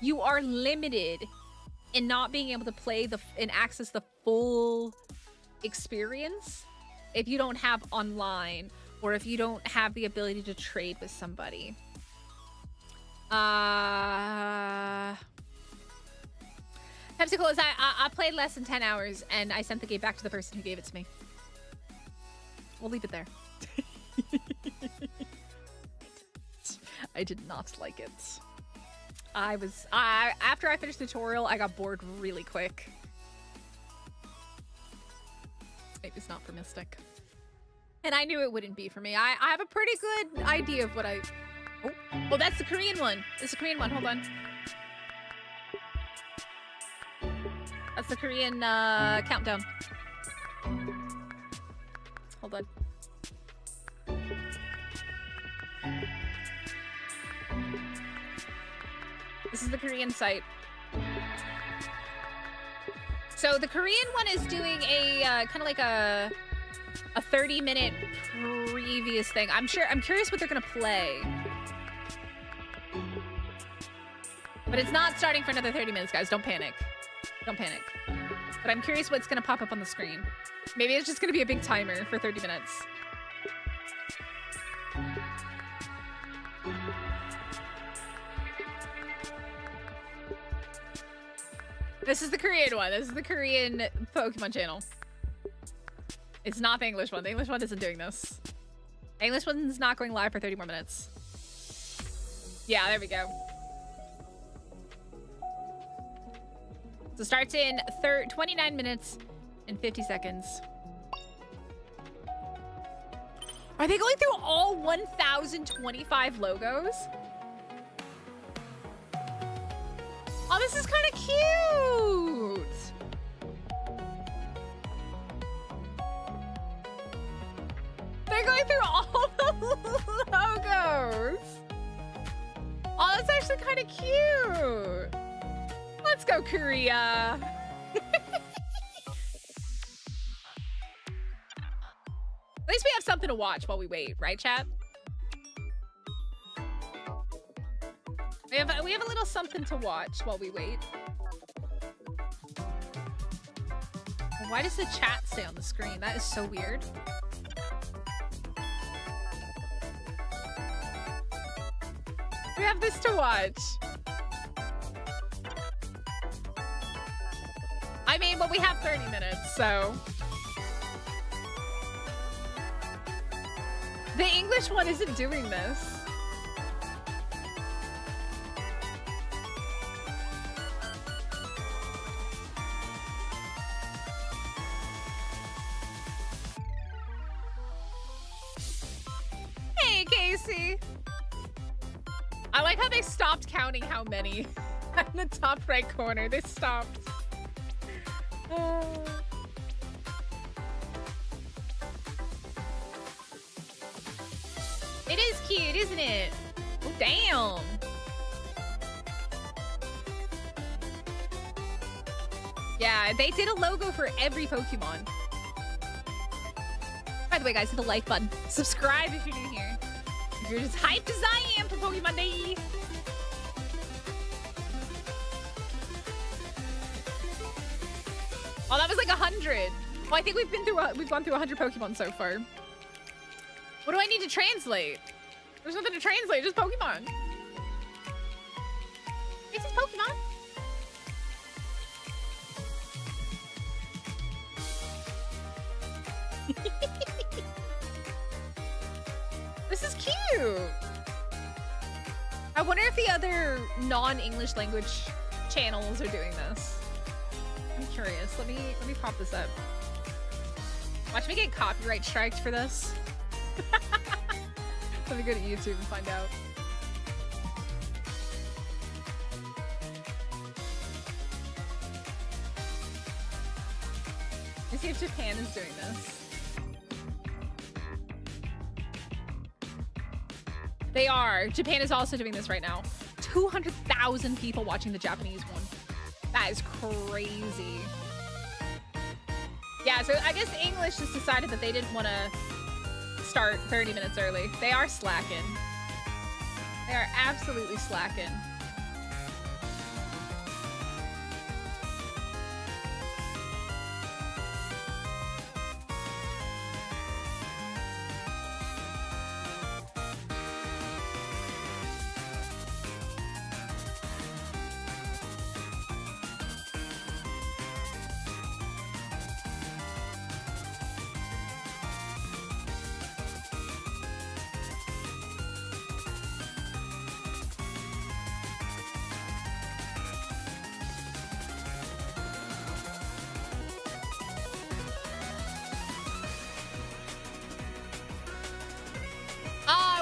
you are limited in not being able to play and access the full experience if you don't have online or if you don't have the ability to trade with somebody. Pepsico is I played less than 10 hours and I sent the game back to the person who gave it to me. We'll leave it there. I did not like it. After I finished the tutorial, I got bored really quick. Maybe it's not for Mystic. And I knew it wouldn't be for me. I have a pretty good idea of what I... Oh, that's the Korean one. It's the Korean one. Hold on. That's the Korean countdown. Hold on. This is the Korean site. So the Korean one is doing a kind of like a 30-minute previous thing. I'm curious what they're gonna play. But it's not starting for another 30 minutes, guys. Don't panic. Don't panic. But I'm curious what's gonna pop up on the screen. Maybe it's just gonna be a big timer for 30 minutes. This is the Korean one. This is the Korean Pokemon channel. It's not the English one. The English one isn't doing this. The English one's not going live for 30 more minutes. Yeah, there we go. So starts in 29 minutes and 50 seconds. Are they going through all 1,025 logos? Oh, this is kind of cute. They're going through all the logos. Oh, that's actually kind of cute. Let's go, Korea. At least we have something to watch while we wait, right, chat? We have a little something to watch while we wait. Why does the chat stay on the screen? That is so weird. We have this to watch. I mean, well, we have 30 minutes, so. The English one isn't doing this. Hey, Casey. I like how they stopped counting how many. In the top right corner, they stopped. It is cute, isn't it? Oh, damn. Yeah, they did a logo for every Pokemon. By the way, guys, hit the like button. Subscribe if you're new here. If you're just hyped as I am for Pokemon Day. Oh, that was like 100. Well, I think we've gone through 100 Pokemon so far. What do I need to translate? There's nothing to translate, just Pokemon. It's just Pokemon. This is cute. I wonder if the other non-English language channels are doing this. I'm curious. Let me pop this up. Watch me get copyright striked for this. Let me go to YouTube and find out. Let's see if Japan is doing this. They are. Japan is also doing this right now. 200,000 people watching the Japanese one. That is crazy. Yeah, so I guess English just decided that they didn't want to start 30 minutes early. They are slacking. They are absolutely slacking.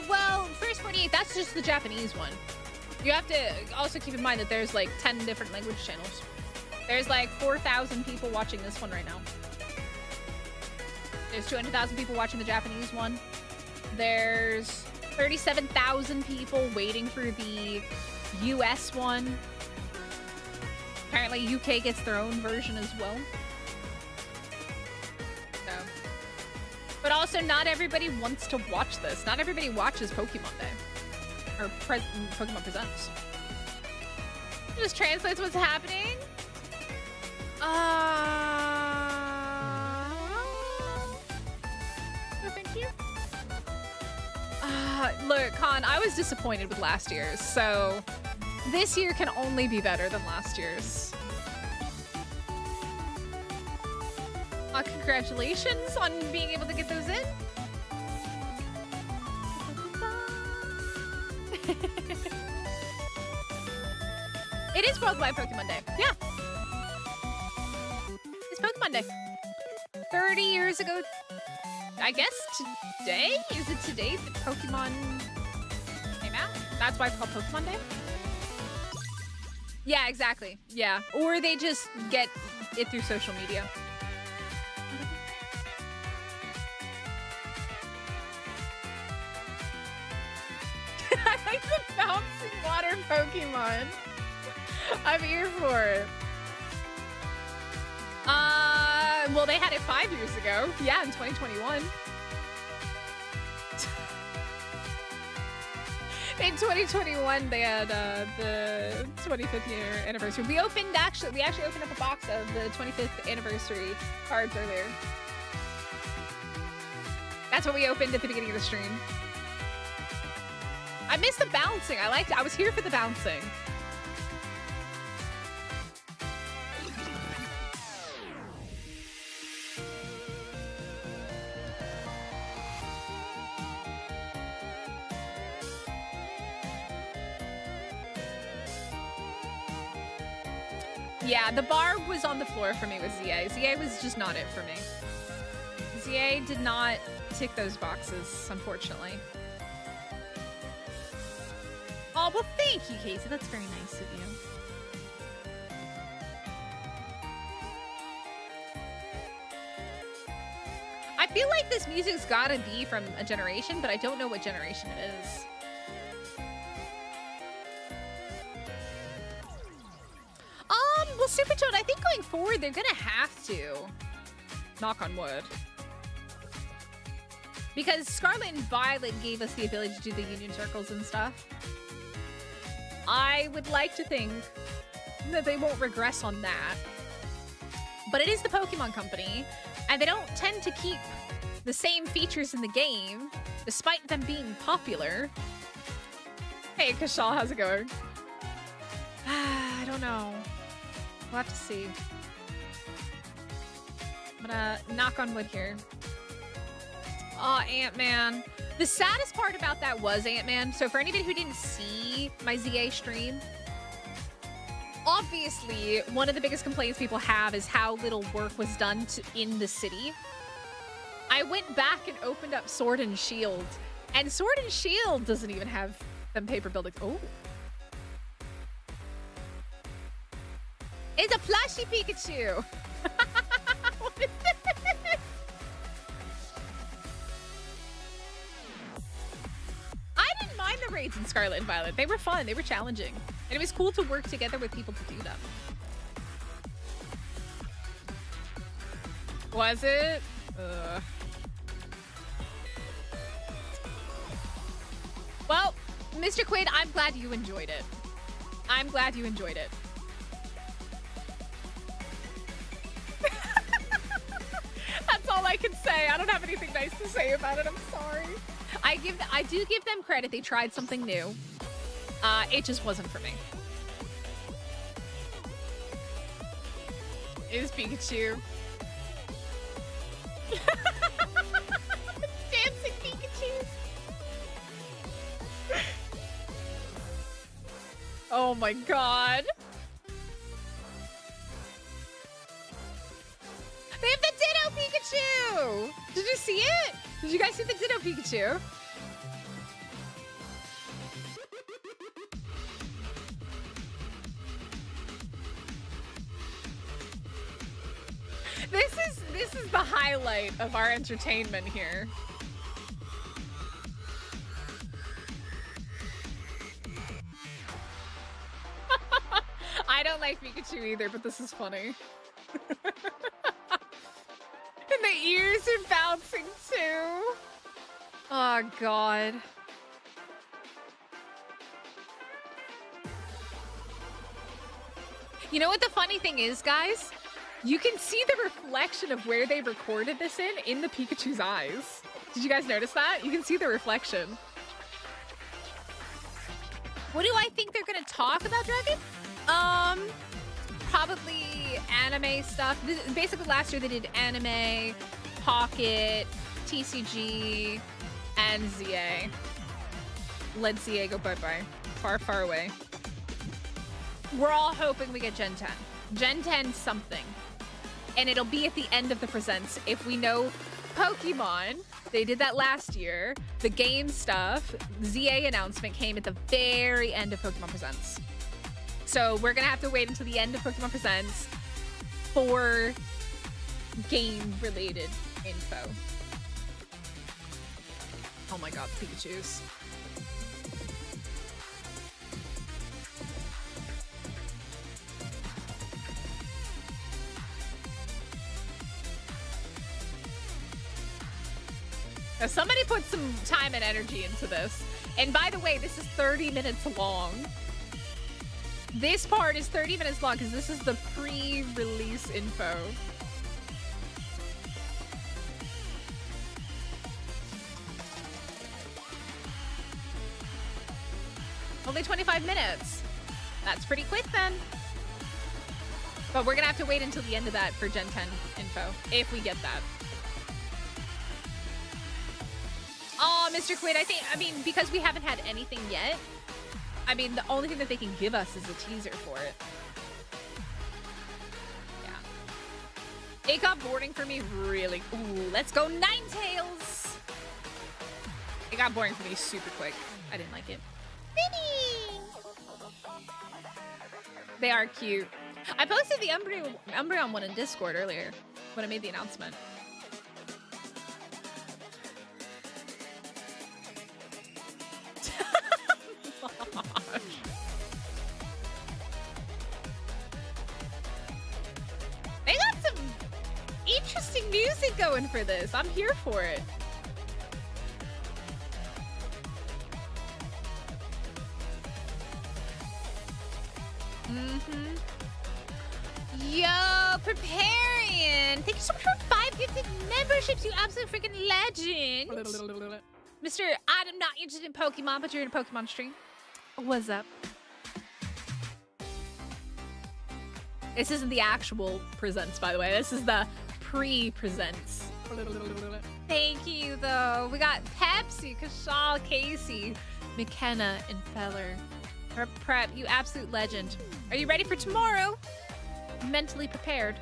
Well, first 48, that's just the Japanese one. You have to also keep in mind that there's like 10 different language channels. There's like 4,000 people watching this one right now. There's 200,000 people watching the Japanese one. There's 37,000 people waiting for the US one. Apparently UK gets their own version as well. So. But also not everybody wants to watch this. Not everybody watches Pokemon Day. Or Pokemon Presents. It just translates what's happening. No, thank you. Look, Khan, I was disappointed with last year's, so this year can only be better than last year's. Congratulations on being able to get those in. It is Worldwide Pokemon Day. Yeah. It's Pokemon Day. 30 years ago, I guess today? Is it today that Pokemon came out? That's why it's called Pokemon Day? Yeah, exactly. Yeah. Or they just get it through social media. I like the bouncing water Pokemon. I'm here for it. Well, they had it 5 years ago. Yeah, in 2021. In 2021, they had the 25th year anniversary. We actually opened up a box of the 25th anniversary cards earlier. That's what we opened at the beginning of the stream. I missed the bouncing. I liked it. I was here for the bouncing. Yeah, the bar was on the floor for me with ZA. ZA was just not it for me. ZA did not tick those boxes, unfortunately. Oh, well, thank you, Casey. That's very nice of you. I feel like this music's gotta be from a generation, but I don't know what generation it is. Well, Super Toad, I think going forward, they're gonna have to. Knock on wood. Because Scarlet and Violet gave us the ability to do the union circles and stuff. I would like to think that they won't regress on that. But it is the Pokemon Company, and they don't tend to keep the same features in the game, despite them being popular. Hey, Kashal, how's it going? I don't know. We'll have to see. I'm gonna knock on wood here. Oh, Ant-Man. The saddest part about that was Ant-Man. So for anybody who didn't see my ZA stream, obviously one of the biggest complaints people have is how little work was done in the city. I went back and opened up Sword and Shield, and Sword and Shield doesn't even have them paper buildings. Oh. It's a plushy Pikachu. What is this? I didn't mind the raids in Scarlet and Violet. They were fun. They were challenging. And it was cool to work together with people to do them. Was it? Well, Mr. Quid, I'm glad you enjoyed it. I'm glad you enjoyed it. That's all I can say. I don't have anything nice to say about it. I'm sorry. I do give them credit. They tried something new. It just wasn't for me. It is Pikachu. Dancing Pikachu. Oh my god. They have the Ditto Pikachu! Did you see it? Did you guys see the Ditto Pikachu? This is the highlight of our entertainment here. I don't like Pikachu either, but this is funny. And the ears are bouncing too. Oh god. You know what the funny thing is, guys? You can see the reflection of where they recorded this in the Pikachu's eyes. Did you guys notice that? You can see the reflection. What do I think they're gonna talk about, Dragon? Probably anime stuff. Basically, last year they did anime, Pocket, TCG, and ZA. Let ZA go bye-bye. Far, far away. We're all hoping we get Gen 10. Gen 10 something. And it'll be at the end of the presents. If we know Pokemon, they did that last year. The game stuff, ZA announcement came at the very end of Pokemon Presents. So we're gonna have to wait until the end of Pokemon Presents for game-related info. Oh my god, Pikachus. Now somebody put some time and energy into this. And by the way, this is 30 minutes long. This part is 30 minutes long because this is the pre-release info. Only 25 minutes. That's pretty quick then. But we're gonna have to wait until the end of that for Gen 10 info, if we get that. Oh, Mr. Quid, I mean, because we haven't had anything yet, I mean, the only thing that they can give us is a teaser for it. Yeah. It got boring for me really. Ooh, let's go Ninetales! It got boring for me super quick. I didn't like it. Minnie! They are cute. I posted the Umbreon one in Discord earlier when I made the announcement. some music going for this. I'm here for it. Yo, Preparian. Thank you so much for 5 gifted memberships, you absolute freaking legend. Mr. I'm not interested in Pokemon, but you're in a Pokemon stream. What's up? This isn't the actual presents, by the way. This is the pre-presents. Thank you, though. We got Pepsi, Kashal, Casey, McKenna, and Feller. Prep, you absolute legend. Are you ready for tomorrow? Mentally prepared.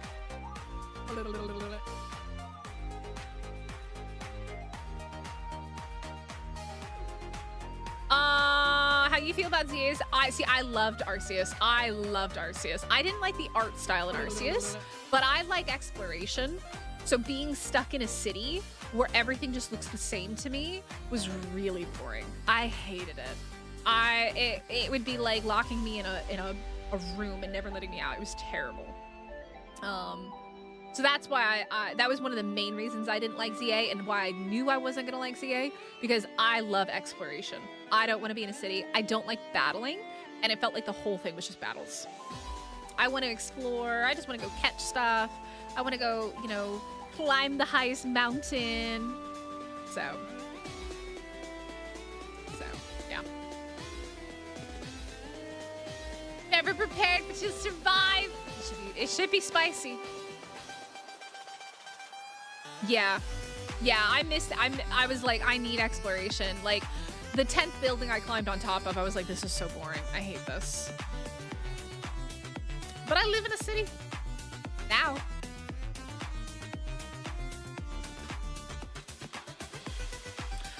How you feel about Arceus? I loved Arceus. I didn't like the art style in Arceus, but I like exploration. So being stuck in a city where everything just looks the same to me was really boring. I hated it. It would be like locking me in a room and never letting me out. It was terrible. So that's why that was one of the main reasons I didn't like ZA and why I knew I wasn't gonna like ZA, because I love exploration. I don't want to be in a city. I don't like battling, and it felt like the whole thing was just battles. I want to explore. I just want to go catch stuff. I want to go, you know, climb the highest mountain. So yeah. Never prepared to survive. It should be spicy. Yeah, I was like, I need exploration. Like, the 10th building I climbed on top of, I was like, this is so boring. I hate this. But I live in a city now.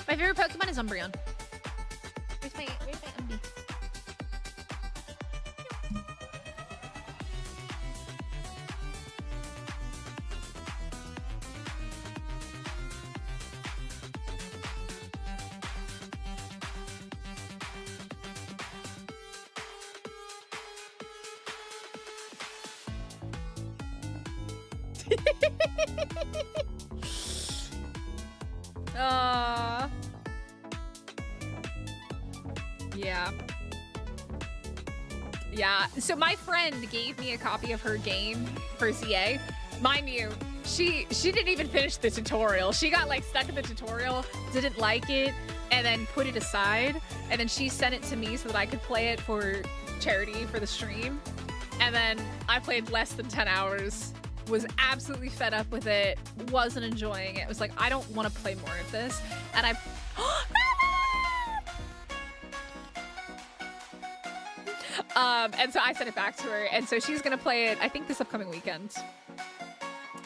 My favorite Pokemon is Umbreon. Where's my Umbie? Yeah. So my friend gave me a copy of her game for ZA. Mind you, she didn't even finish the tutorial. She got like stuck in the tutorial, didn't like it, and then put it aside. And then she sent it to me so that I could play it for charity for the stream. And then I played less than 10 hours. Was absolutely fed up with it, wasn't enjoying it. Was like, I don't want to play more of this. And I and so I sent it back to her, and so she's gonna play it, I think, this upcoming weekend.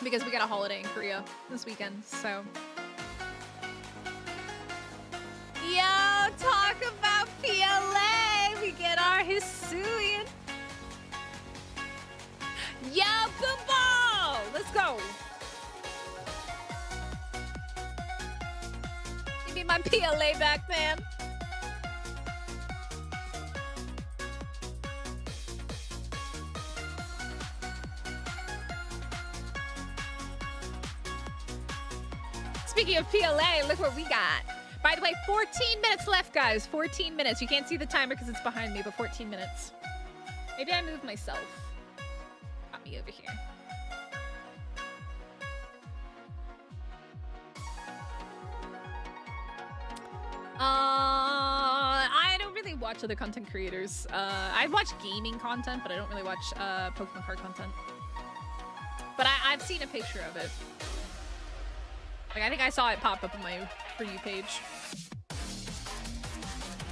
Because we got a holiday in Korea this weekend, so. Yo, talk about PLA! We get our Hisuian. Yo, Boombo! Let's go! Give me my PLA back, man. Speaking of PLA, look what we got. By the way, 14 minutes left, guys. 14 minutes. You can't see the timer because it's behind me, but 14 minutes. Maybe I moved myself. Got me over here. I don't really watch other content creators. I watch gaming content, but I don't really watch Pokemon card content. But I've seen a picture of it. Like, I think I saw it pop up on my For You page.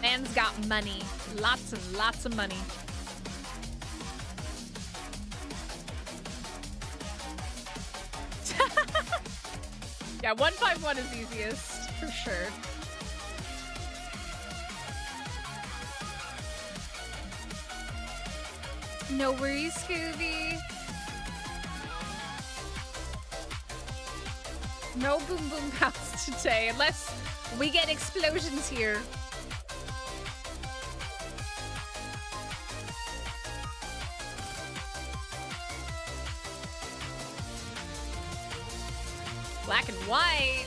Man's got money. Lots and lots of money. Yeah, 151 is easiest, for sure. No worries, Scooby. No boom boom pounds today, unless we get explosions here. Black and white.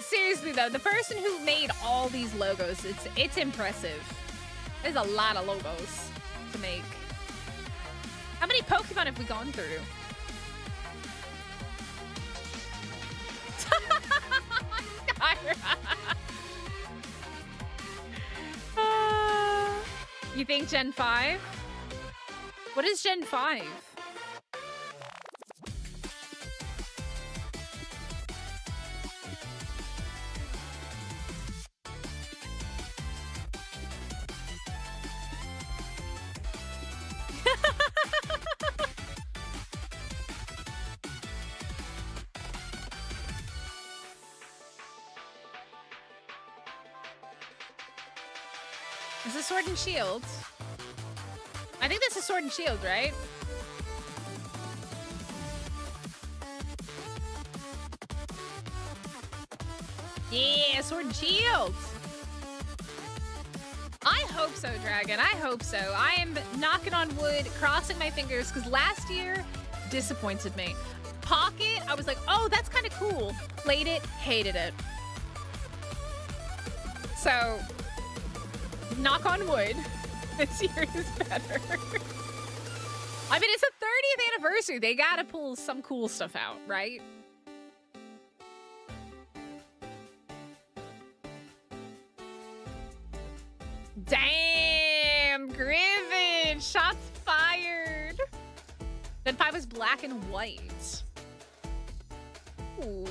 Seriously though, the person who made all these logos, it's impressive. There's a lot of logos to make. How many Pokemon have we gone through? You think Gen 5? What is Gen 5? Is this Sword and Shield? I think this is Sword and Shield, right? Yeah, Sword and Shield. I hope so, Dragon. I hope so. I am knocking on wood, crossing my fingers, because last year disappointed me. Pocket, I was like, oh, that's kind of cool. Played it, hated it. So, knock on wood, this year is better. I mean, it's the 30th anniversary. They gotta pull some cool stuff out, right? Damn, Griffin, shots fired. Gen 5 was black and white. Ooh.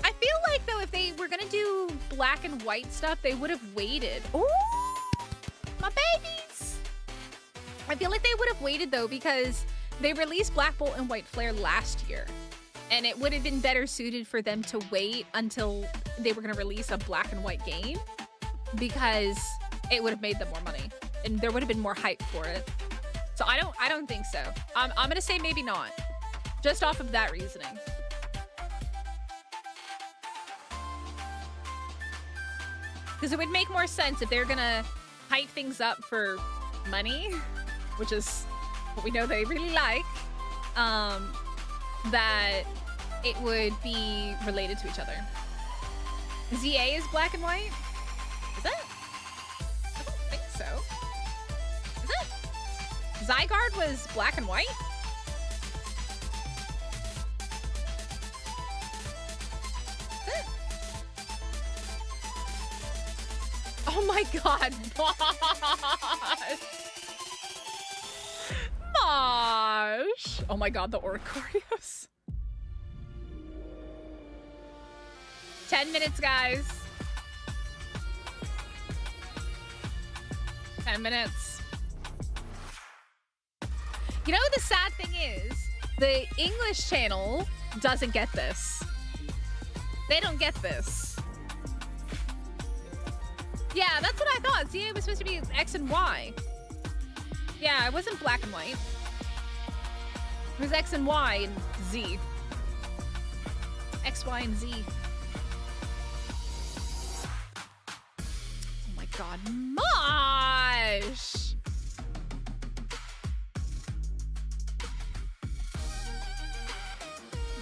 I feel like, though, if they were gonna do black and white stuff, they would have waited. Ooh, my babies. I feel like they would have waited, though, because they released Black Bolt and White Flare last year. And it would have been better suited for them to wait until they were gonna release a black and white game, because it would have made them more money and there would have been more hype for it. So I don't think so. I'm gonna say maybe not, just off of that reasoning. Because it would make more sense if they're gonna hype things up for money, which is what we know they really like, that it would be related to each other. ZA is black and white? Is it? I don't think so. Is it? Zygarde was black and white? Is it? Oh my god, Mosh! Mosh! Oh my god, the Oricorios. 10 minutes, guys. 10 minutes. You know, the sad thing is, the English channel doesn't get this. They don't get this. Yeah, that's what I thought. ZA was supposed to be X and Y. Yeah, it wasn't black and white. It was X and Y and Z. X, Y, and Z. Oh my god, Mosh!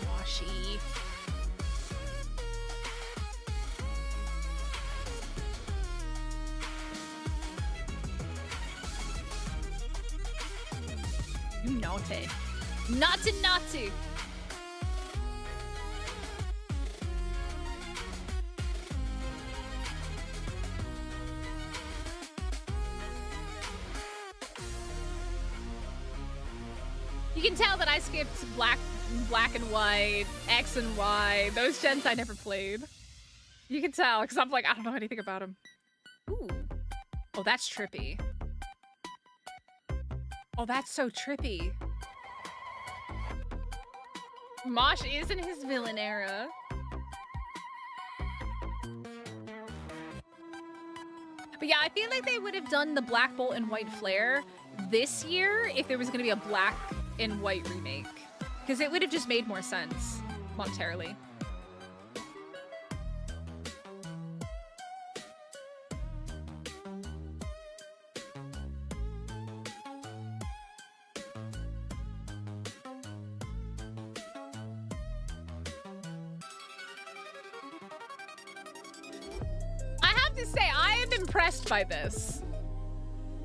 Moshy. You naughty. Naughty, naughty. You can tell that I skipped black and white, X and Y. Those gens I never played. You can tell, because I'm like, I don't know anything about them. Ooh. Oh, that's trippy. Oh, that's so trippy. Mosh is in his villain era. But yeah, I feel like they would have done the Black Bolt and White Flare this year if there was going to be a black and white remake. Because it would have just made more sense monetarily. To say I am impressed by this.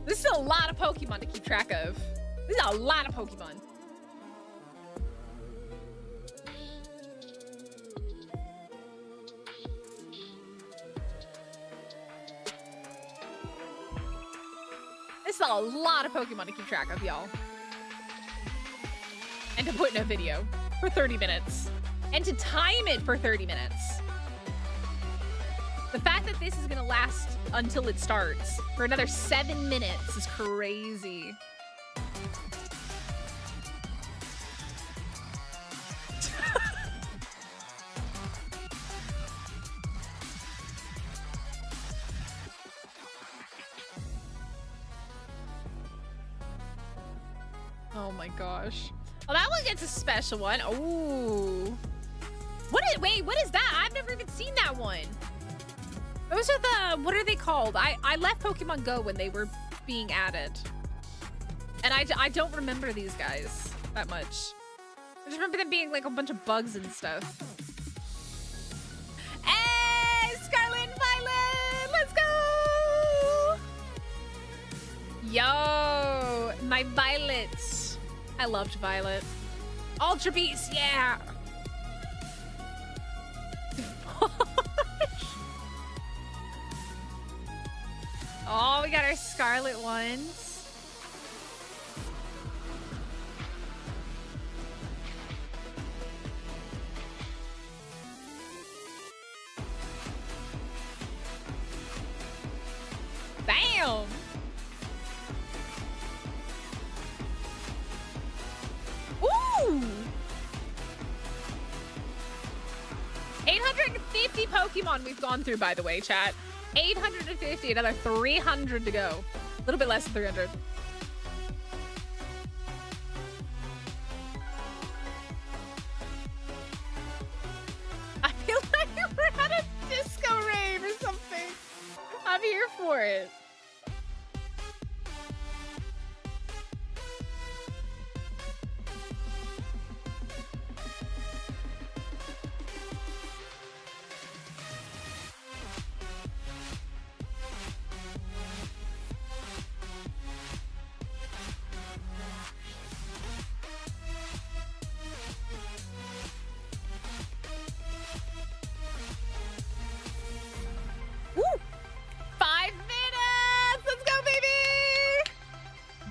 This is a lot of Pokemon to keep track of. This is a lot of Pokemon. This is a lot of Pokemon to keep track of, y'all. And to put in a video for 30 minutes. And to time it for 30 minutes. The fact that this is gonna last until it starts for another 7 minutes is crazy. Oh my gosh. Oh, that one gets a special one. Oh. Wait, what is that? I've never even seen that one. Those are the, what are they called? I left Pokemon Go when they were being added. And I don't remember these guys that much. I just remember them being like a bunch of bugs and stuff. Hey, Scarlet and Violet, let's go! Yo, my Violet. I loved Violet. Ultra Beast, yeah! Oh, we got our Scarlet ones. Bam! Ooh! 850 Pokemon we've gone through, by the way, chat. 850, another 300 to go. A little bit less than 300. I feel like we're at a disco rave or something. I'm here for it.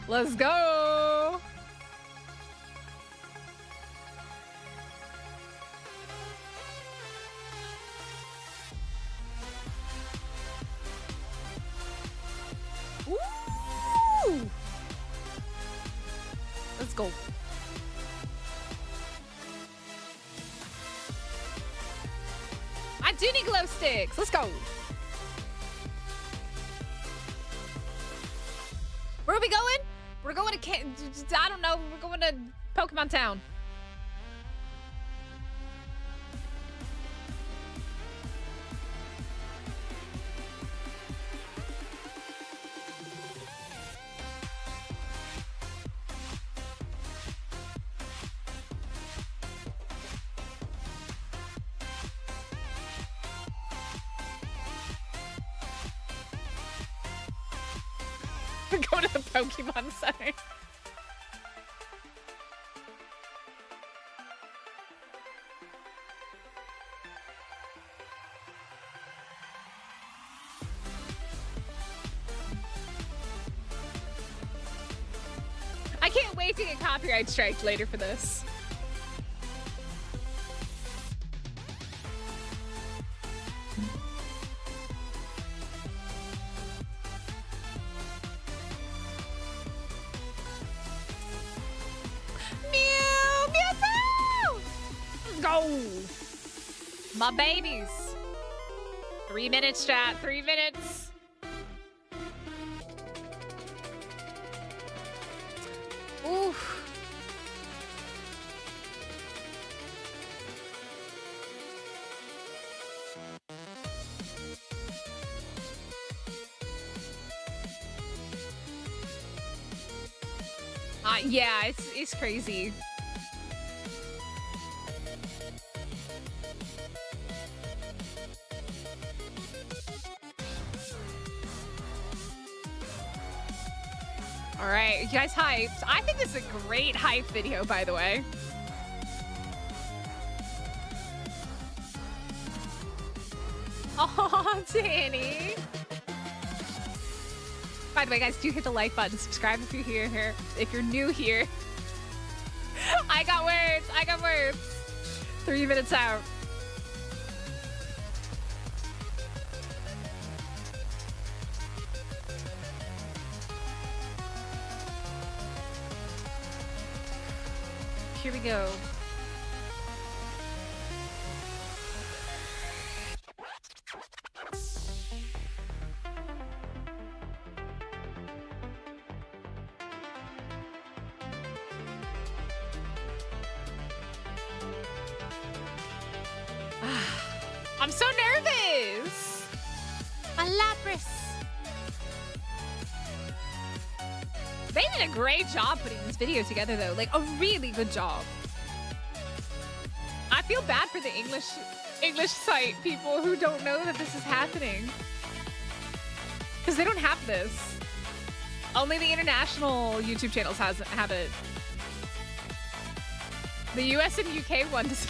Let's go! Ooh! Let's go. I do need glow sticks. Let's go. Where are we going? We're going to, I don't know, we're going to Pokemon Town. We're going to the Pokemon Center. I can't wait to get copyright striked later for this. My babies. 3 minutes, chat. 3 minutes. Oof. Yeah, it's crazy. All right, you guys hyped? I think this is a great hype video, by the way. Oh, Danny. By the way, guys, do hit the like button. Subscribe if you're here. If you're new here. I got words. I got words. 3 minutes out. Here we go. I'm so nervous. My Lapras. They did a great job putting this video together, though. Like, a really good job. I feel bad for the English site people who don't know that this is happening. Because they don't have this. Only the international YouTube channels have it. The US and UK one does.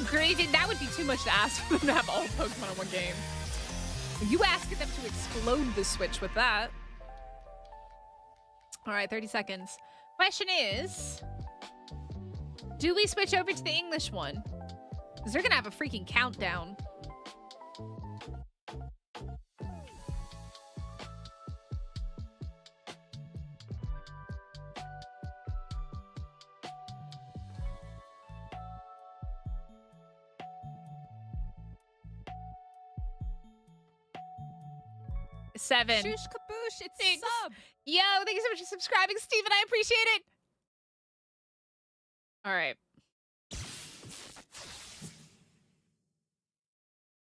Gravy, that would be too much to ask for them to have all Pokemon in one game. You asking them to explode the Switch with that. All right, 30 seconds. Question is, do we switch over to the English one? Because they're going to have a freaking countdown. Seven. Shoosh kaboosh, it's Thanks. sub. Yo, thank you so much for subscribing, Steven. I appreciate it. All right.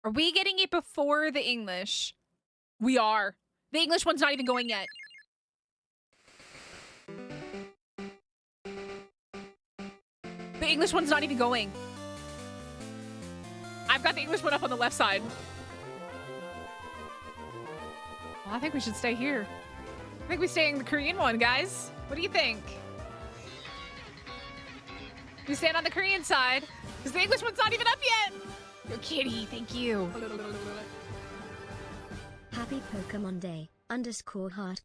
Are we getting it before the English? We are. The English one's not even going yet. The English one's not even going. I've got the English one up on the left side. Well, I think we should stay here. I think we stay in the Korean one, guys. What do you think? We stand on the Korean side, because the English one's not even up yet. Yo, kitty, thank you. Happy Pokemon Day, _heart :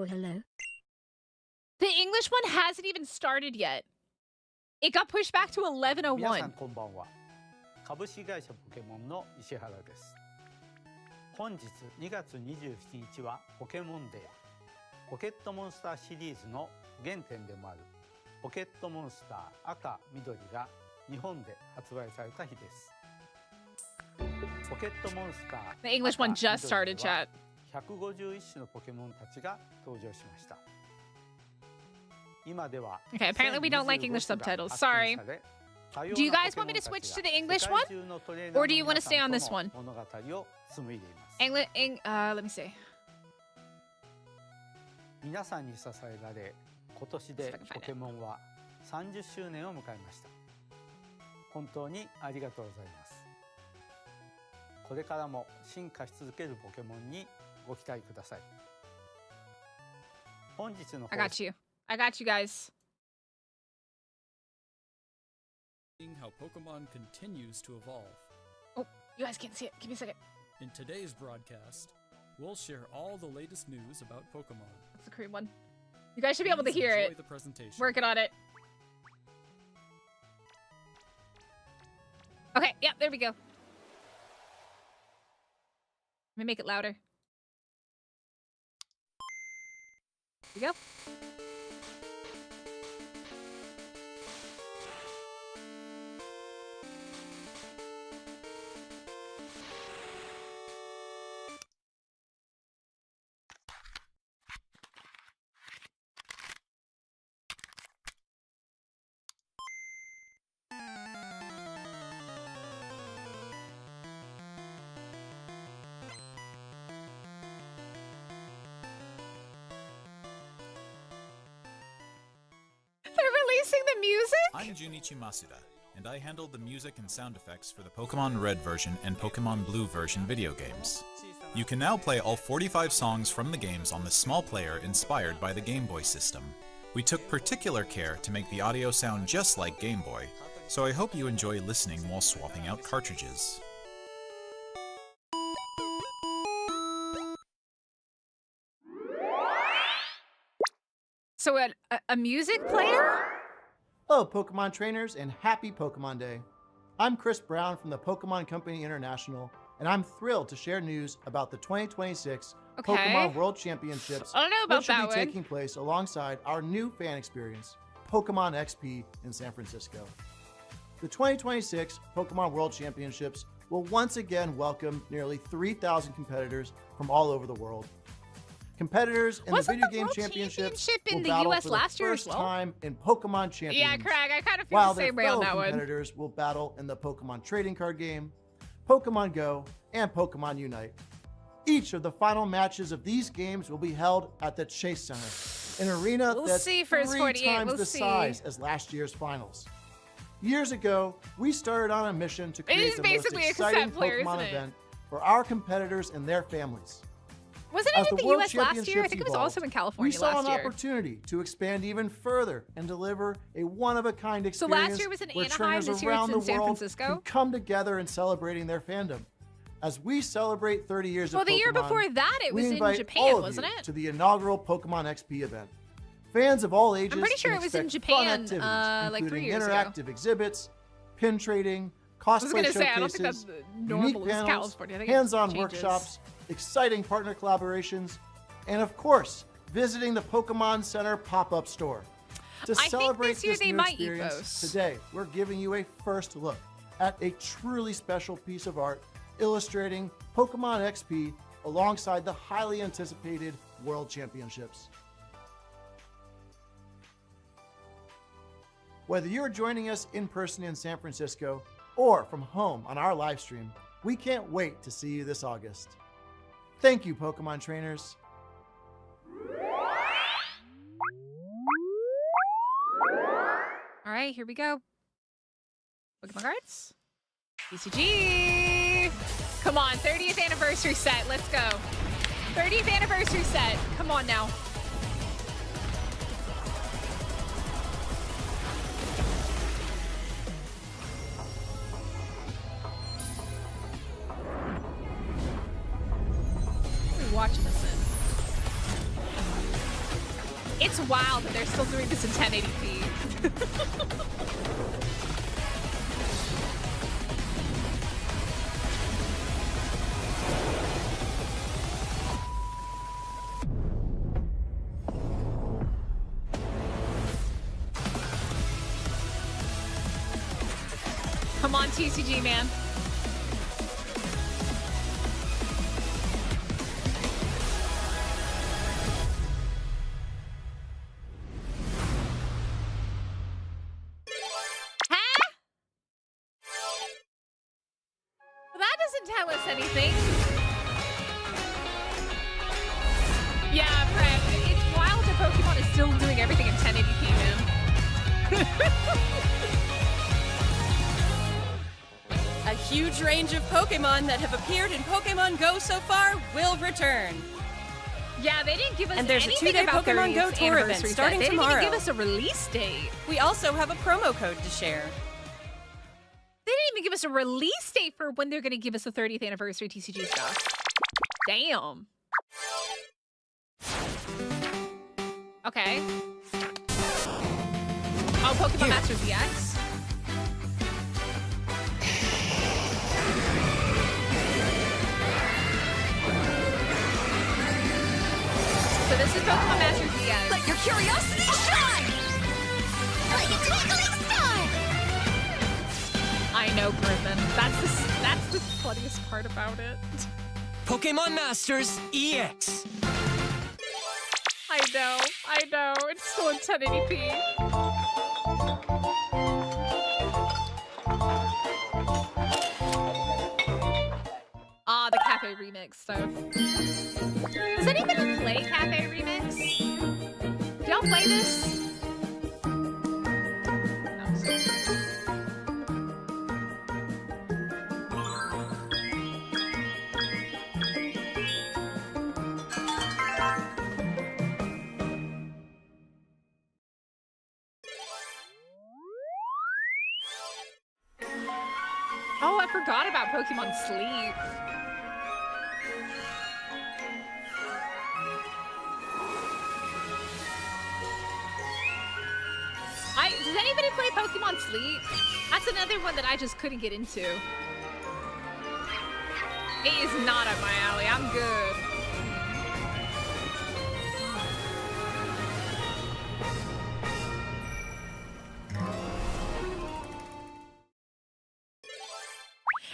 hello. The English one hasn't even started yet. It got pushed back to 11:01. 皆さんこんばんは。株式会社ポケモンの石原です。本日2月27日はポケモンデー。ポケットモンスターシリーズの原点でもあるポケットモンスター赤緑が日本で発売された日です。ポケットモンスター The English one just started, chat. 151種のポケモンたちが登場しました。今では Okay, apparently we don't like English subtitles. Sorry. Do you guys want me to switch to the English one? Or do you want to stay on this one? Let me see. 皆さんに支えられ、今年でポケモンは30周年を迎えました。本当にありがとうございます。これからも進化し続けるポケモンにご期待ください。本日の I got you. I got you guys. How Pokemon continues to evolve. Oh, you guys can't see it. Give me a second. In today's broadcast, we'll share all the latest news about Pokemon. That's the Korean one. You guys should be able to hear Enjoy it. the presentation. Working on it. Okay, yeah, there we go. Let me make it louder. Here we go. Releasing the music? I'm Junichi Masuda, and I handled the music and sound effects for the Pokemon Red version and Pokemon Blue version video games. You can now play all 45 songs from the games on the small player inspired by the Game Boy system. We took particular care to make the audio sound just like Game Boy, so I hope you enjoy listening while swapping out cartridges. So a music player? Hello, Pokemon trainers, and happy Pokemon Day. I'm Chris Brown from the Pokemon Company International, and I'm thrilled to share news about the 2026 Okay. Pokemon World Championships, I don't know about which will that be one. taking place alongside our new fan experience, Pokemon XP in San Francisco. The 2026 Pokemon World Championships will once again welcome nearly 3,000 competitors from all over the world. Competitors in Wasn't the the Video Game World Championships Championship in will the battle US for last the year as first well? time in Pokemon Champions. Yeah, Craig, I kind of feel While the their same way on fellow that one. competitors will battle in the Pokemon trading card game, Pokemon Go, and Pokemon Unite. Each of the final matches of these games will be held at the Chase Center, an arena We'll that's see, First 3 48, times we'll the see. size as last year's finals. Years ago, we started on a mission to create is the most basically a exciting cassette player, Pokemon isn't it? event for our competitors and their families. Wasn't As it in the the World US last year? I Championships think it was evolved, also in California we saw last an year. opportunity to expand even further and deliver a one-of-a-kind So experience last year was in where Anaheim, trainers this year it's around in the San world Francisco? can come together and celebrating their fandom. As we celebrate 30 years Well, of the year Pokemon, before that, it we was in invite Japan, all of wasn't you it? to the inaugural Pokemon XP event. Fans of all ages pretty sure can it was in expect fun Japan, activities, like 3 including years ago. interactive exhibits, pin trading, I was cosplay gonna say, I don't think showcases, that's unique normal as panels, California. I think it hands-on changes. workshops, exciting partner collaborations, and of course, visiting the Pokemon Center pop-up store. To I think celebrate this year this they new might experience, Evos. today we're giving you a first look at a truly special piece of art illustrating Pokemon XP alongside the highly anticipated World Championships. Whether you're joining us in person in San Francisco or from home on our live stream, we can't wait to see you this August. Thank you, Pokemon trainers. All right, here we go. Pokemon cards. TCG. Come on, 30th anniversary set. Let's go. 30th anniversary set. Come on now. What are we watching this in? It's wild that they're still doing this in 1080p. Come on, TCG, man. Huh? Well, that doesn't tell us anything. Yeah, Fred, it's wild that Pokemon is still doing everything in 1080p, man. A huge range of Pokemon that have appeared in Pokemon Go so far will return. Yeah, they didn't give us And there's a anything 2-day about their Pokemon Go 30th tour event anniversary starting set. They tomorrow. didn't even give us a release date. We also have a promo code to share. They didn't even give us a release date for when they're going to give us the 30th anniversary TCG stuff. Damn. Okay. Oh, Pokemon Masters EX. So this is Pokemon Masters EX. Let your curiosity shine! Like a twinkling star! I know, Griffin. That's the funniest part about it. Pokemon Masters EX. I know. It's still in 1080p. Ah, the Cafe Remix stuff. Does anybody play Cafe Remix? Do y'all play this? Oh, I forgot about Pokemon Sleep. Does anybody play Pokemon Sleep? That's another one that I just couldn't get into. It is not up my alley. I'm good.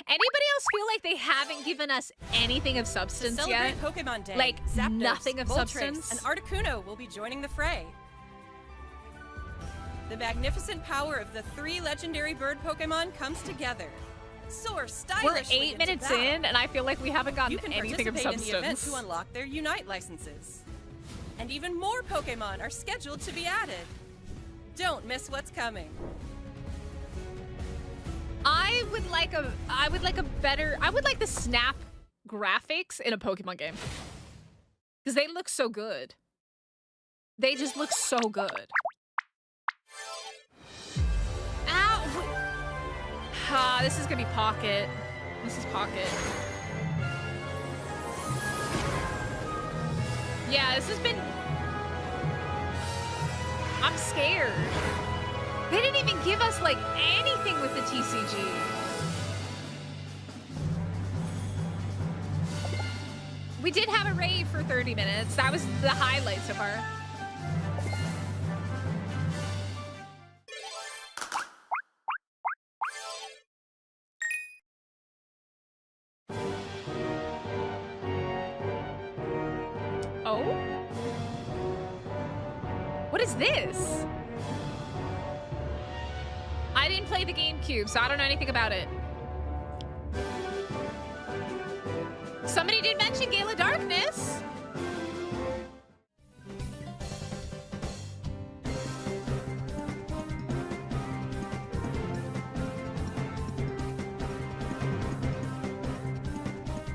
Anybody else feel like they haven't given us anything of substance To yet? celebrate Pokemon Day, Like, Zapdos, nothing of Moltres, substance? and Articuno will be joining the fray. The magnificent power of the 3 legendary bird Pokemon comes together. Soar stylishly We're 8 into minutes battle. in, and I feel like we haven't gotten You can anything of participate in the event substance. to unlock their Unite licenses. And even more Pokemon are scheduled to be added. Don't miss what's coming. I would like the Snap graphics in a Pokemon game. Because they look so good. They just look so good. Ow! Ah, this is gonna be Pocket. This is Pocket. Yeah, this has been... I'm scared. They didn't even give us, like, anything with the TCG. We did have a raid for 30 minutes. That was the highlight so far. Oh? What is this? I didn't play the GameCube, so I don't know anything about it. Somebody did mention Gale of Darkness.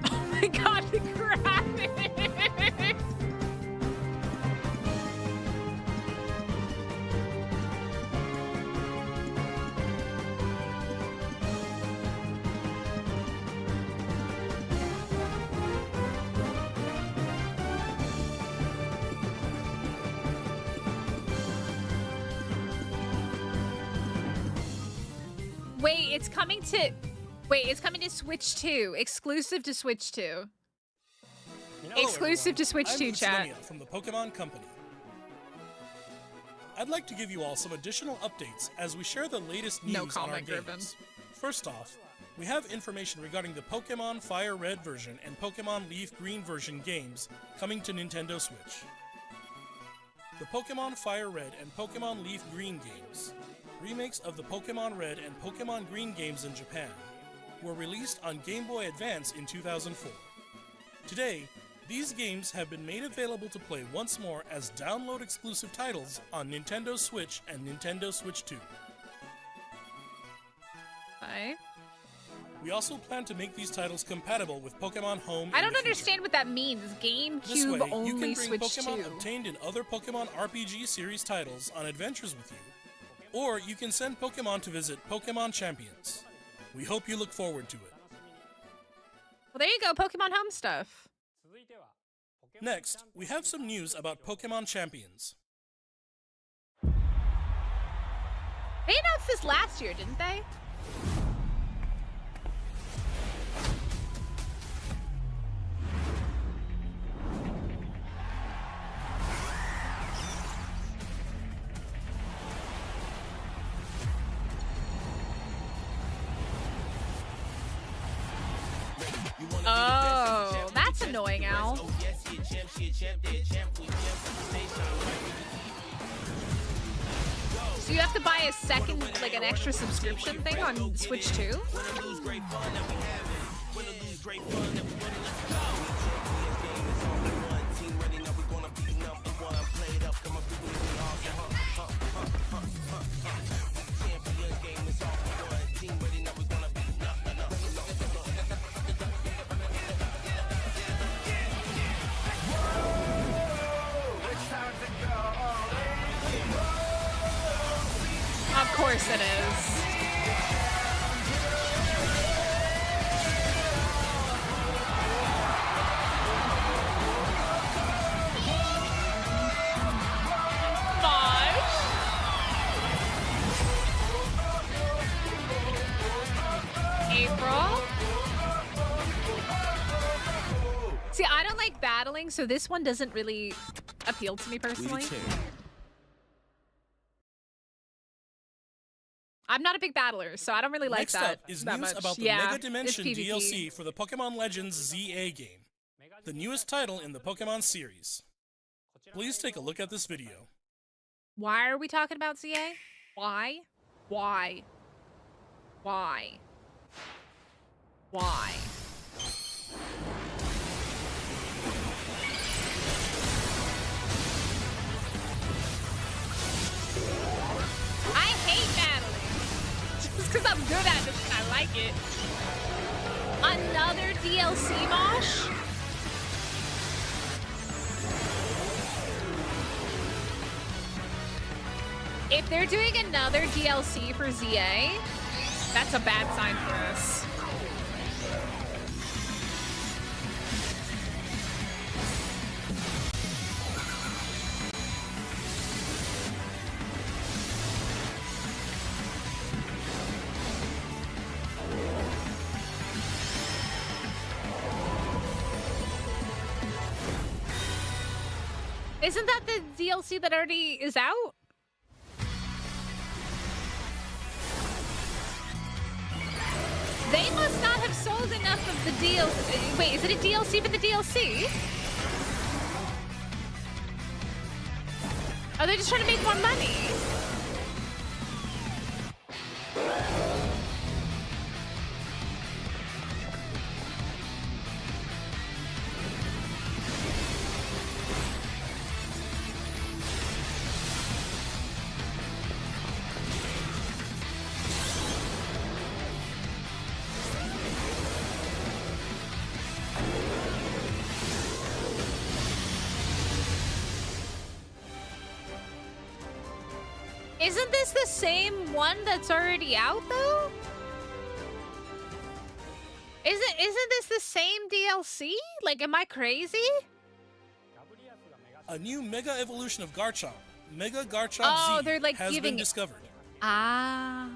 Oh my god, the graphics! It's coming to Switch 2. Exclusive to Switch 2. Exclusive to Switch 2, chat. I'm from the Pokemon Company. I'd like to give you all some additional updates as we share the latest news on our games. First off, we have information regarding the Pokemon Fire Red version and Pokemon Leaf Green version games coming to Nintendo Switch. The Pokemon Fire Red and Pokemon Leaf Green games, remakes of the Pokemon Red and Pokemon Green games in Japan, were released on Game Boy Advance in 2004. Today, these games have been made available to play once more as download-exclusive titles on Nintendo Switch and Nintendo Switch 2. Okay. We also plan to make these titles compatible with Pokemon Home. I don't understand what that means. This way, GameCube only you can bring Switch Pokemon 2. obtained in other Pokemon RPG series titles on adventures with you, or you can send Pokemon to visit Pokemon Champions. We hope you look forward to it. Well, there you go, Pokemon Home stuff. Next, we have some news about Pokemon Champions. They announced this last year, didn't they? Oh, that's annoying, Al. So you have to buy a second, like an extra subscription thing on Switch too? Of course it is. April. See, I don't like battling, so this one doesn't really appeal to me personally. I'm not a big battler, so I don't really like Next that. up is that news much. about the Yeah, Mega Dimension it's PvP. DLC for the Pokemon Legends ZA game, the newest title in the Pokemon series. Please take a look at this video. Why are we talking about ZA? Why? Why? Why? Why? I hate battling. Just because I'm good at it, I like it. Another DLC mosh? If they're doing another DLC for ZA, that's a bad sign for us. Isn't that the DLC that already is out? They must not have sold enough of the DLC. Wait, is it a DLC for the DLC? Are they just trying to make more money? Isn't this the same one that's already out though? Isn't this the same DLC? Like, am I crazy? A new Mega Evolution of Garchomp, Mega Garchomp Oh, Z, they're like has giving been it- discovered. Ah.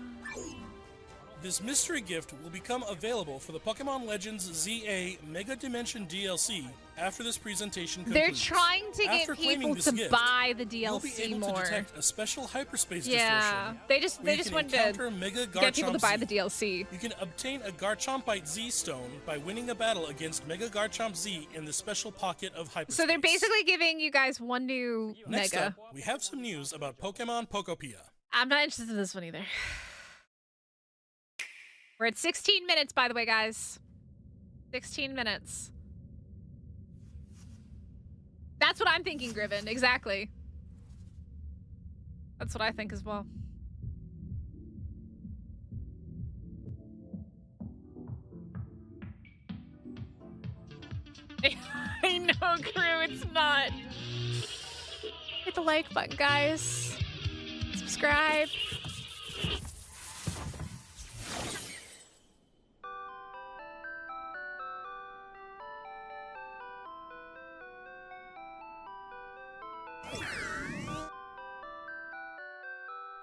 This mystery gift will become available for the Pokemon Legends ZA Mega Dimension DLC after this presentation concludes. They're trying to get After claiming people this to gift, buy the you'll be DLC able more. to detect a special hyperspace Yeah, distortion. they just where you can wanted encounter to Mega get people to Garchomp buy Z. the DLC. You can obtain a Garchompite Z stone by winning a battle against Mega Garchomp Z in the special pocket of hyperspace. So they're basically giving you guys one new Next Mega. up, we have some news about Pokemon Pokopia. I'm not interested in this one either. We're at 16 minutes, by the way, guys. 16 minutes. That's what I'm thinking, Griven. Exactly. That's what I think as well. I know, crew, it's not. Hit the like button, guys. Subscribe.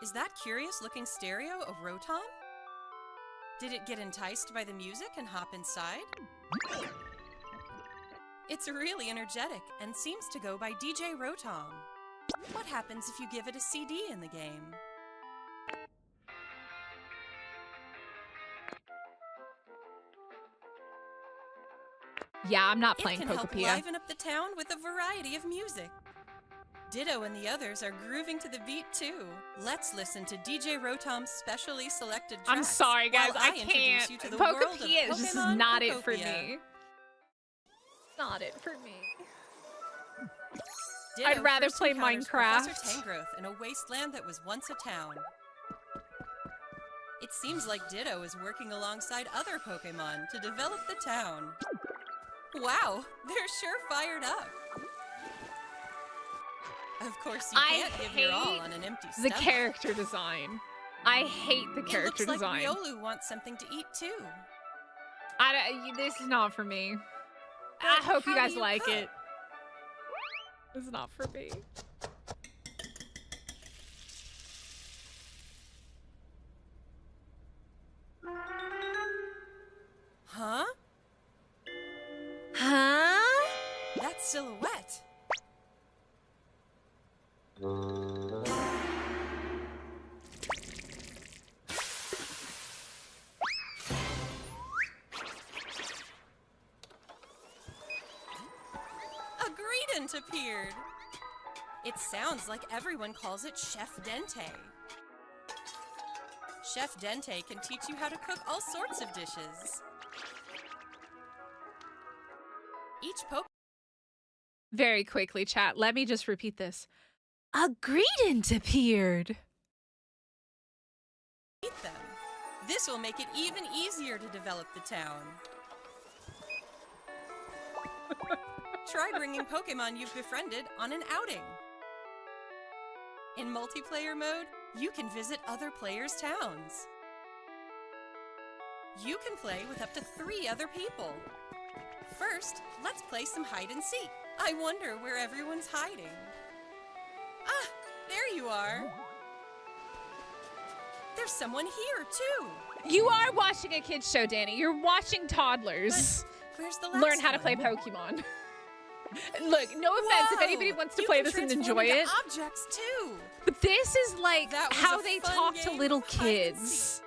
Is that curious-looking stereo of Rotom? Did it get enticed by the music and hop inside? It's really energetic and seems to go by DJ Rotom. What happens if you give it a CD in the game? Yeah, I'm not playing It can help Pokopia. liven up the town with a variety of music. Ditto and the others are grooving to the beat too. Let's listen to DJ Rotom's specially selected tracks. I'm sorry, guys. while I introduce can't. you to the world of Pokopia is just Pokemon not it for Pokopia. me. Not it for me. Ditto I'd rather first play encounters Minecraft. Professor Tangrowth in a wasteland that was once a town. It seems like Ditto is working alongside other Pokemon to develop the town. Wow, they're sure fired up. Of course, you I can't give your all hate on an empty The stomach. character design. I hate the character it looks design. like Riolu wants something to eat too. This is not for me. But I hope you how guys do you like cook? it. It's not for me. Huh? Huh? That's Silhouette. A Greedent appeared. It sounds like everyone calls it Chef Dente. Chef Dente can teach you how to cook all sorts of dishes. Each Very quickly, chat. Let me just repeat this. A Greedent appeared. eat them. This will make it even easier to develop the town. Try bringing Pokemon you've befriended on an outing. In multiplayer mode, you can visit other players' towns. You can play with up to 3 other people. First, let's play some hide and seek. I wonder where everyone's hiding. Ah, there you are. There's someone here, too. You are watching a kid's show, Danny. You're watching toddlers But where's the last learn how to one? play Pokemon. Look, no offense if anybody wants to You play can this and transform enjoy into it. Objects too. But this is like That was how a they fun talk to game little of hide and kids.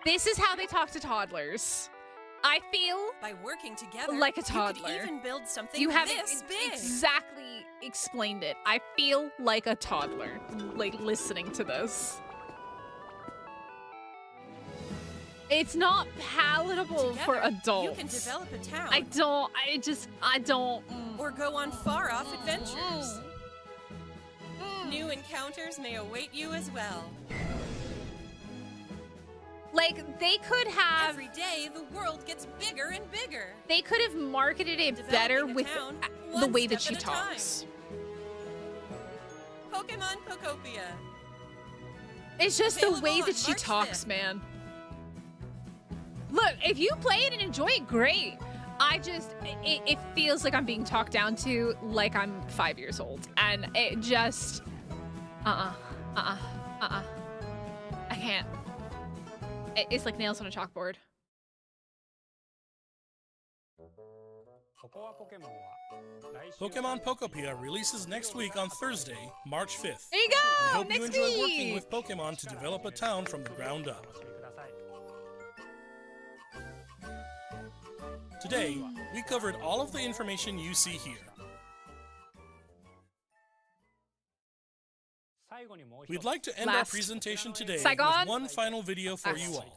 This is how they talk to toddlers. I feel By working together, like a you toddler. could even build something you haven't this big. exactly explained it. I feel like a toddler, like listening to this. It's not palatable for Together, adults. You can develop a town. I don't. Or go on far-off adventures. New encounters may await you as well. Like, they could have. Every day, the world gets bigger and bigger. They could have marketed it Developing better a with town, the one way that step she at a time. talks. Pokemon Pokopia. It's just the Available way on that she March talks, 5th. man. Look, if you play it and enjoy it, great. It feels like I'm being talked down to like I'm 5 years old. And it just, I can't. It's like nails on a chalkboard. Pokemon Pokopia releases next week on Thursday, March 5th. There you We go, hope you next enjoy working week. with Pokemon to develop a town from the ground up. Today, we covered all of the information you see here. We'd like to end our Last. presentation today Saigon? with one final video for Last. you all.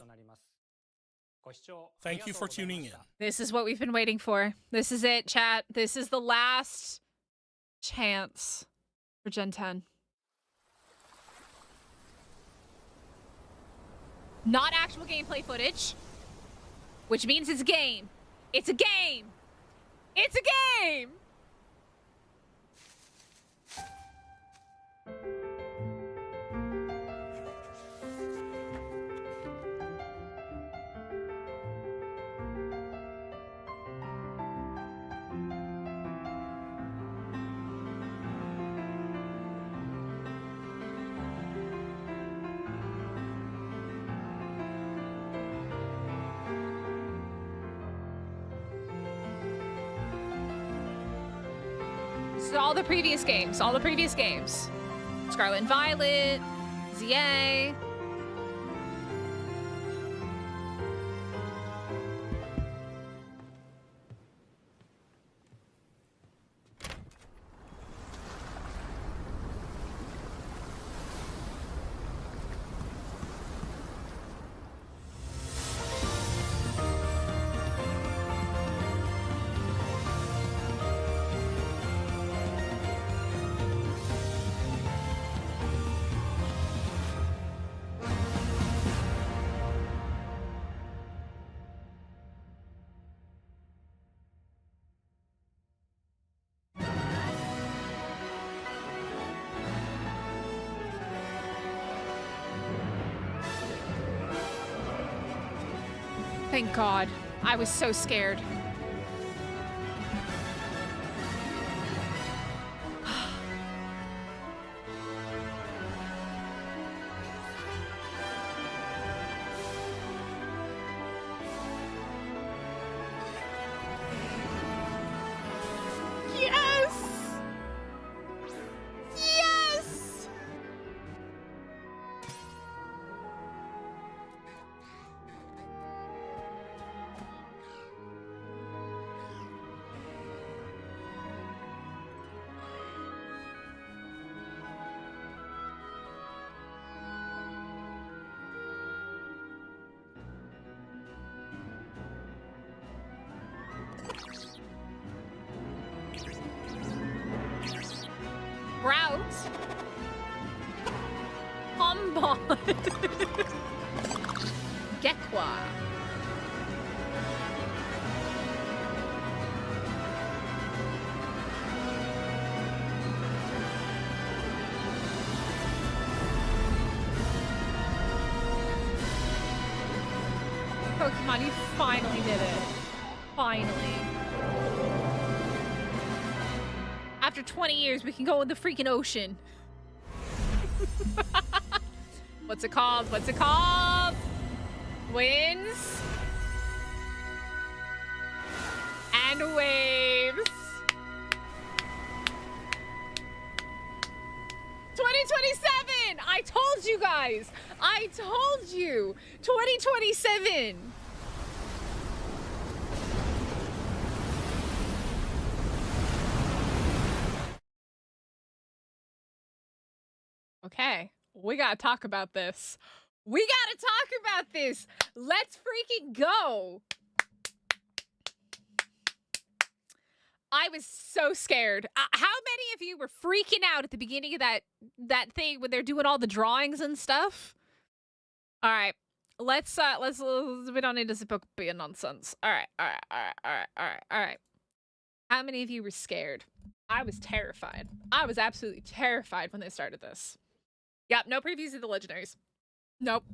Thank you for tuning in. This is what we've been waiting for. This is it, chat. This is the last chance for Gen 10. Not actual gameplay footage, which means it's a game. It's a game. It's a game. So all the previous games, Scarlet and Violet, ZA. Thank God. I was so scared. Yes! Yes! Route. Tomball. Gekwa. Pokemon, you finally did it. Finally. After 20 years, we can go in the freaking ocean. What's it called? What's it called? Winds. And waves. 2027! I told you guys! I told you! 2027! Okay, we gotta talk about this. We gotta talk about this. Let's freaking go. I was so scared. How many of you were freaking out at the beginning of that thing when they're doing all the drawings and stuff? All right, let's we don't need to be nonsense. All right. How many of you were scared? I was terrified. I was absolutely terrified when they started this. Yep, no previews of the legendaries. Nope.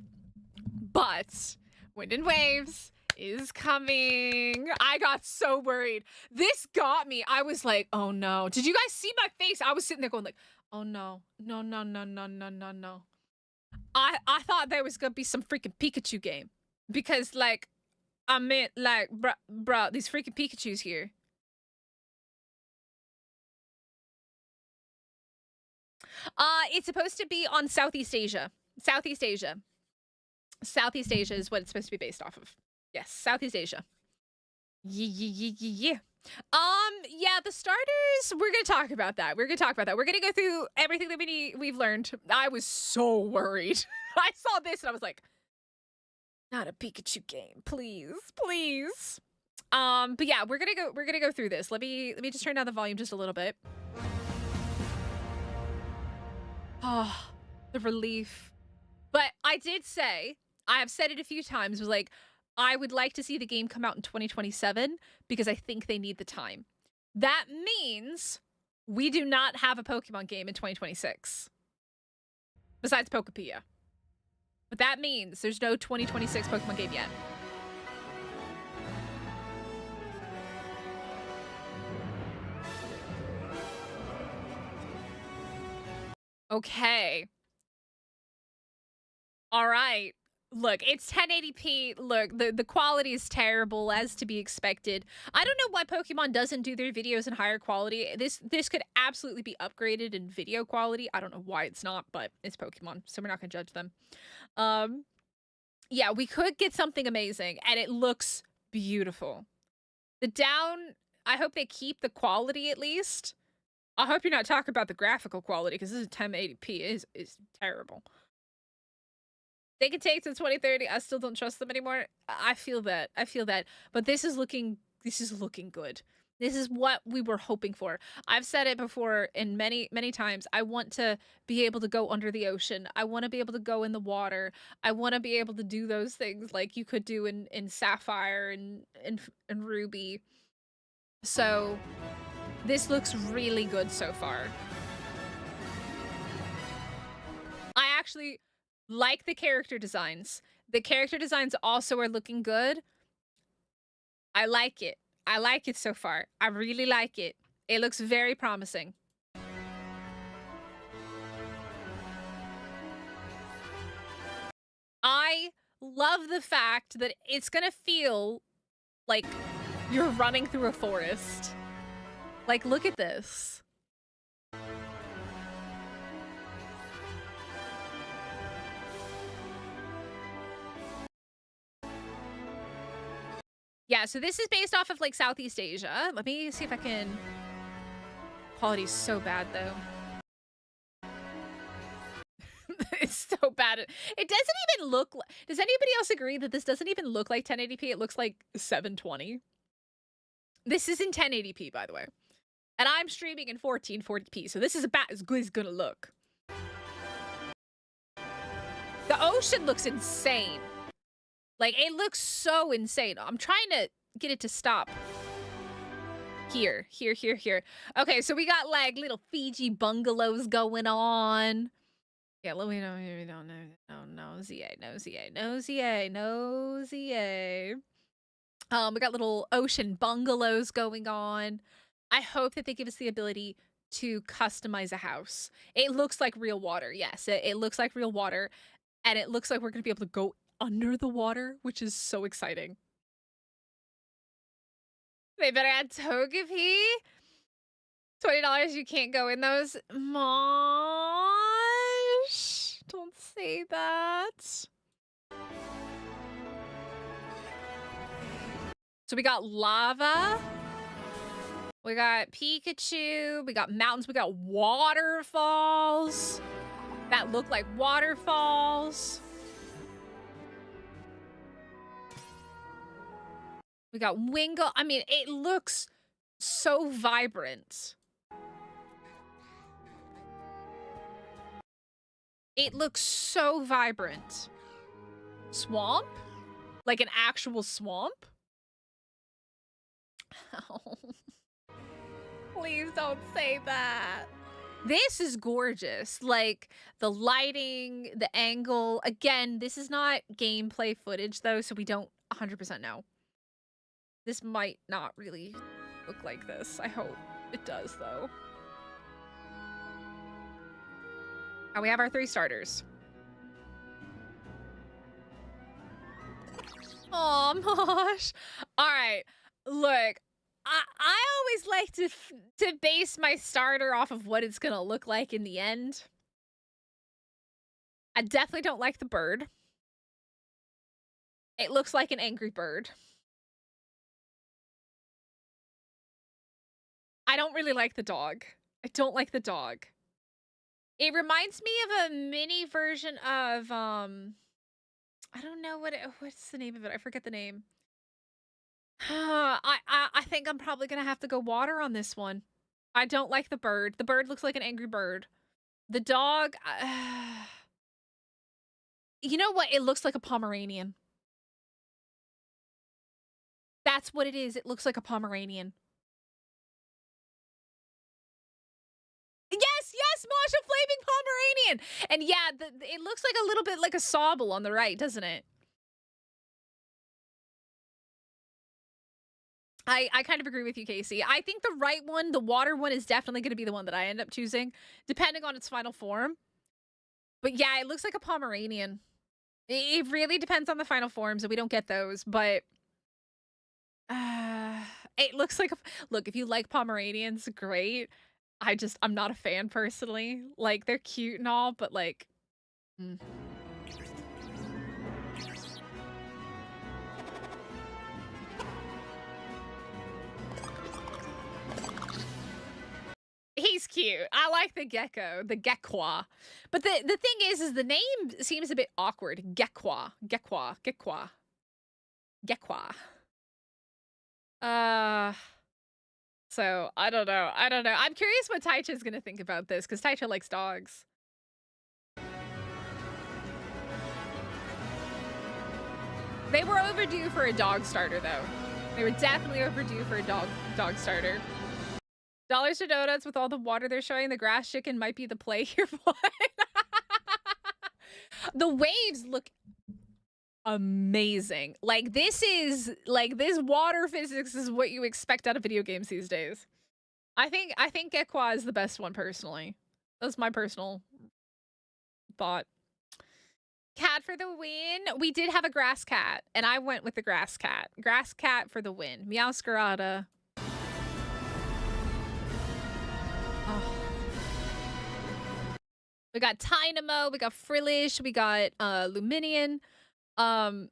But Wind and Waves is coming. I got so worried. This got me. I was like, oh no. Did you guys see my face? I was sitting there going like, oh no. No. I thought there was gonna be some freaking Pikachu game. Because like, I meant like, bruh, these freaking Pikachus here. It's supposed to be on Southeast Asia. Southeast Asia is what it's supposed to be based off of. Yes, Southeast Asia. Yeah. Yeah, the starters, we're gonna talk about that. We're gonna go through everything that we've learned. I was so worried. I saw this and I was like, not a Pikachu game, please. But yeah, we're gonna go through this. Let me just turn down the volume just a little bit. Oh, the relief. But I did say, I have said it a few times, was like, I would like to see the game come out in 2027 because I think they need the time. That means we do not have a Pokemon game in 2026. Besides Pokepia. But that means there's no 2026 Pokemon game yet. Okay. All right. Look, it's 1080p. Look, the quality is terrible, as to be expected. I don't know why Pokemon doesn't do their videos in higher quality. This could absolutely be upgraded in video quality. I don't know why it's not, but it's Pokemon, so we're not gonna judge them. Yeah, we could get something amazing, and it looks beautiful. I hope they keep the quality at least. I hope you're not talking about the graphical quality, because this is 1080p. It is terrible. They can take to 2030. I still don't trust them anymore. I feel that. But this is looking good. This is what we were hoping for. I've said it before in many, many times. I want to be able to go under the ocean. I want to be able to go in the water. I want to be able to do those things like you could do in Sapphire and Ruby. So this looks really good so far. I actually like the character designs. The character designs also are looking good. I like it. I like it so far. I really like it. It looks very promising. I love the fact that it's gonna feel like you're running through a forest. Like, look at this. Yeah, so this is based off of like Southeast Asia. Let me see if I can... Quality's so bad though. It's so bad. It doesn't even look like... Does anybody else agree that this doesn't even look like 1080p? It looks like 720. This is in 1080p, by the way. And I'm streaming in 1440p, so this is about as good as it's gonna look. The ocean looks insane. Like, it looks so insane. I'm trying to get it to stop. Here. Okay, so we got, like, little Fiji bungalows going on. Yeah, let me know. No, ZA. We got little ocean bungalows going on. I hope that they give us the ability to customize a house. It looks like real water. Yes, it looks like real water. And it looks like we're going to be able to go under the water, which is so exciting. They better add Togepi. $20, you can't go in those. Mosh, don't say that. So we got lava. We got Pikachu. We got mountains. We got waterfalls that look like waterfalls. We got Wingull. I mean, it looks so vibrant. It looks so vibrant. Swamp? Like an actual swamp? Oh. Please don't say that. This is gorgeous. Like, the lighting, the angle. Again, this is not gameplay footage, though, so we don't 100% know. This might not really look like this. I hope it does, though. And we have our 3 starters. Aw, Mosh. All right. Look, I always like to base my starter off of what it's going to look like in the end. I definitely don't like the bird. It looks like an angry bird. I don't really like the dog. I don't like the dog. It reminds me of a mini version of, I don't know what's the name of it? I forget the name. I think I'm probably going to have to go water on this one. I don't like the bird. The bird looks like an angry bird. The dog, you know what? It looks like a Pomeranian. That's what it is. It looks like a Pomeranian. Yes, Mosh, a flaming Pomeranian. And yeah, it looks like a little bit like a Sobble on the right, doesn't it? I kind of agree with you, Casey. I think the right one, the water one, is definitely going to be the one that I end up choosing, depending on its final form. But yeah, it looks like a Pomeranian. It really depends on the final forms, and we don't get those, but it looks like look, if you like Pomeranians, great. I'm not a fan personally. Like, they're cute and all, but like He's cute. I like the gecko, the Gekwa. But the thing is the name seems a bit awkward. Gekwa. So, I don't know. I'm curious what Taicha's gonna think about this, because Taicha likes dogs. They were overdue for a dog starter, though. They were definitely overdue for a dog starter. Dollars to donuts with all the water they're showing. The grass chicken might be the play here. The waves look amazing. Like this water physics is what you expect out of video games these days. I think Gekwa is the best one personally. That's my personal thought. Cat for the win. We did have a grass cat, and I went with the grass cat. Grass cat for the win. Meowscarada. Oh. We got Tynamo, we got Frillish, we got Luminion, what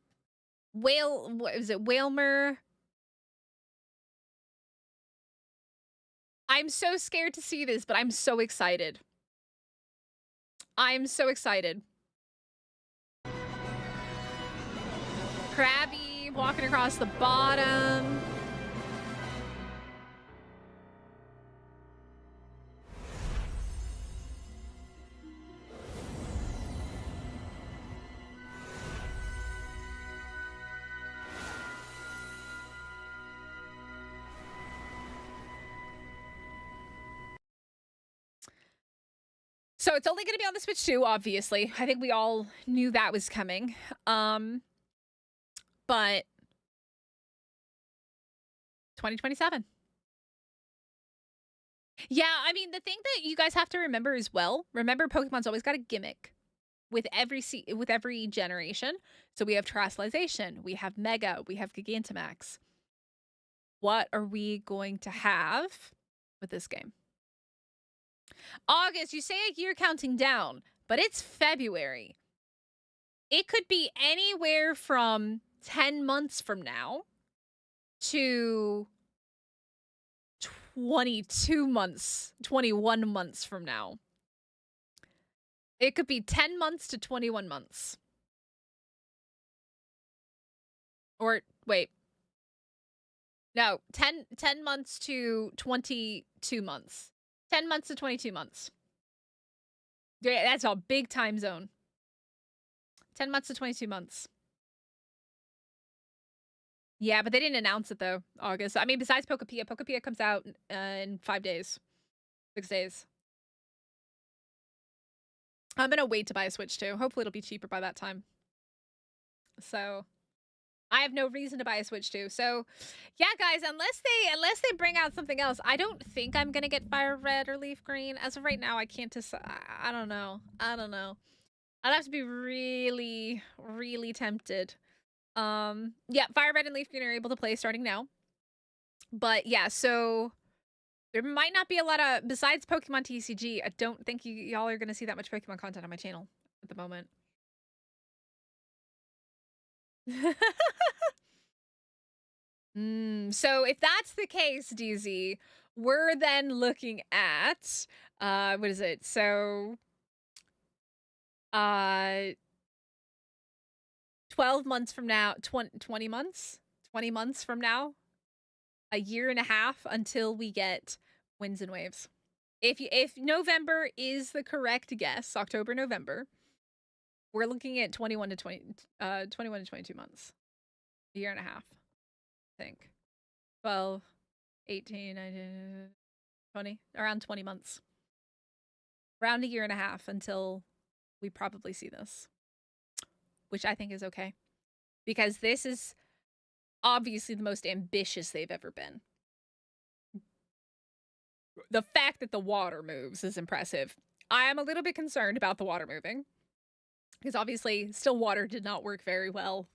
is it, Whalmer? I'm so scared to see this, but I'm so excited. I'm so excited. Krabby walking across the bottom. So it's only going to be on the Switch 2, obviously. I think we all knew that was coming. But 2027. Yeah, I mean, the thing that you guys have to remember as well, remember Pokemon's always got a gimmick with every generation. So we have Terastallization, we have Mega, we have Gigantamax. What are we going to have with this game? August, you say a year counting down, but it's February. It could be anywhere from 10 months from now to 22 months, 21 months from now. It could be 10 months to 21 months. Or, wait. No, 10 months to 22 months. 10 months to 22 months. Yeah, that's a big time zone. 10 months to 22 months. Yeah, but they didn't announce it, though, August. I mean, besides Pokepia. Pokepia comes out in 5 days. 6 days. I'm going to wait to buy a Switch, too. Hopefully it'll be cheaper by that time. So I have no reason to buy a Switch 2. So, yeah, guys, unless they bring out something else, I don't think I'm gonna get Fire Red or Leaf Green. As of right now, I can't decide. I don't know. I'd have to be really, really tempted. Yeah, Fire Red and Leaf Green are able to play starting now. But yeah, so there might not be a lot of, besides Pokemon TCG, I don't think y'all are gonna see that much Pokemon content on my channel at the moment. So if that's the case, DZ, we're then looking at what is it? So 12 months from now, 20 months? 20 months from now? A year and a half until we get Winds and Waves. If November is the correct guess, October, November, we're looking at 21 to 22 months. A year and a half, I think. 12, 18, 19, 20, around 20 months. Around a year and a half until we probably see this. Which I think is okay. Because this is obviously the most ambitious they've ever been. The fact that the water moves is impressive. I am a little bit concerned about the water moving. Because obviously, still water did not work very well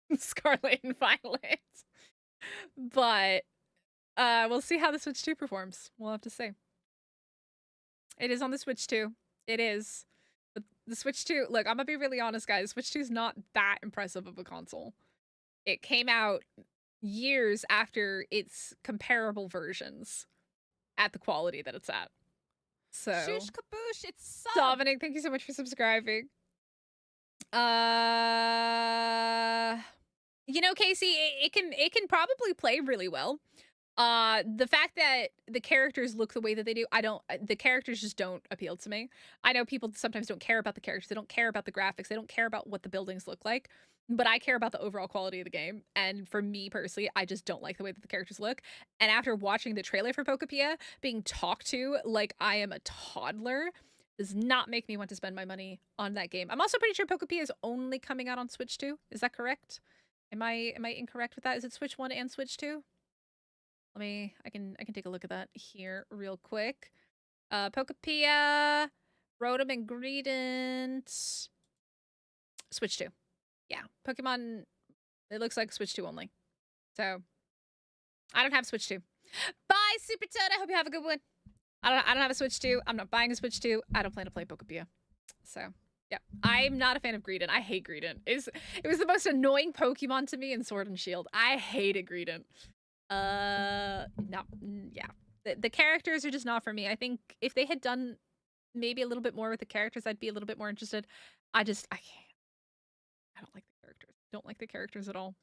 in Scarlet and Violet. But we'll see how the Switch 2 performs. We'll have to see. It is on the Switch 2. It is. But the Switch 2, look, I'm going to be really honest, guys. Switch 2 is not that impressive of a console. It came out years after its comparable versions at the quality that it's at. So, Shush Kaboosh, it's sub. Dominic, thank you so much for subscribing. You know, Casey, it can probably play really well. The fact that the characters look the way that they do, the characters just don't appeal to me. I know people sometimes don't care about the characters. They don't care about the graphics. They don't care about what the buildings look like. But I care about the overall quality of the game. And for me personally, I just don't like the way that the characters look. And after watching the trailer for Pokepia, being talked to like I am a toddler, does not make me want to spend my money on that game. I'm also pretty sure Pokepia is only coming out on Switch 2. Is that correct? Am I incorrect with that? Is it Switch 1 and Switch 2? I can take a look at that here real quick. Pokepia, Rotom and Greedent, Switch 2. Yeah, Pokemon, it looks like Switch 2 only. So, I don't have Switch 2. Bye, Super Toad. I hope you have a good one. I don't have a Switch 2. I'm not buying a Switch 2. I don't plan to play Pokepia. So, yeah. I'm not a fan of Greedent. I hate Greedent. It was the most annoying Pokemon to me in Sword and Shield. I hated Greedent. No. Yeah. The characters are just not for me. I think if they had done maybe a little bit more with the characters, I'd be a little bit more interested. I can't. I don't like the characters. Don't like the characters at all.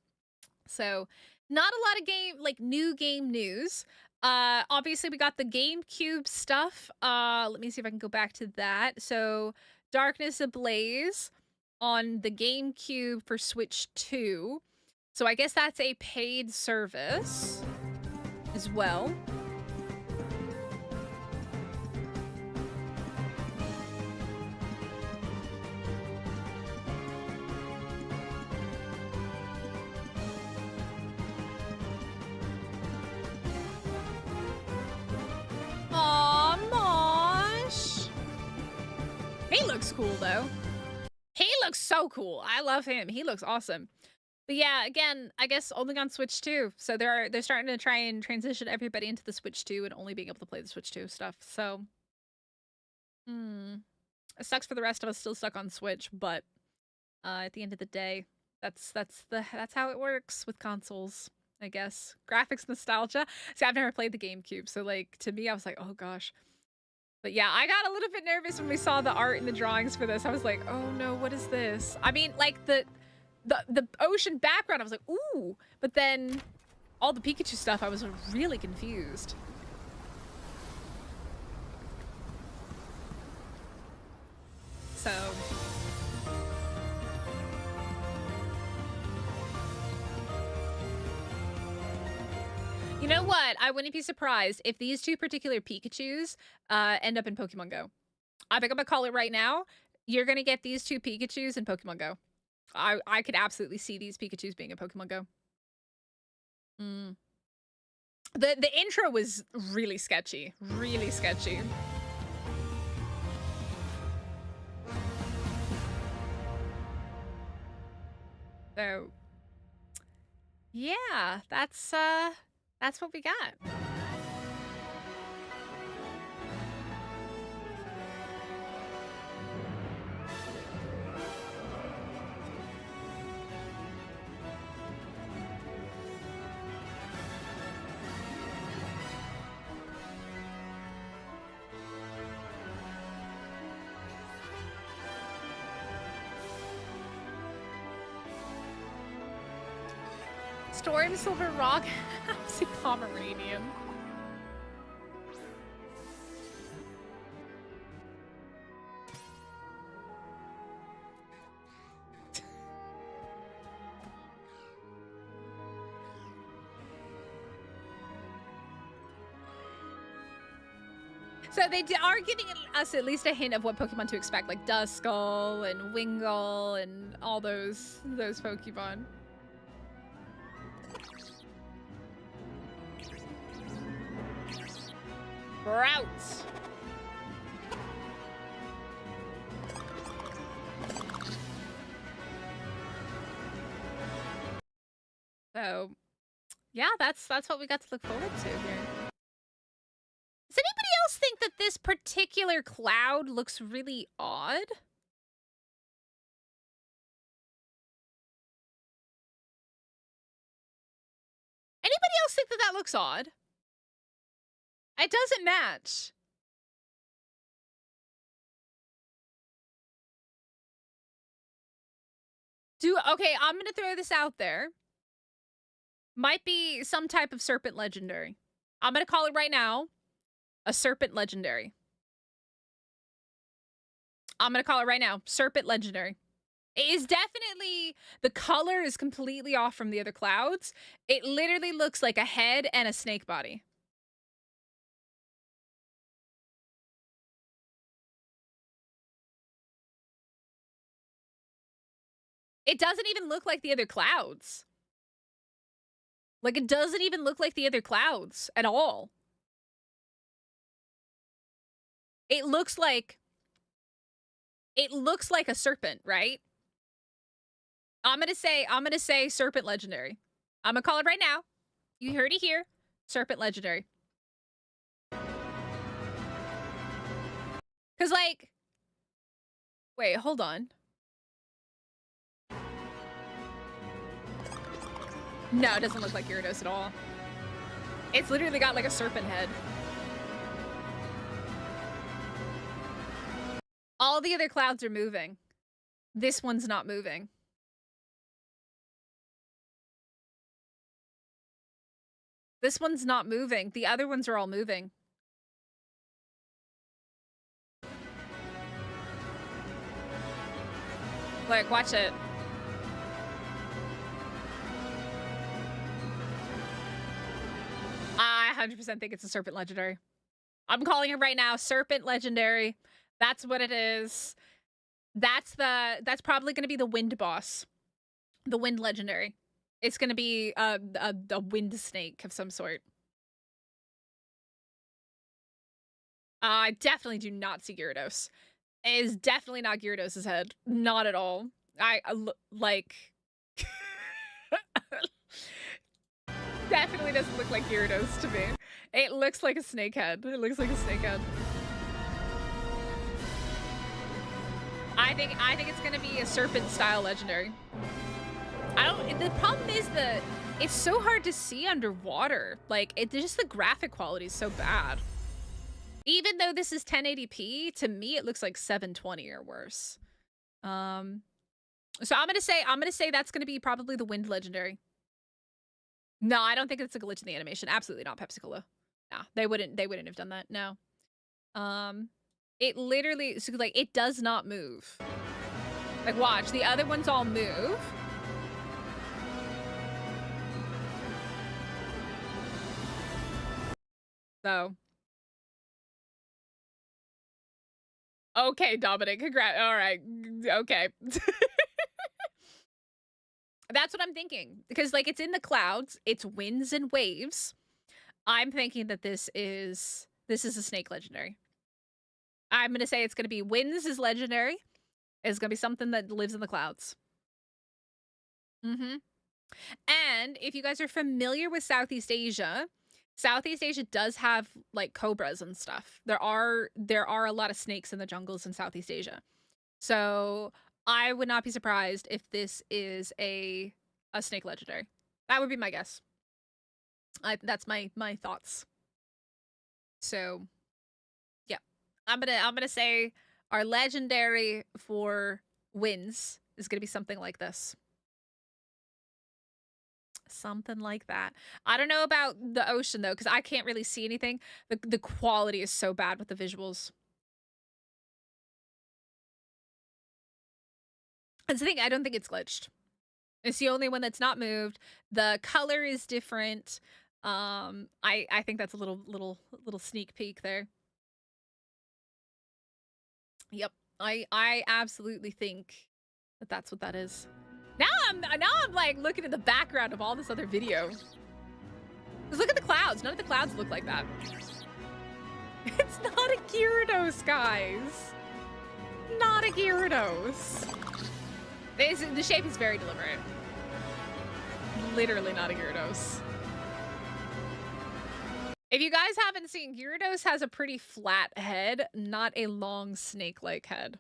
So, not a lot of new game news. Obviously we got the GameCube stuff. Let me see if I can go back to that. So, Darkness Ablaze on the GameCube for Switch 2. So, I guess that's a paid service as well. Aw, Mosh. He looks cool, though. He looks so cool. I love him. He looks awesome. But yeah, again, I guess only on Switch 2. So they're starting to try and transition everybody into the Switch 2 and only being able to play the Switch 2 stuff. So, it sucks for the rest of us still stuck on Switch, but at the end of the day, that's how it works with consoles. I guess. Graphics nostalgia. See, I've never played the GameCube, so like to me, I was like, oh gosh. But yeah, I got a little bit nervous when we saw the art and the drawings for this. I was like, oh no, what is this? I mean, like the ocean background, I was like, ooh. But then all the Pikachu stuff, I was really confused. So you know what? I wouldn't be surprised if these two particular Pikachus end up in Pokemon Go. I think I'm gonna call it right now. You're gonna get these two Pikachus in Pokemon Go. I could absolutely see these Pikachus being in Pokemon Go. The intro was really sketchy. Really sketchy. So yeah, that's what we got. Storm Silver Rock, Hapsy Pomeranian. So they are giving us at least a hint of what Pokemon to expect, like Duskull and Wingull and all those Pokemon. Route. So, yeah, that's what we got to look forward to here. Does anybody else think that this particular cloud looks really odd? Anybody else think that that looks odd? It doesn't match. Okay, I'm gonna throw this out there. Might be some type of serpent legendary. I'm gonna call it right now. A serpent legendary. I'm gonna call it right now. Serpent legendary. It is definitely, the color is completely off from the other clouds. It literally looks like a head and a snake body. It doesn't even look like the other clouds. Like, it doesn't even look like the other clouds at all. It looks like a serpent, right? I'm gonna say serpent legendary. I'm gonna call it right now. You heard it here. Serpent legendary. Cause like, wait, hold on. No, it doesn't look like Gyarados at all. It's literally got like a serpent head. All the other clouds are moving. This one's not moving. This one's not moving. The other ones are all moving. Like, watch it. I 100% think it's a serpent legendary. I'm calling it right now. Serpent legendary. That's what it is. That's probably going to be the wind boss. The wind legendary. It's going to be a wind snake of some sort. I definitely do not see Gyarados. It is definitely not Gyarados' head. Not at all. Like... definitely doesn't look like Gyarados to me. It looks like a snake head. It looks like a snake head. I think it's gonna be a serpent style legendary. The problem is it's so hard to see underwater. Like, just the graphic quality is so bad. Even though this is 1080p, to me it looks like 720 or worse. So I'm gonna say that's gonna be probably the wind legendary. No, I don't think it's a glitch in the animation. Absolutely not, Pepsi-Cola. No, they wouldn't have done that. No. It literally, so like, it does not move. Like, watch, the other ones all move. So. Okay, Dominic, congrats. All right, okay. That's what I'm thinking. Because, like, it's in the clouds. It's winds and waves. I'm thinking that this is a snake legendary. I'm going to say it's going to be winds is legendary. It's going to be something that lives in the clouds. And if you guys are familiar with Southeast Asia does have, like, cobras and stuff. There are a lot of snakes in the jungles in Southeast Asia. So I would not be surprised if this is a snake legendary. That would be my guess. That's my thoughts. So, yeah, I'm gonna say our legendary for winds is gonna be something like this. Something like that. I don't know about the ocean though, because I can't really see anything. The quality is so bad with the visuals. That's the thing, I don't think it's glitched. It's the only one that's not moved. The color is different. I think that's a little sneak peek there. Yep. I absolutely think that that's what that is. Now I'm like looking at the background of all this other video. Just look at the clouds. None of the clouds look like that. It's not a Gyarados, guys. Not a Gyarados. The shape is very deliberate. Literally not a Gyarados. If you guys haven't seen, Gyarados has a pretty flat head, not a long snake-like head.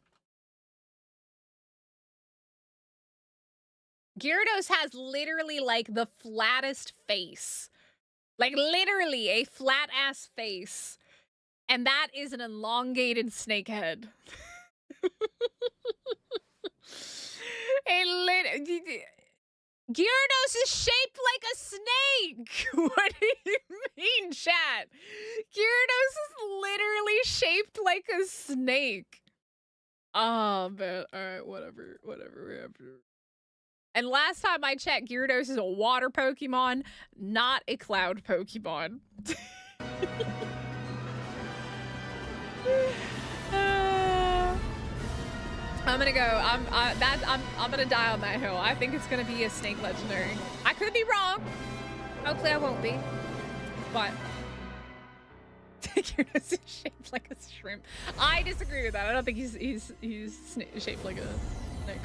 Gyarados has literally like the flattest face. Like literally a flat-ass face. And that is an elongated snake head. Gyarados is shaped like a snake! What do you mean, chat? Gyarados is literally shaped like a snake. Oh, man. Alright, whatever. And last time I checked, Gyarados is a water Pokemon, not a cloud Pokemon. I'm gonna go. I'm gonna die on that hill. I think it's gonna be a snake legendary. I could be wrong. Hopefully I won't be. But Gyarados is shaped like a shrimp. I disagree with that. I don't think he's shaped like a snake.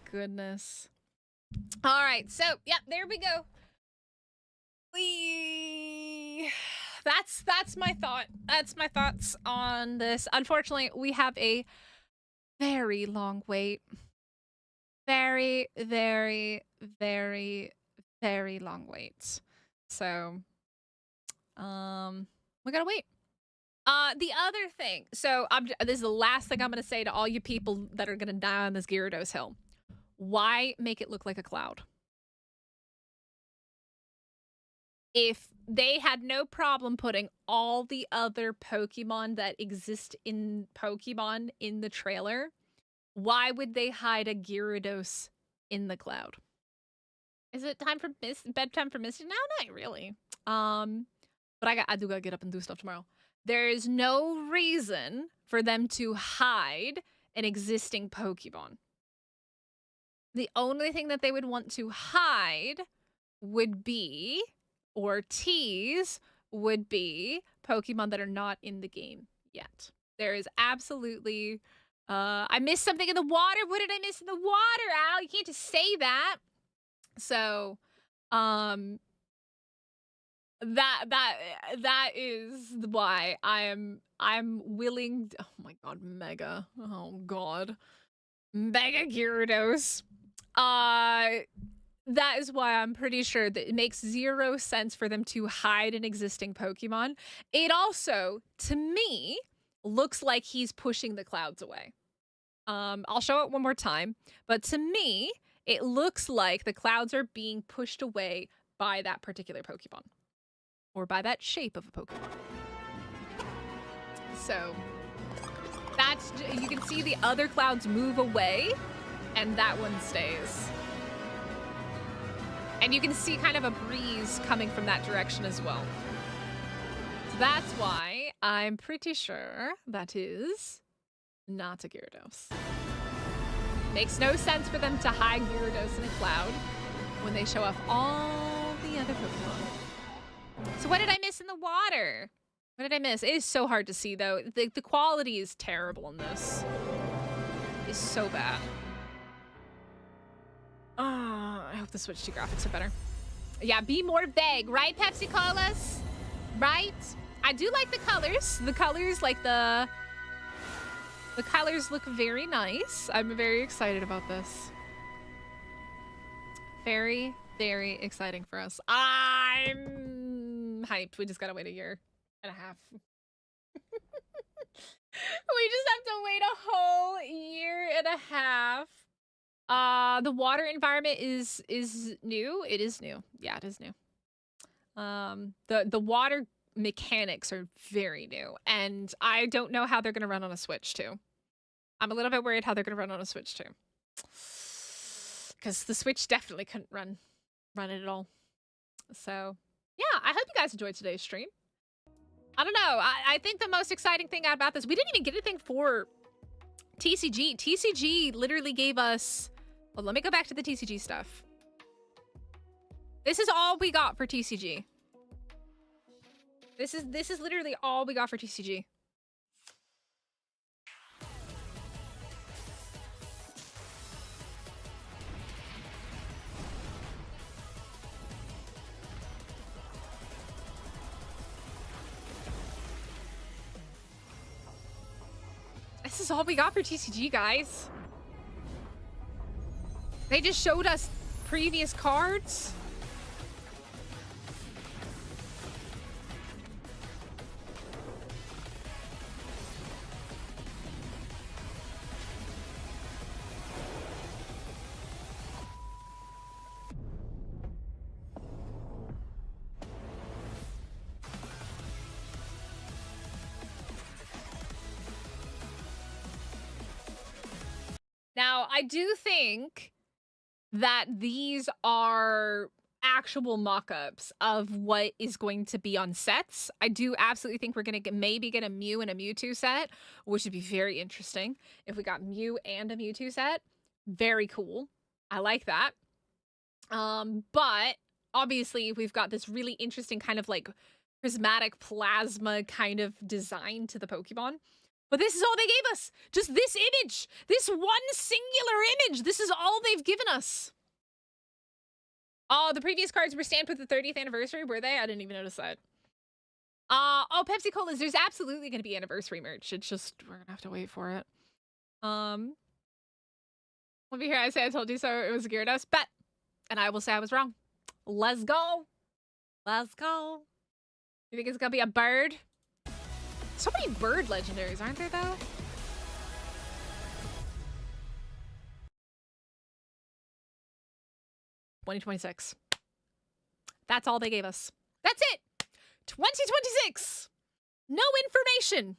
Goodness. All right, so yeah, there we go. That's my thought. That's my thoughts on this. Unfortunately, we have a very long wait. Very, very, very, very long wait. So, we gotta wait. The other thing. So, this is the last thing I'm gonna say to all you people that are gonna die on this Gyarados hill. Why make it look like a cloud? If they had no problem putting all the other Pokemon that exist in Pokemon in the trailer, why would they hide a Gyarados in the cloud? Is it time for bedtime for Misty? No, not really. But I do gotta get up and do stuff tomorrow. There is no reason for them to hide an existing Pokemon. The only thing that they would want to hide would be, or tease, would be Pokemon that are not in the game yet. There is absolutely... I missed something in the water. What did I miss in the water, Al? You can't just say that. So, that is why I'm willing... Oh my god, Mega. Oh god. Mega Gyarados. That is why I'm pretty sure that it makes zero sense for them to hide an existing Pokemon. It also, to me, looks like he's pushing the clouds away. I'll show it one more time, but to me, it looks like the clouds are being pushed away by that particular Pokemon, or by that shape of a Pokemon. So, that's, you can see the other clouds move away, and that one stays. And you can see kind of a breeze coming from that direction as well. So that's why I'm pretty sure that is not a Gyarados. Makes no sense for them to hide Gyarados in a cloud when they show off all the other Pokemon. So what did I miss in the water? What did I miss? It is so hard to see though. The quality is terrible in this. It's so bad. I hope the Switch 2 graphics are better. Yeah, be more vague, right, Pepsi Colas? Right? I do like the colors. The colors, like the colors look very nice. I'm very excited about this. Very, very exciting for us. I'm hyped. We just gotta wait a year and a half. We just have to wait a whole year and a half. The water environment is new. It is new. Yeah, it is new. The water mechanics are very new, and I don't know how they're gonna run on a Switch 2. I'm a little bit worried how they're gonna run on a Switch 2. Because the Switch definitely couldn't run it at all. So, yeah, I hope you guys enjoyed today's stream. I don't know. I think the most exciting thing about this, we didn't even get anything for TCG. TCG literally gave us... Well, let me go back to the TCG stuff. This is all we got for TCG. This is literally all we got for TCG. This is all we got for TCG, guys. They just showed us previous cards. Now, I do think that these are actual mock-ups of what is going to be on sets. I do absolutely think we're going to maybe get a Mew and a Mewtwo set, which would be very interesting. If we got Mew and a Mewtwo set, very cool. I like that. But obviously we've got this really interesting kind of like prismatic plasma kind of design to the Pokemon. But this is all they gave us. Just this image. This one singular image. This is all they've given us. Oh, the previous cards were stamped with the 30th anniversary, were they? I didn't even notice that. Oh, Pepsi Colas. There's absolutely going to be anniversary merch. It's just, we're going to have to wait for it. Let me hear I say I told you so. It was a Gyarados. Bet. And I will say I was wrong. Let's go. Let's go. You think it's going to be a bird? So many bird legendaries, aren't there, though? $2026. That's all they gave us. That's it. 2026. No information.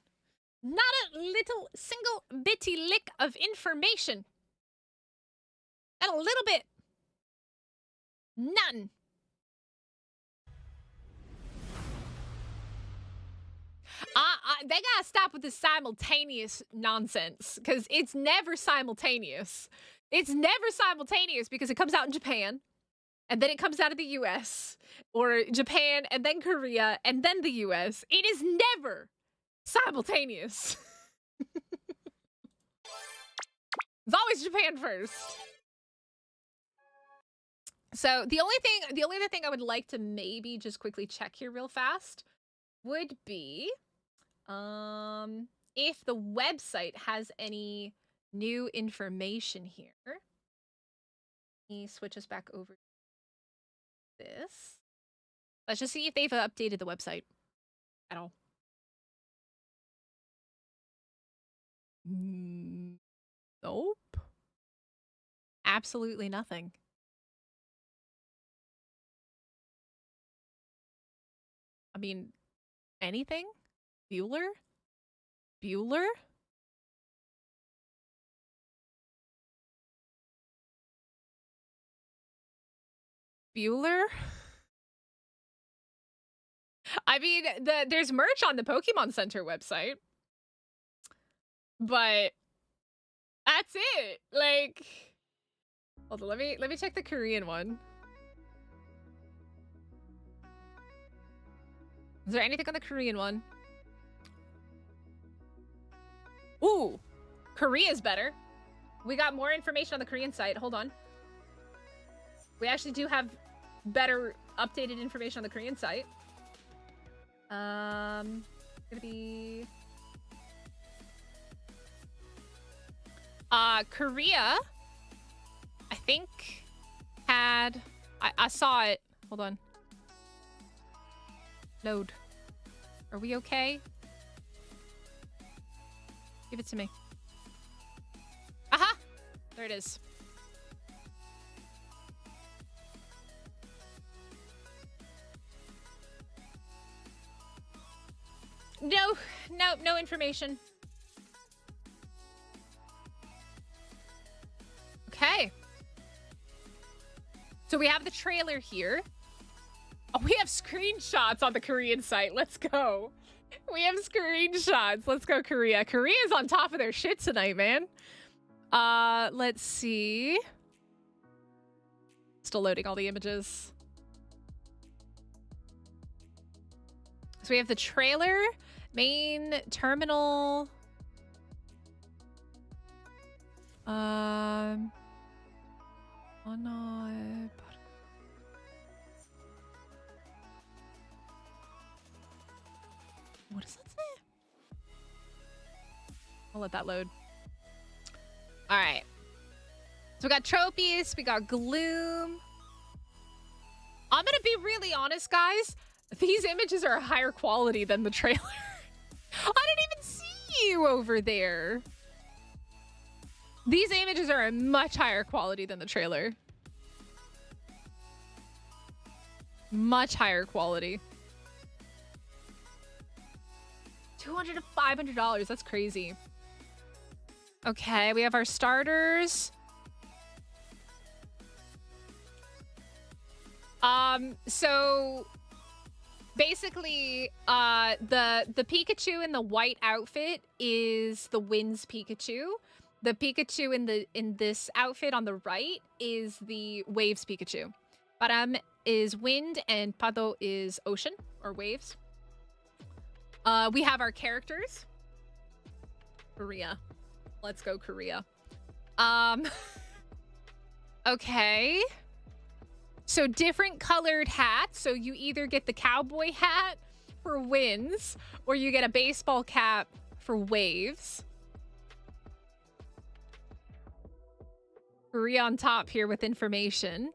Not a little single bitty lick of information. And a little bit. None. They gotta stop with this simultaneous nonsense, because it's never simultaneous. It's never simultaneous because it comes out in Japan, and then it comes out of the US, or Japan, and then Korea, and then the US. It is never simultaneous. It's always Japan first. So the only other thing I would like to maybe just quickly check here real fast would be if the website has any new information here. Let me switch us back over to this. Let's just see if they've updated the website at all. Nope. Absolutely nothing. I mean, anything? Bueller? Bueller? Bueller? I mean, there's merch on the Pokemon Center website. But that's it. Like, hold on, let me check the Korean one. Is there anything on the Korean one? Ooh, Korea's better. We got more information on the Korean site. Hold on. We actually do have better updated information on the Korean site. Gonna be Korea, I think, had I saw it. Hold on. Load. Are we okay? Give it to me. Aha! There it is. No information. Okay. So we have the trailer here. Oh, we have screenshots on the Korean site. Let's go. We have screenshots. Let's go, Korea. Korea's on top of their shit tonight, man. Let's see. Still loading all the images. So we have the trailer, main terminal. Oh no. What does that say? I'll let that load. All right. So we got Tropius, we got Gloom. I'm gonna be really honest, guys. These images are a higher quality than the trailer. I didn't even see you over there. These images are a much higher quality than the trailer. Much higher quality. $200 to $500. That's crazy. Okay, we have our starters. So basically, the Pikachu in the white outfit is the Wind's Pikachu. The Pikachu in this outfit on the right is the Waves Pikachu. Param is wind and Pado is ocean or waves. We have our characters. Korea. Let's go Korea. Okay. So different colored hats. So you either get the cowboy hat for winds or you get a baseball cap for waves. Korea on top here with information.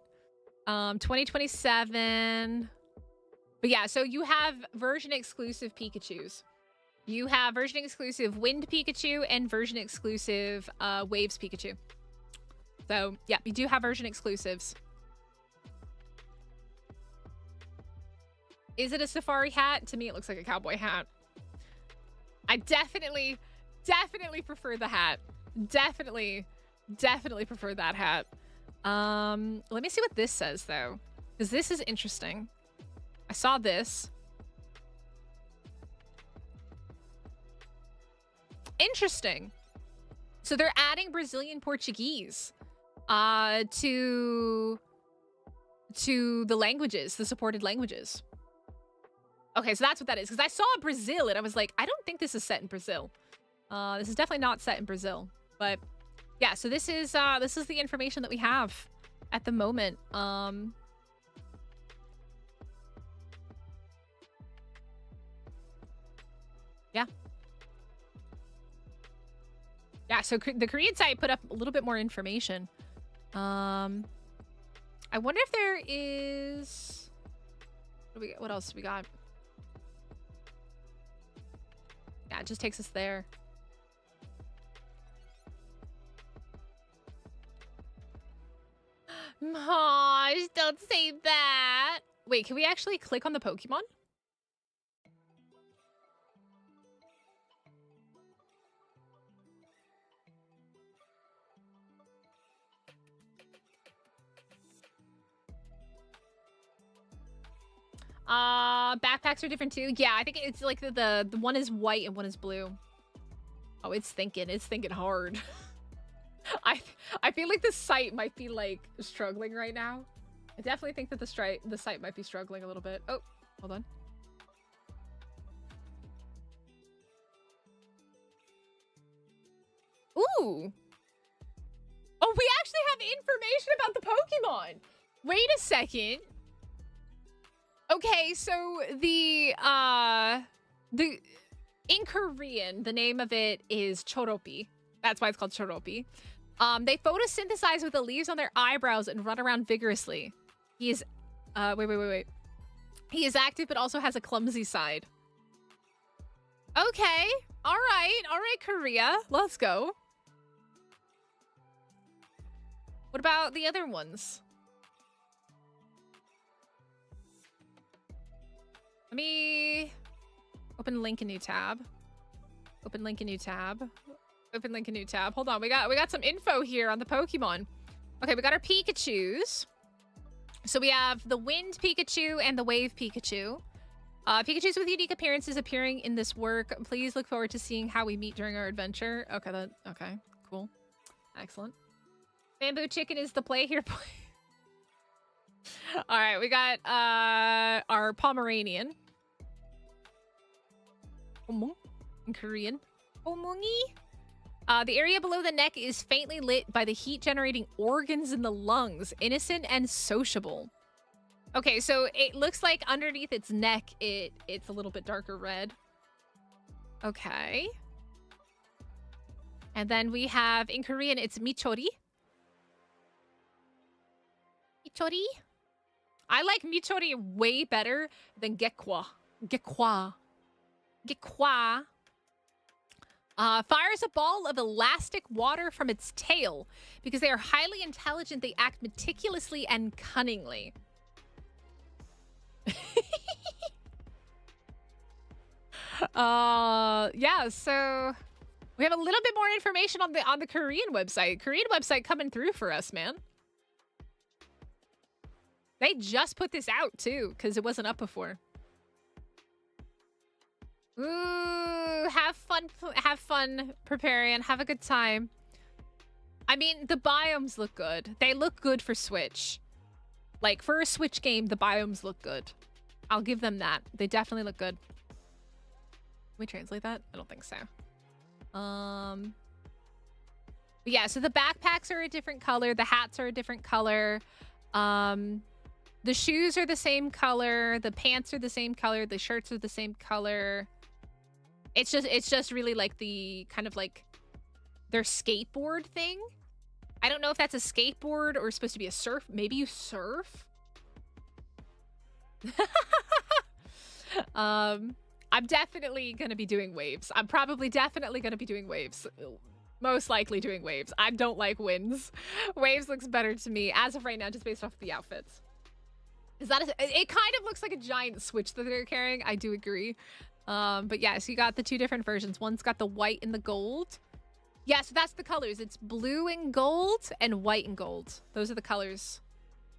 2027. But yeah, so you have version exclusive Pikachus. You have version exclusive Wind Pikachu and version exclusive Waves Pikachu. So yeah, you do have version exclusives. Is it a safari hat? To me, it looks like a cowboy hat. I definitely prefer the hat. Definitely prefer that hat. Let me see what this says though, because this is interesting. I saw this. Interesting. So they're adding Brazilian Portuguese to the languages, the supported languages. Okay, so that's what that is. Because I saw Brazil and I was like, I don't think this is set in Brazil. This is definitely not set in Brazil. But yeah, so this is the information that we have at the moment. Yeah. Yeah, so the Korean site put up a little bit more information. I wonder if there is... What else do we got? Yeah, it just takes us there. Mosh, don't say that. Wait, can we actually click on the Pokemon? Backpacks are different too. Yeah, I think it's like the one is white and one is blue. Oh, it's thinking hard. I feel like the site might be like struggling right now. I definitely think that the site might be struggling a little bit. Oh, hold on. Ooh. Oh, we actually have information about the Pokemon. Wait a second. Okay, so the in Korean, the name of it is Choropi. That's why it's called Choropi. They photosynthesize with the leaves on their eyebrows and run around vigorously. He is wait. He is active but also has a clumsy side. Okay. All right, Korea. Let's go. What about the other ones? Let me open link in new tab. Open link in new tab. Open link in new tab. Hold on, we got some info here on the Pokemon. Okay, we got our Pikachus. So we have the Wind Pikachu and the Wave Pikachu. Pikachus with unique appearances appearing in this work. Please look forward to seeing how we meet during our adventure. Okay, cool. Excellent. Bamboo Chicken is the play here. All right, we got our Pomeranian. In Korean. The area below the neck is faintly lit by the heat-generating organs in the lungs. Innocent and sociable. Okay, so it looks like underneath its neck, it's a little bit darker red. Okay. And then we have, in Korean, it's Michori. Michori? I like Michori way better than Gekwa. Gekwa. Fires a ball of elastic water from its tail. Because they are highly intelligent, they act meticulously and cunningly. Yeah, so we have a little bit more information on the Korean website. Korean website coming through for us, man. They just put this out too, because it wasn't up before. Ooh, have fun preparing. Have a good time. I mean, the biomes look good. They look good for Switch. Like, for a Switch game, the biomes look good. I'll give them that. They definitely look good. Can we translate that? I don't think so. But yeah, so the backpacks are a different color. The hats are a different color. The shoes are the same color. The pants are the same color. The shirts are the same color. It's just really like the kind of like their skateboard thing. I don't know if that's a skateboard or supposed to be a surf. Maybe you surf? I'm definitely going to be doing waves. I'm probably definitely going to be doing waves. Most likely doing waves. I don't like winds. Waves looks better to me as of right now, just based off the outfits. Is that it kind of looks like a giant Switch that they're carrying. I do agree. But yeah, so you got the two different versions. One's got the white and the gold. Yeah, so that's the colors. It's blue and gold and white and gold. Those are the colors.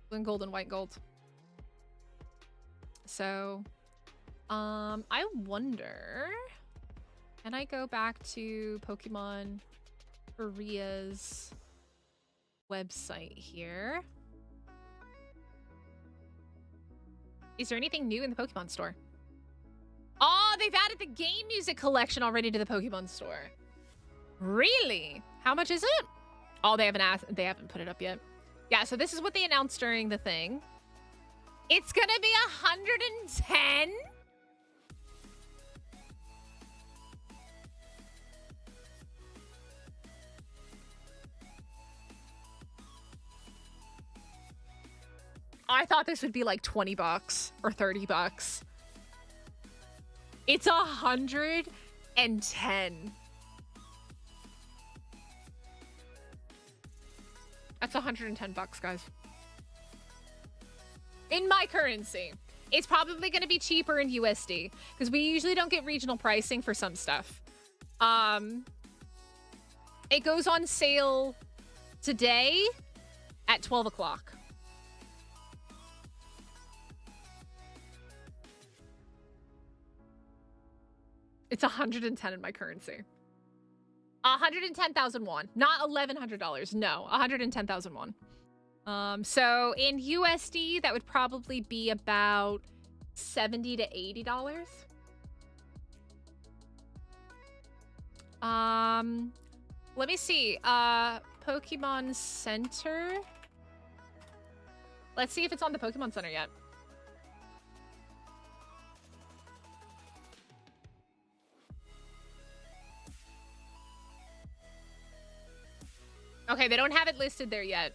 Blue and gold and white and gold. So, I wonder, can I go back to Pokemon Korea's website here? Is there anything new in the Pokemon store? Oh, they've added the game music collection already to the Pokemon store. Really? How much is it? Oh, they haven't put it up yet. Yeah, so this is what they announced during the thing. It's gonna be 110? I thought this would be like 20 bucks or 30 bucks. It's 110. That's 110 bucks, guys. In my currency. It's probably going to be cheaper in USD because we usually don't get regional pricing for some stuff. It goes on sale today at 12 o'clock. It's 110 in my currency. 110,000 won. Not $1,100. No, 110,000 won. So in USD, that would probably be about $70 to $80. Let me see. Pokemon Center. Let's see if it's on the Pokemon Center yet. Okay, they don't have it listed there yet.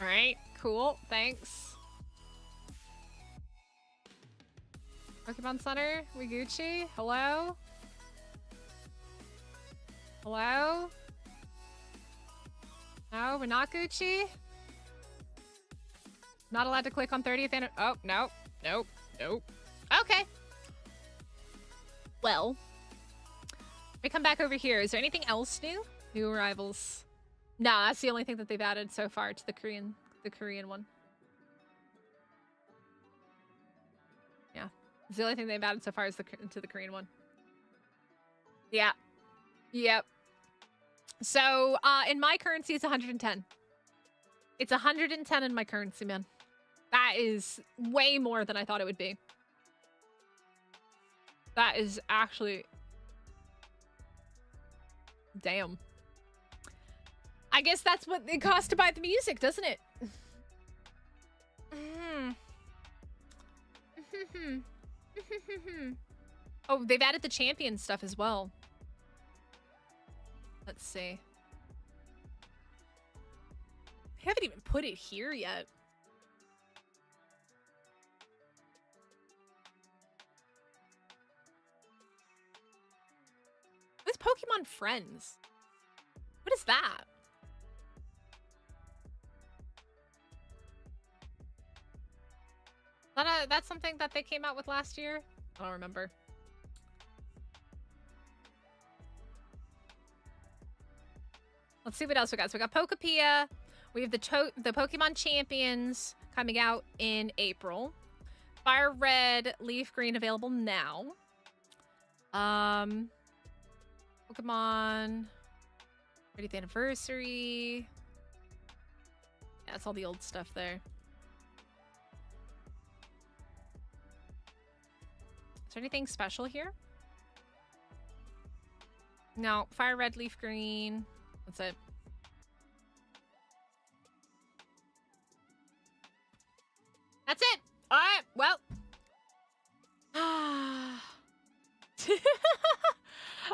All right, cool. Thanks. Pokemon Center, Wiguchi, hello? Hello? No, we're not Gucci? Not allowed to click on 30th anniversary. Oh, no. Nope. Nope. Okay. Well. We come back over here. Is there anything else new? New arrivals. No, that's the only thing that they've added so far to the Korean one. Yeah. It's the only thing they've added so far is to the Korean one. Yeah. Yep. So, in my currency, it's 110. It's 110 in my currency, man. That is way more than I thought it would be. That is actually... Damn. I guess that's what it costs to buy the music, doesn't it? Oh, they've added the champion stuff as well. Let's see. I haven't even put it here yet. What's Pokemon Friends? What is that? That's something that they came out with last year? I don't remember. Let's see what else we got. So we got Pokepia. We have the Pokemon Champions coming out in April. Fire Red, Leaf Green available now. Pokemon 30th anniversary. Yeah, that's all the old stuff there. Is there anything special here? No. Fire Red, Leaf Green. That's it. That's it. All right. Well.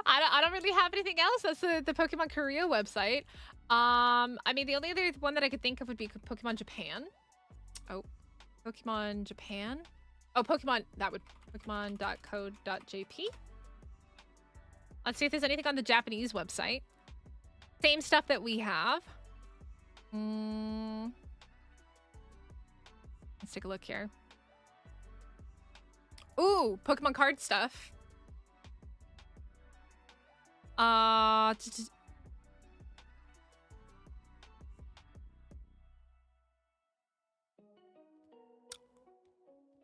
I don't really have anything else. That's the Pokemon Korea website. I mean, the only other one that I could think of would be Pokemon Japan. Oh, Pokemon Japan. Oh, Pokemon. That would Pokemon.co.jp. Let's see if there's anything on the Japanese website. Same stuff that we have. Let's take a look here. Ooh, Pokemon card stuff.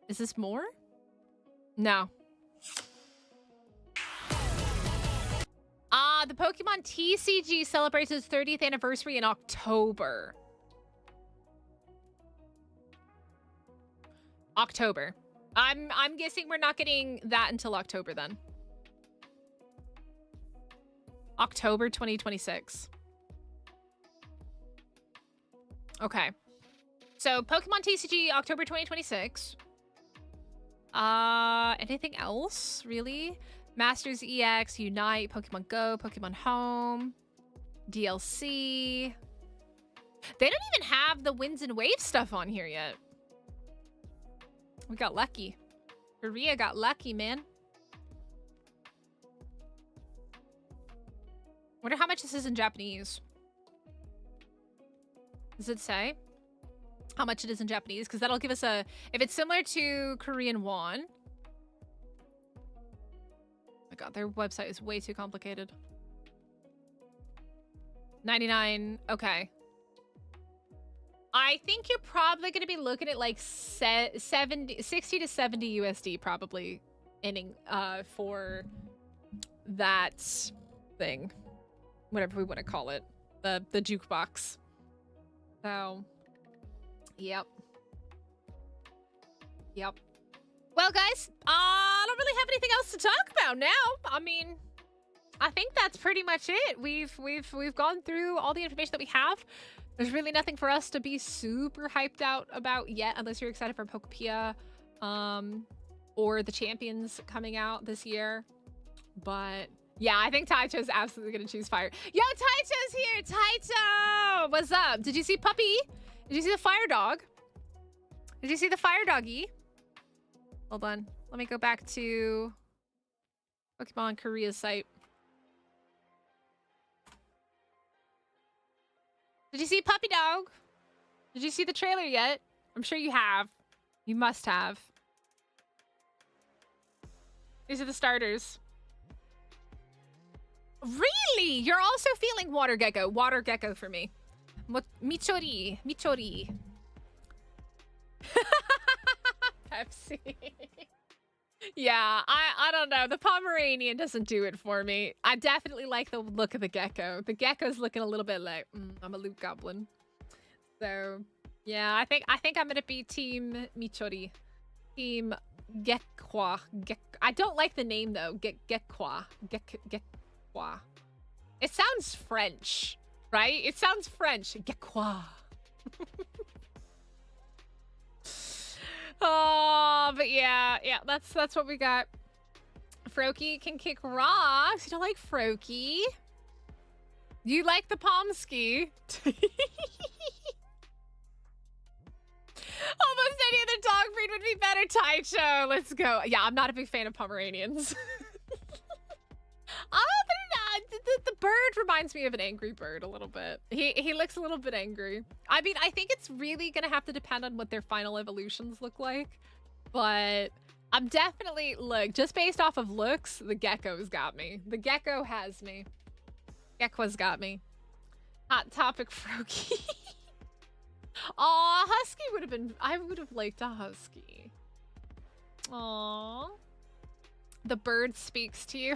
Is this more? No. The Pokemon TCG celebrates its 30th anniversary in October. October. I'm guessing we're not getting that until October then. October 2026. Okay. So Pokemon TCG October 2026. Anything else really? Masters EX, Unite, Pokemon Go, Pokemon Home, DLC. They don't even have the Winds and Waves stuff on here yet. We got lucky. Korea got lucky, man. Wonder how much this is in Japanese. Does it say how much it is in Japanese? Because that'll give us a... If it's similar to Korean won... Oh my god, their website is way too complicated. 99. Okay. I think you're probably going to be looking at like 60 to 70 USD probably inning for that thing. Whatever we want to call it. The jukebox. So, yep. Well, guys, I don't really have anything else to talk about now. I mean, I think that's pretty much it. We've gone through all the information that we have. There's really nothing for us to be super hyped out about yet, unless you're excited for Pokepia, or the Champions coming out this year. But yeah, I think Taicho's absolutely gonna choose fire. Yo, Taicho's here! Taito! What's up? Did you see Puppy? Did you see the fire dog? Did you see the fire doggy? Hold on. Let me go back to Pokemon Korea's site. Did you see Puppy Dog? Did you see the trailer yet? I'm sure you have. You must have. These are the starters. Really? You're also feeling Water Gecko. Water Gecko for me. Michori. Michori. Pepsi. Yeah, I don't know. The Pomeranian doesn't do it for me. I definitely like the look of the gecko. The gecko's looking a little bit like, I'm a loot goblin. So, yeah, I think I'm gonna be Team Michori. Team Gekwa. I don't like the name though. Gekwa. Gekwa. It sounds French, right? It sounds French. Gekwa. Oh, but yeah, that's what we got. Froakie can kick rocks. You don't like Froakie? You like the Pomsky? Almost any other dog breed would be better. Taicho, let's go. Yeah, I'm not a big fan of Pomeranians. The bird reminds me of an angry bird a little bit. He looks a little bit angry. I mean, I think it's really gonna have to depend on what their final evolutions look like. But I'm definitely, look, just based off of looks, the gecko's got me. The gecko has me. Gekwa's got me. Hot Topic Froakie. Aw, Husky would have been... I would have liked a Husky. Aw. The bird speaks to you.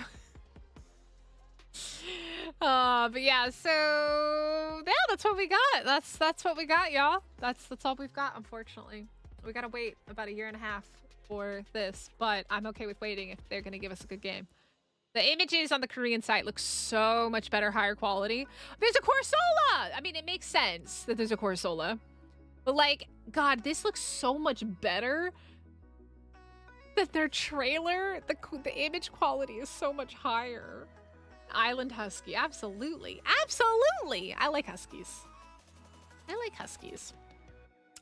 But yeah, so... Yeah, that's what we got. That's what we got, y'all. That's all we've got, unfortunately. We gotta wait about 1.5 years for this, but I'm okay with waiting if they're gonna give us a good game. The images on the Korean site look so much better, higher quality. There's a Corsola! I mean, it makes sense that there's a Corsola. But like, God, this looks so much better. That their trailer, the image quality is so much higher. Island Husky, absolutely. Absolutely! I like Huskies. I like Huskies.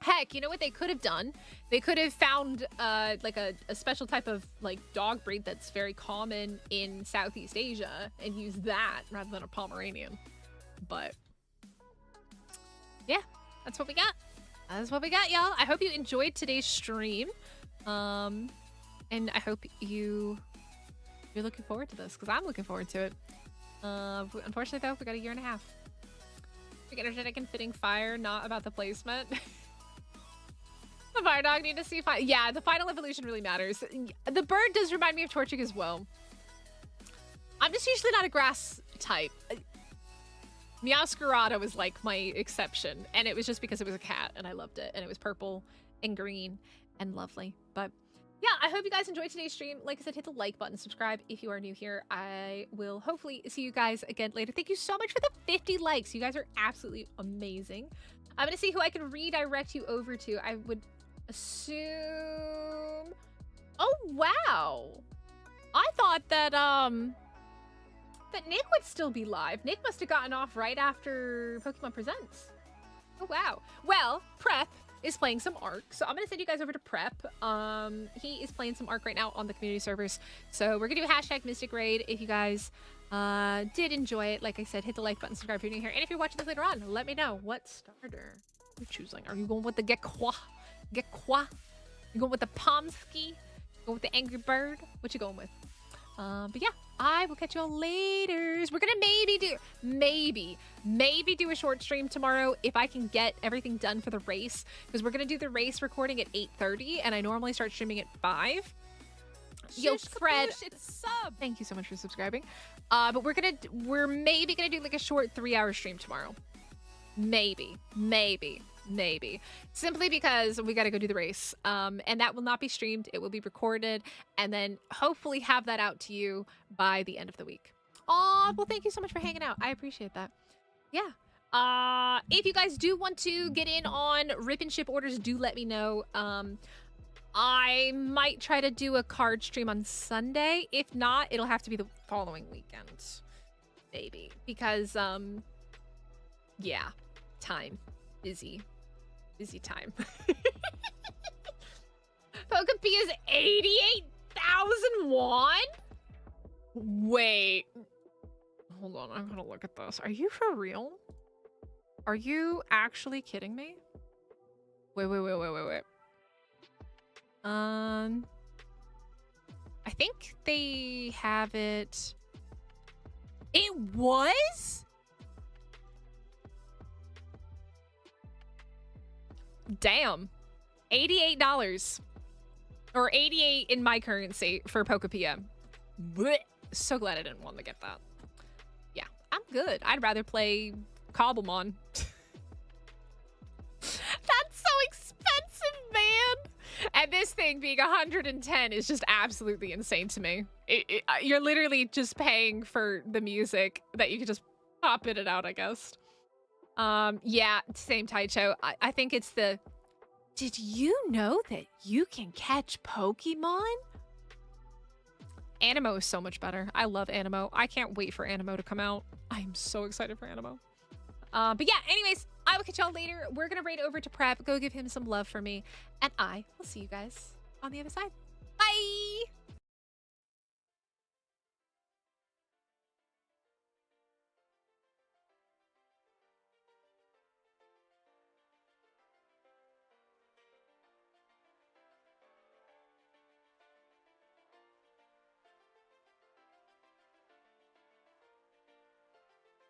Heck, you know what they could have done? They could have found like a special type of like dog breed that's very common in Southeast Asia and use that rather than a Pomeranian. But yeah, that's what we got. That's what we got, y'all. I hope you enjoyed today's stream. And I hope you're looking forward to this, because I'm looking forward to it. Unfortunately, though, we got 1.5 years. Big energetic and fitting fire, not about the placement. The fire dog need to see fire. Yeah, the final evolution really matters. The bird does remind me of Torchic as well. I'm just usually not a grass type. Meowscarada was like my exception, and it was just because it was a cat and I loved it, and it was purple and green and lovely. But yeah, I hope you guys enjoyed today's stream. Like I said, hit the like button, subscribe if you are new here. I will hopefully see you guys again later. Thank you so much for the 50 likes. You guys are absolutely amazing. I'm gonna see who I can redirect you over to. I would assume... Oh, wow. I thought that, that Nick would still be live. Nick must have gotten off right after Pokemon Presents. Oh, wow. Well, Prep is playing some Arc, so I'm gonna send you guys over to Prep. He is playing some Arc right now on the community servers, so we're gonna do # Mystic Raid. If you guys did enjoy it, like I said, hit the like button, subscribe if you're new here, and if you're watching this later on, let me know what starter you're choosing. Are you going with the Gekwa? You going with the Pomsky? Going with the Angry Bird? What you going with? But yeah, I will catch y'all later. We're gonna maybe do a short stream tomorrow if I can get everything done for the race, because we're gonna do the race recording at 8:30, and I normally start streaming at 5. Yo, Fred, thank you so much for subscribing. But we're maybe gonna do like a short 3-hour stream tomorrow. Maybe. Simply because we gotta go do the race. And that will not be streamed. It will be recorded, and then hopefully have that out to you by the end of the week. Aw, well, thank you so much for hanging out. I appreciate that. Yeah. If you guys do want to get in on rip and ship orders, do let me know. I might try to do a card stream on Sunday. If not, it'll have to be the following weekend. Maybe. Because, yeah. Time. Busy time. Pokepia is 88,000 won? Wait. Hold on, I'm gonna look at this. Are you for real? Are you actually kidding me? Wait. I think they have it. It was? Damn. $88. Or 88 in my currency for Pokepia. Blech. So glad I didn't want to get that. Yeah, I'm good. I'd rather play Cobblemon. That's so expensive, man. And this thing being 110 is just absolutely insane to me. You're literally just paying for the music that you can just pop in and out, I guess. Yeah, same Taicho. I think it's the... Did you know that you can catch Pokemon? Animo is so much better. I love Animo. I can't wait for Animo to come out. I'm so excited for Animo. But yeah, anyways, I will catch y'all later. We're gonna raid over to Prep. Go give him some love for me. And I will see you guys on the other side. Bye!